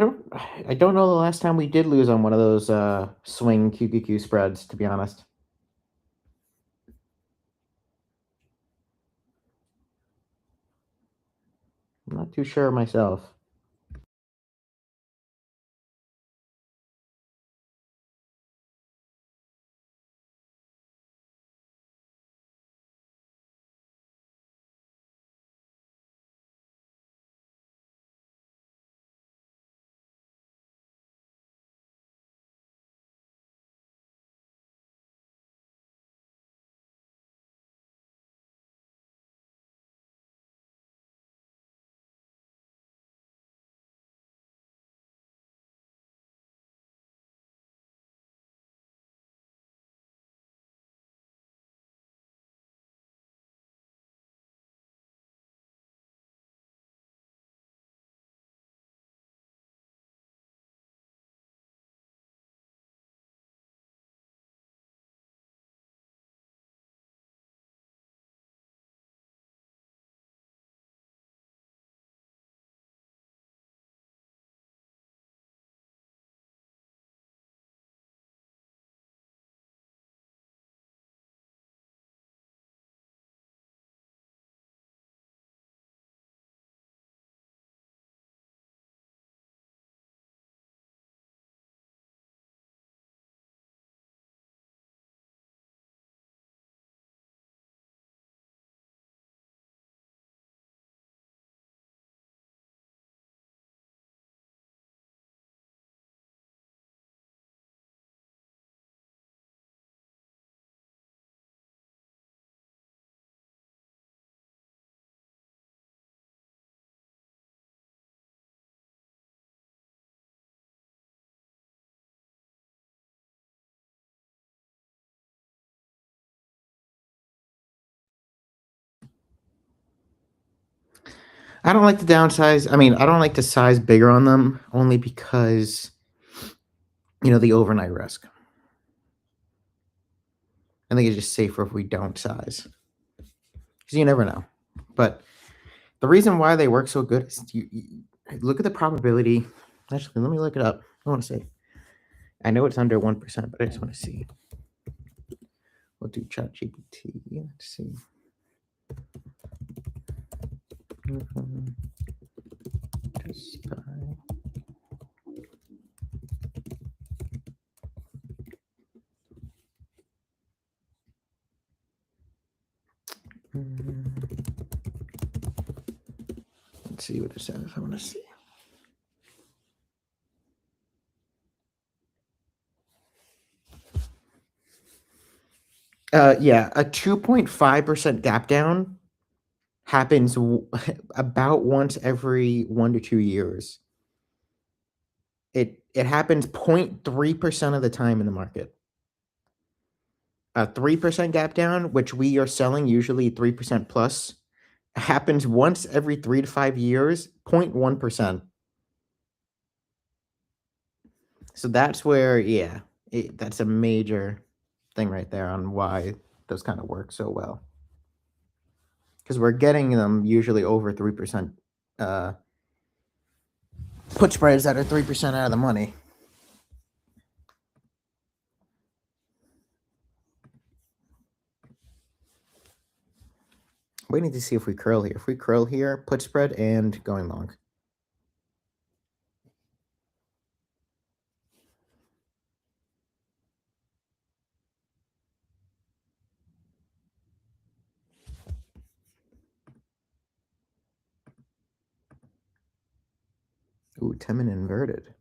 don't know the last time we did lose on one of those swing QQQ spreads, to be honest. I'm not too sure myself. I don't like to downsize. I mean, I don't like to size bigger on them only because, the overnight risk. I think it's just safer if we don't size because you never know. But the reason why they work so good is you look at the probability. Actually, let me look it up. I want to see. I know it's under 1%, but I just want to see. We'll do ChatGPT. Let's see. Let's see what it says. I want to see. Yeah, a 2.5% gap down happens about once every 1 to 2 years. It happens 0.3% of the time in the market. A 3% gap down, which we are selling usually 3% plus, happens once every 3 to 5 years, 0.1%. So that's where, that's a major thing right there on why those kind of work so well. Because we're getting them usually over 3% put spreads that are 3% out of the money. Waiting to see if we curl here. If we curl here, put spread and going long. Ooh, 10-minute inverted.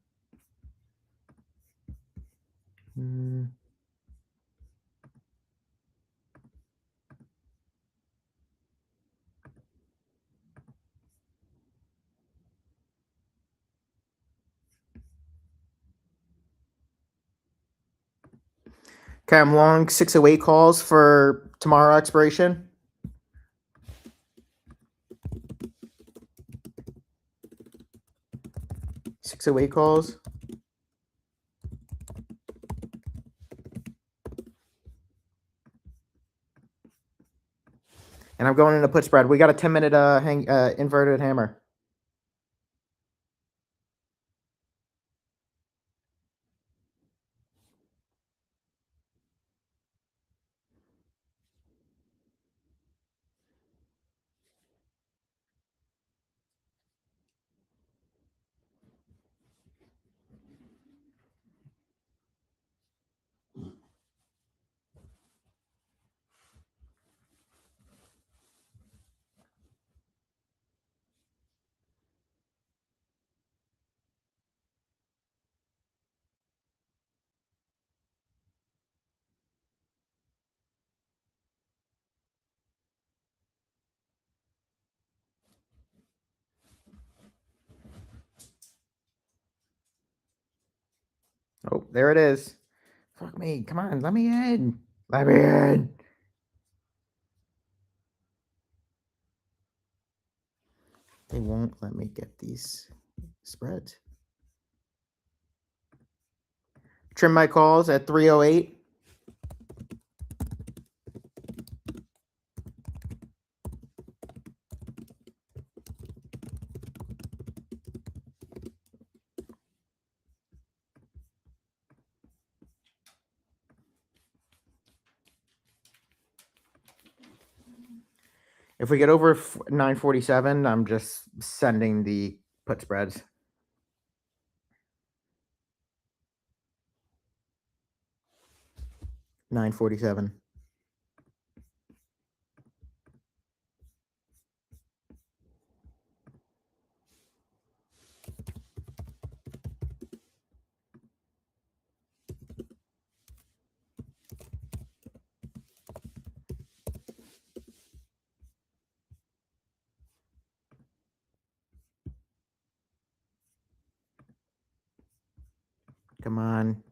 Okay, I'm long 608 calls for tomorrow expiration. $608 calls. And I'm going into put spread. We got a 10-minute inverted hammer. Oh, there it is. Fuck me. Come on, let me in. Let me in. They won't let me get these spreads. Trim my calls at 308. If we get over 947, I'm just sending the put spreads. $947. Come on.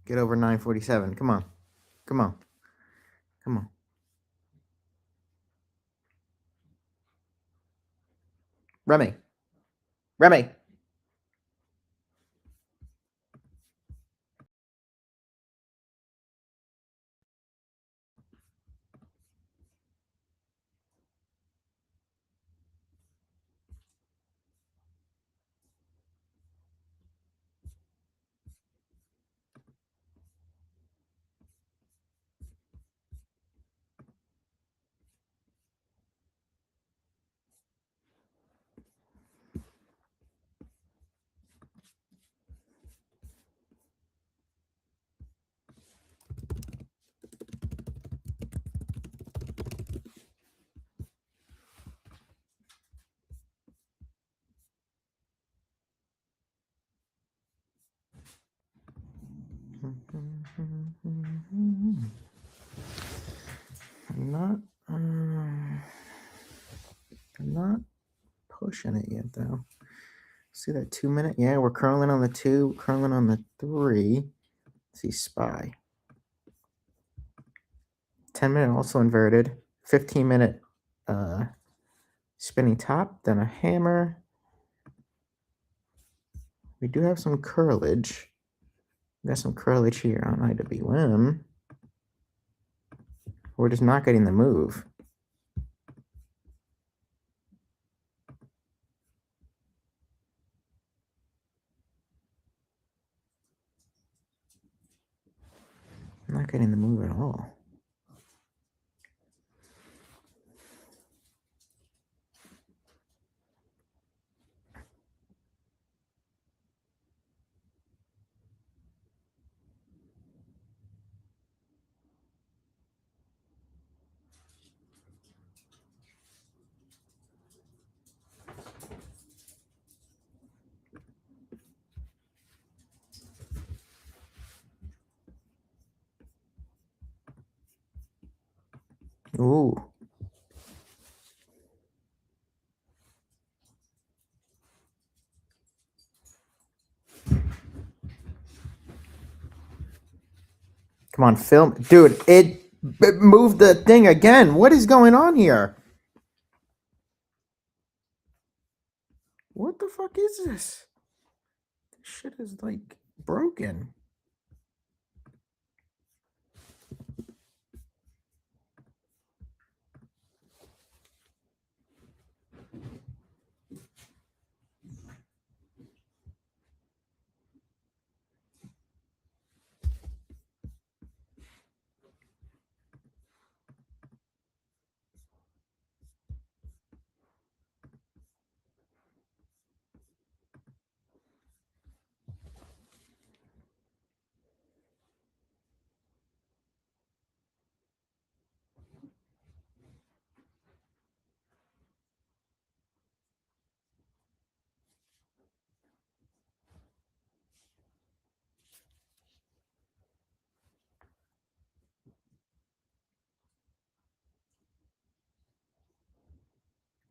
Get over 947. Come on. Come on. Come on. Remy. Remy. I'm not pushing it yet though. See that 2 minute? Yeah, we're curling on the 2, curling on the 3. Let's see SPY. 10 minute also inverted. 15 minute spinning top, then a hammer. We do have some curlage. We got some curlage here on IWM. We're just not getting the move. I'm not getting the move at all. Ooh. Come on, film. Dude, it moved the thing again. What is going on here? What the fuck is this? This shit is like broken.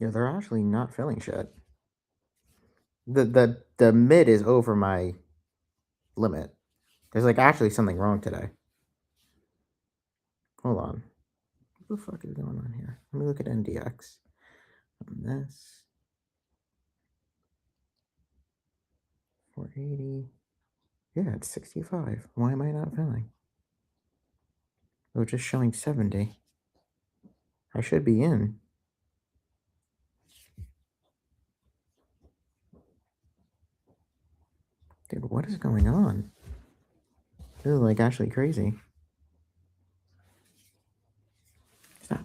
Yeah, they're actually not filling shit. The mid is over my limit. There's like actually something wrong today. Hold on. What the fuck is going on here? Let me look at NDX. On this. 480. Yeah, it's 65. Why am I not filling? Oh, just showing 70. I should be in. Dude, what is going on? This is like actually crazy. Stop.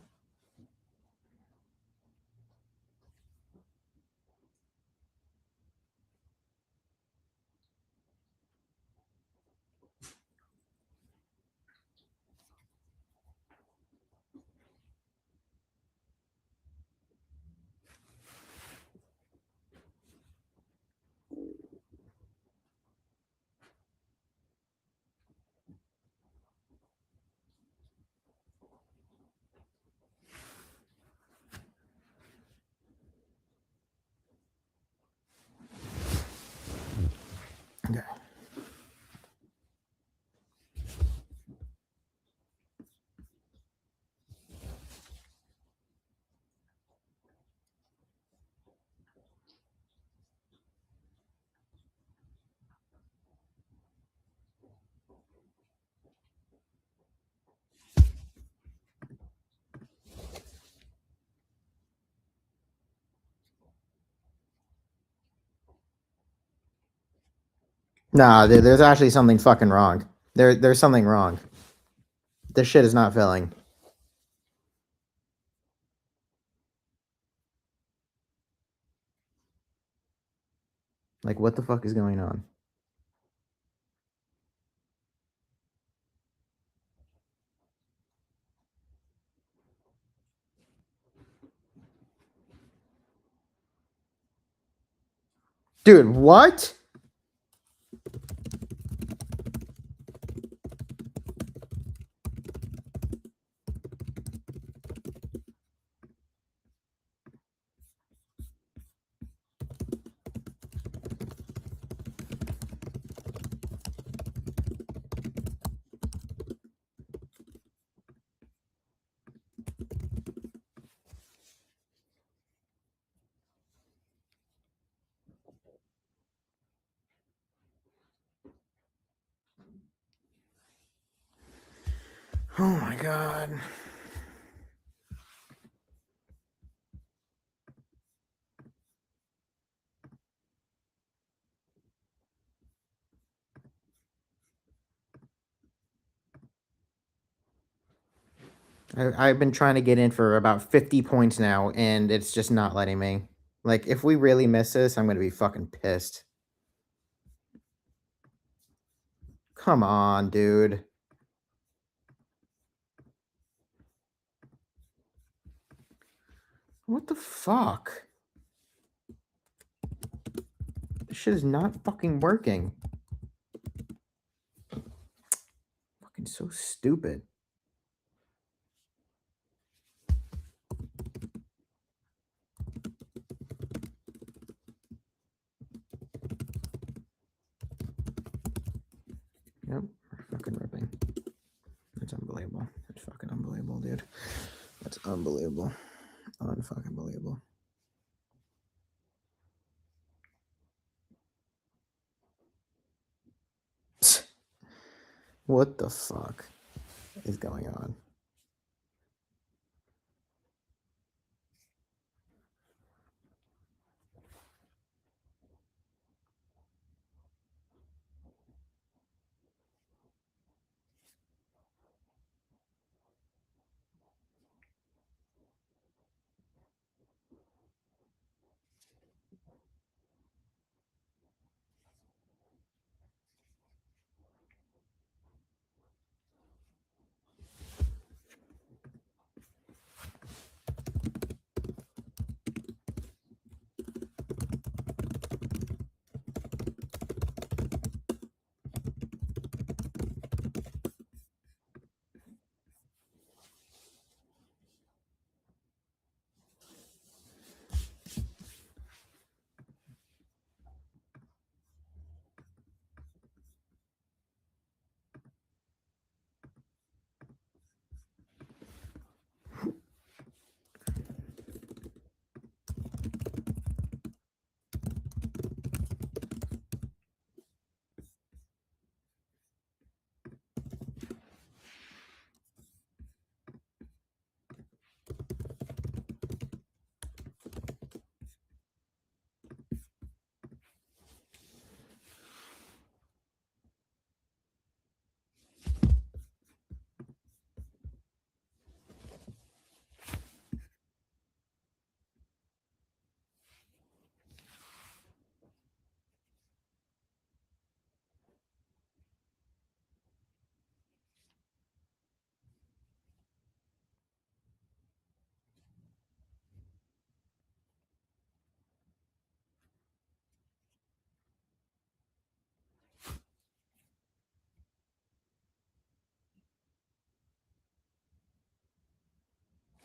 Nah, there's actually something fucking wrong. There's something wrong. This shit is not filling. Like, what the fuck is going on? Dude, what? Oh my god. I've been trying to get in for about 50 points now, and it's just not letting me. Like, if we really miss this, I'm gonna be fucking pissed. Come on, dude. What the fuck? This shit is not fucking working. Fucking so stupid. Yep, fucking ripping. That's unbelievable. That's fucking unbelievable, dude. That's unbelievable. Unfucking believable. What the fuck is going on?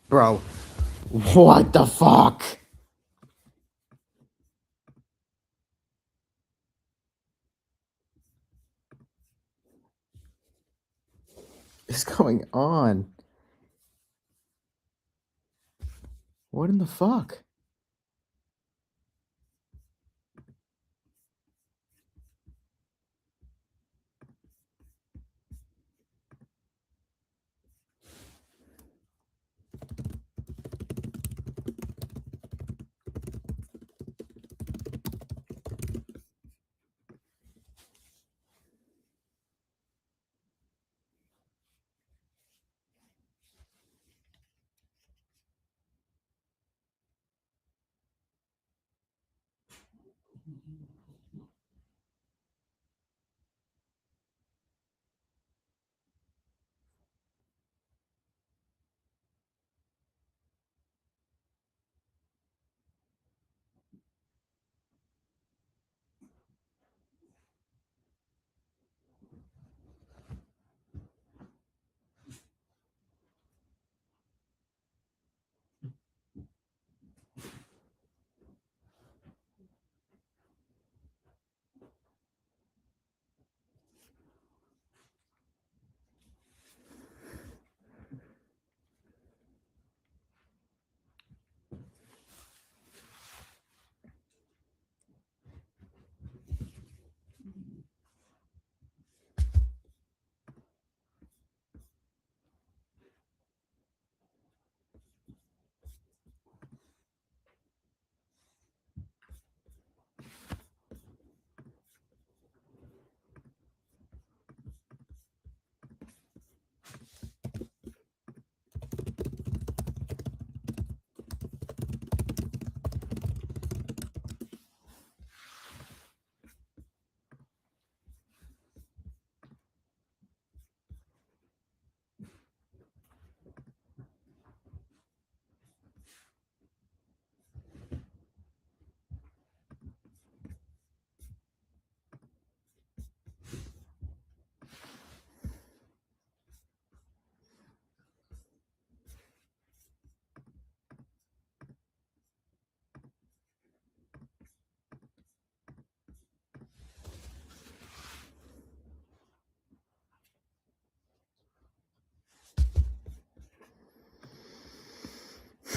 Bro, what the fuck is going on? What in the fuck?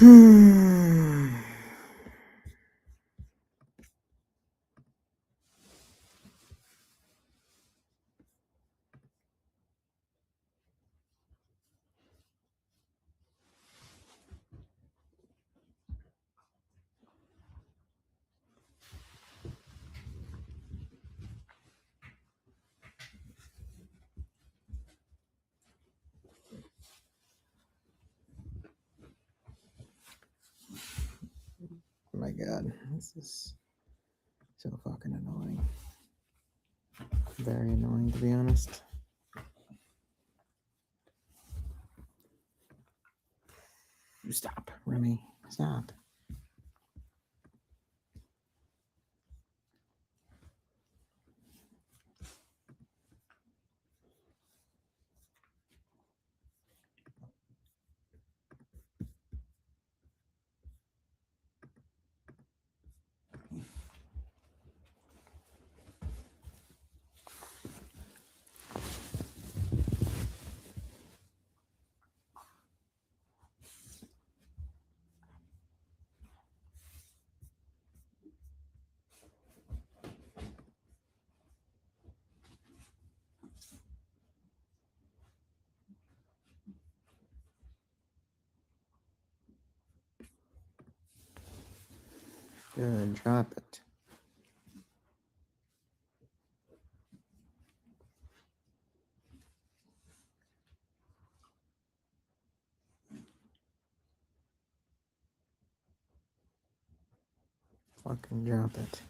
Oh my god, this is so fucking annoying. Very annoying, to be honest. Stop, Remy. Stop. Good, drop it. Fucking drop it.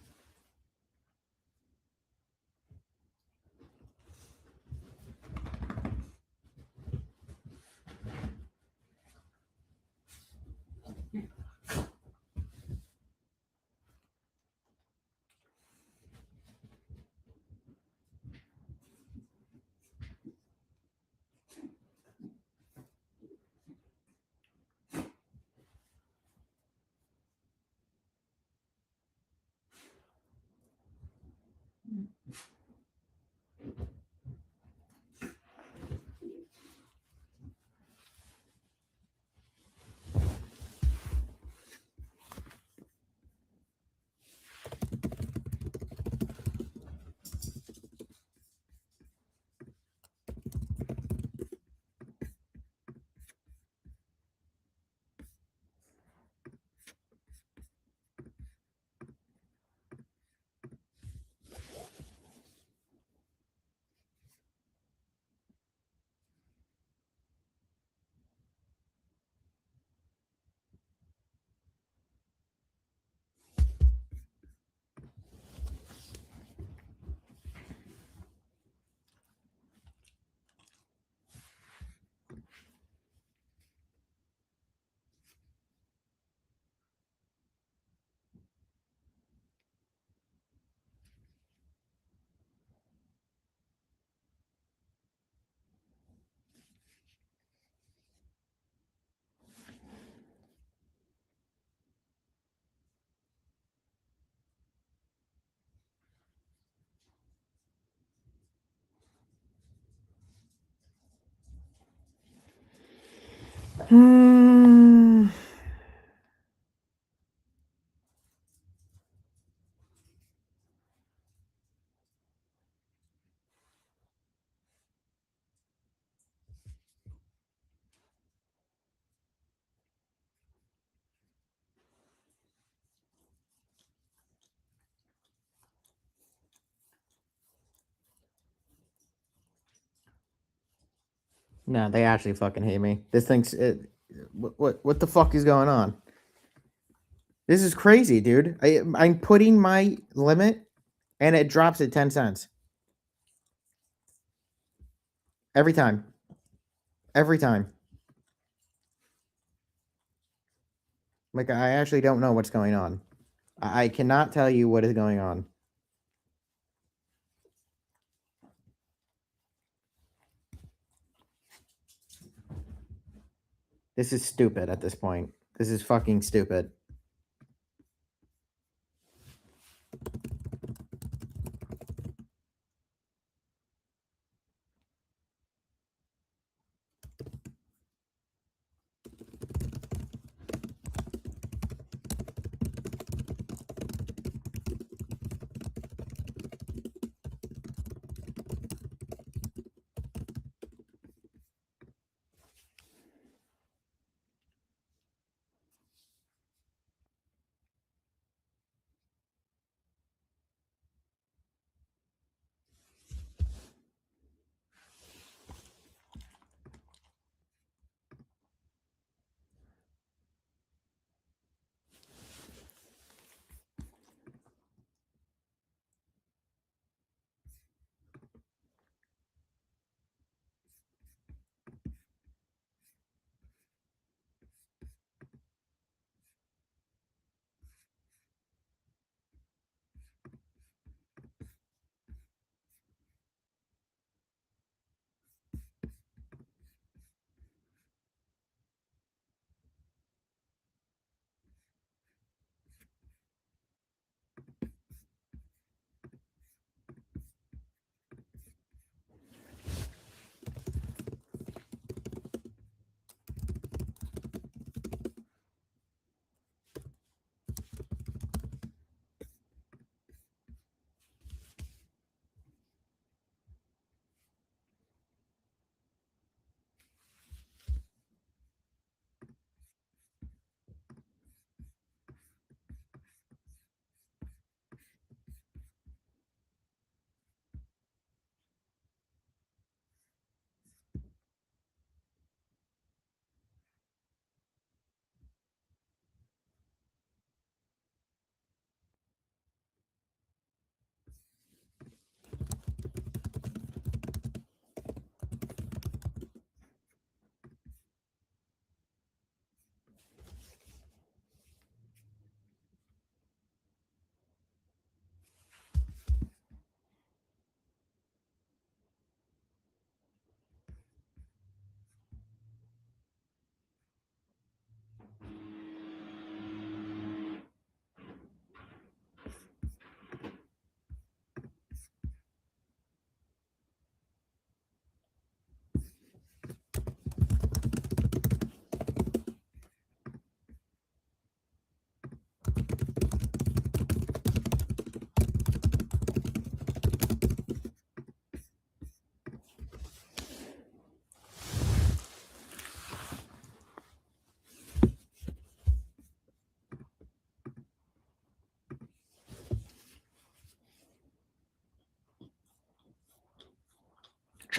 No, they actually fucking hate me. This thing's what the fuck is going on? This is crazy, dude. I'm putting my limit and it drops at 10 cents. Every time. Every time. Like, I actually don't know what's going on. I cannot tell you what is going on. This is stupid at this point. This is fucking stupid.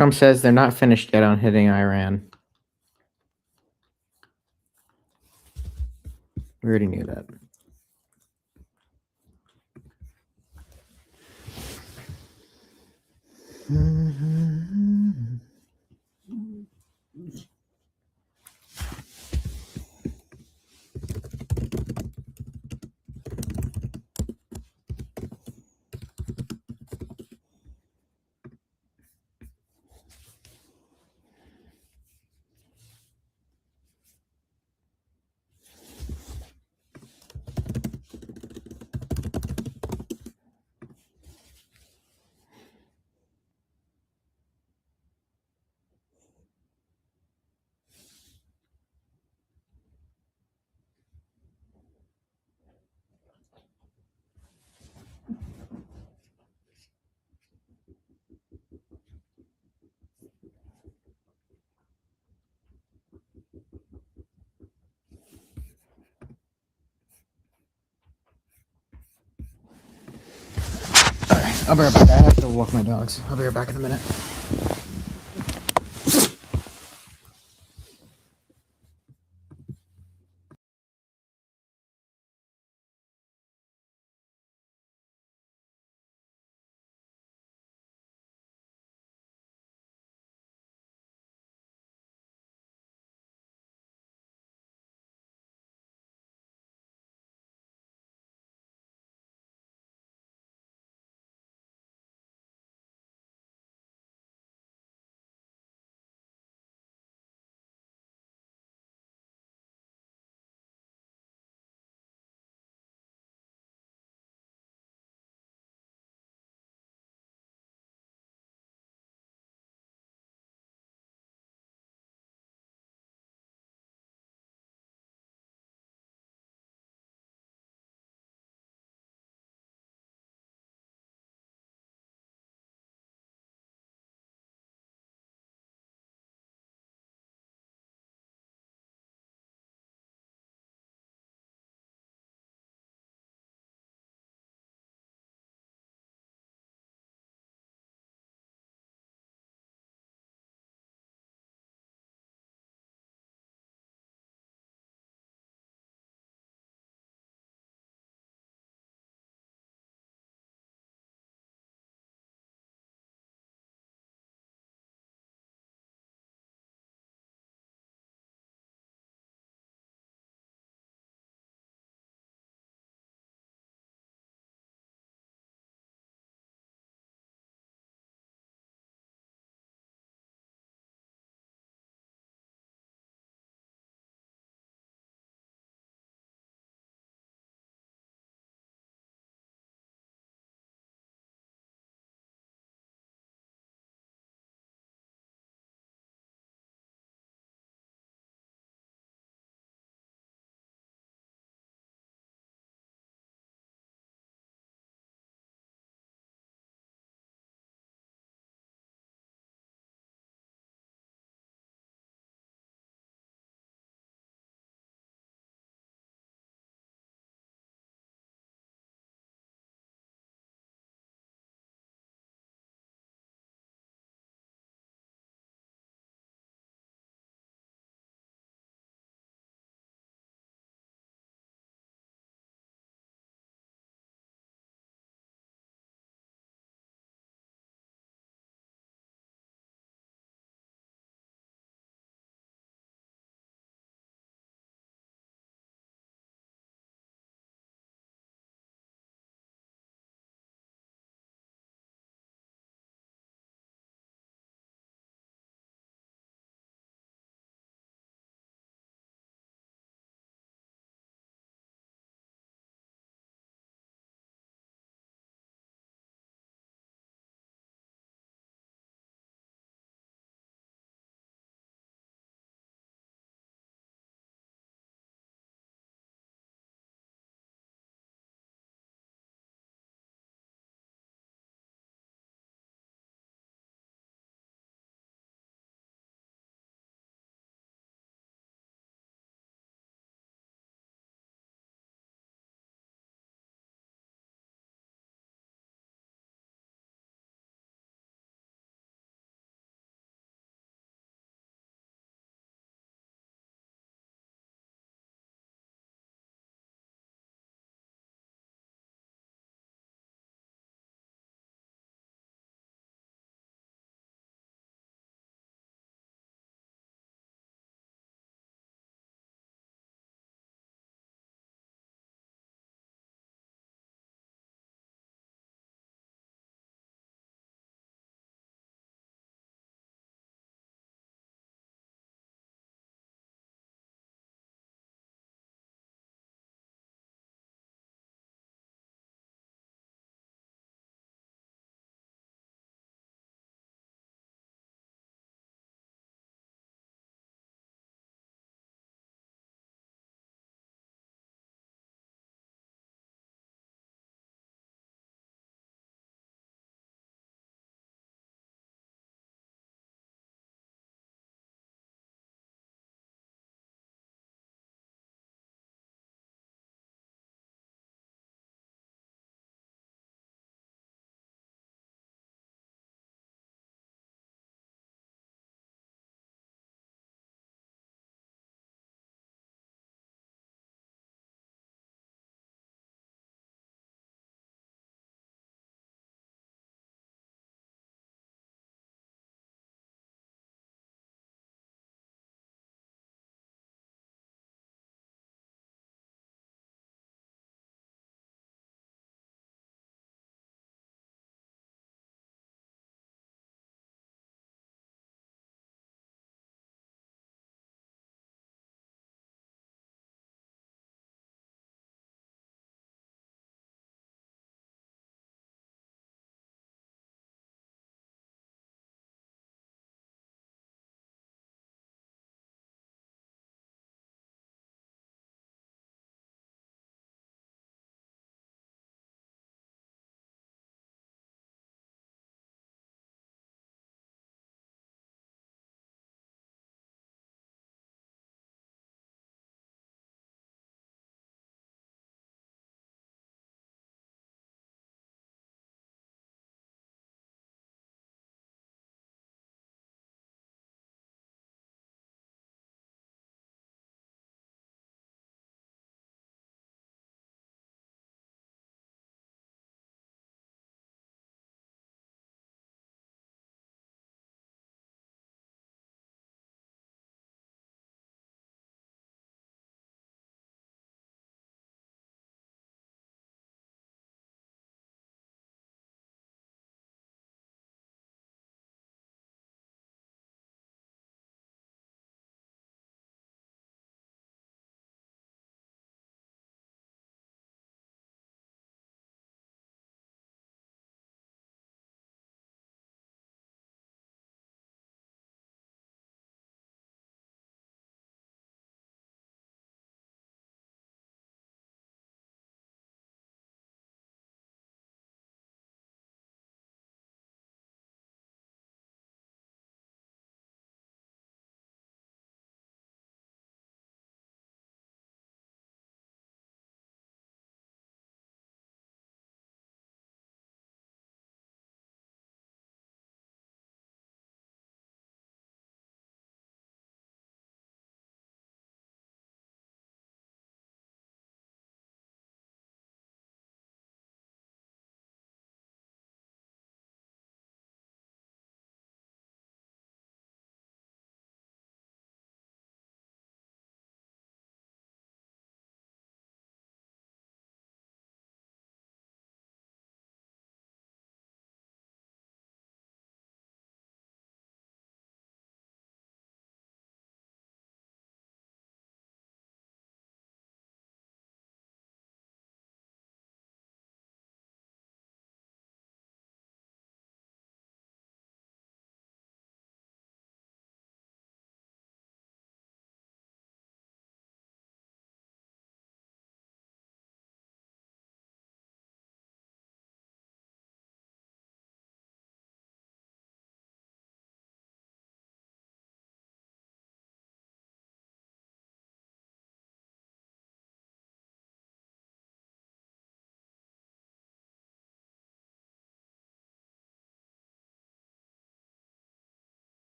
Trump says they're not finished yet on hitting Iran. We already knew that. I'll be right back. I have to walk my dogs. I'll be right back in a minute.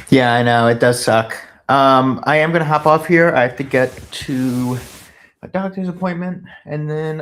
Yeah, I know it does suck. I am gonna hop off here. I have to get to a doctor's appointment, and then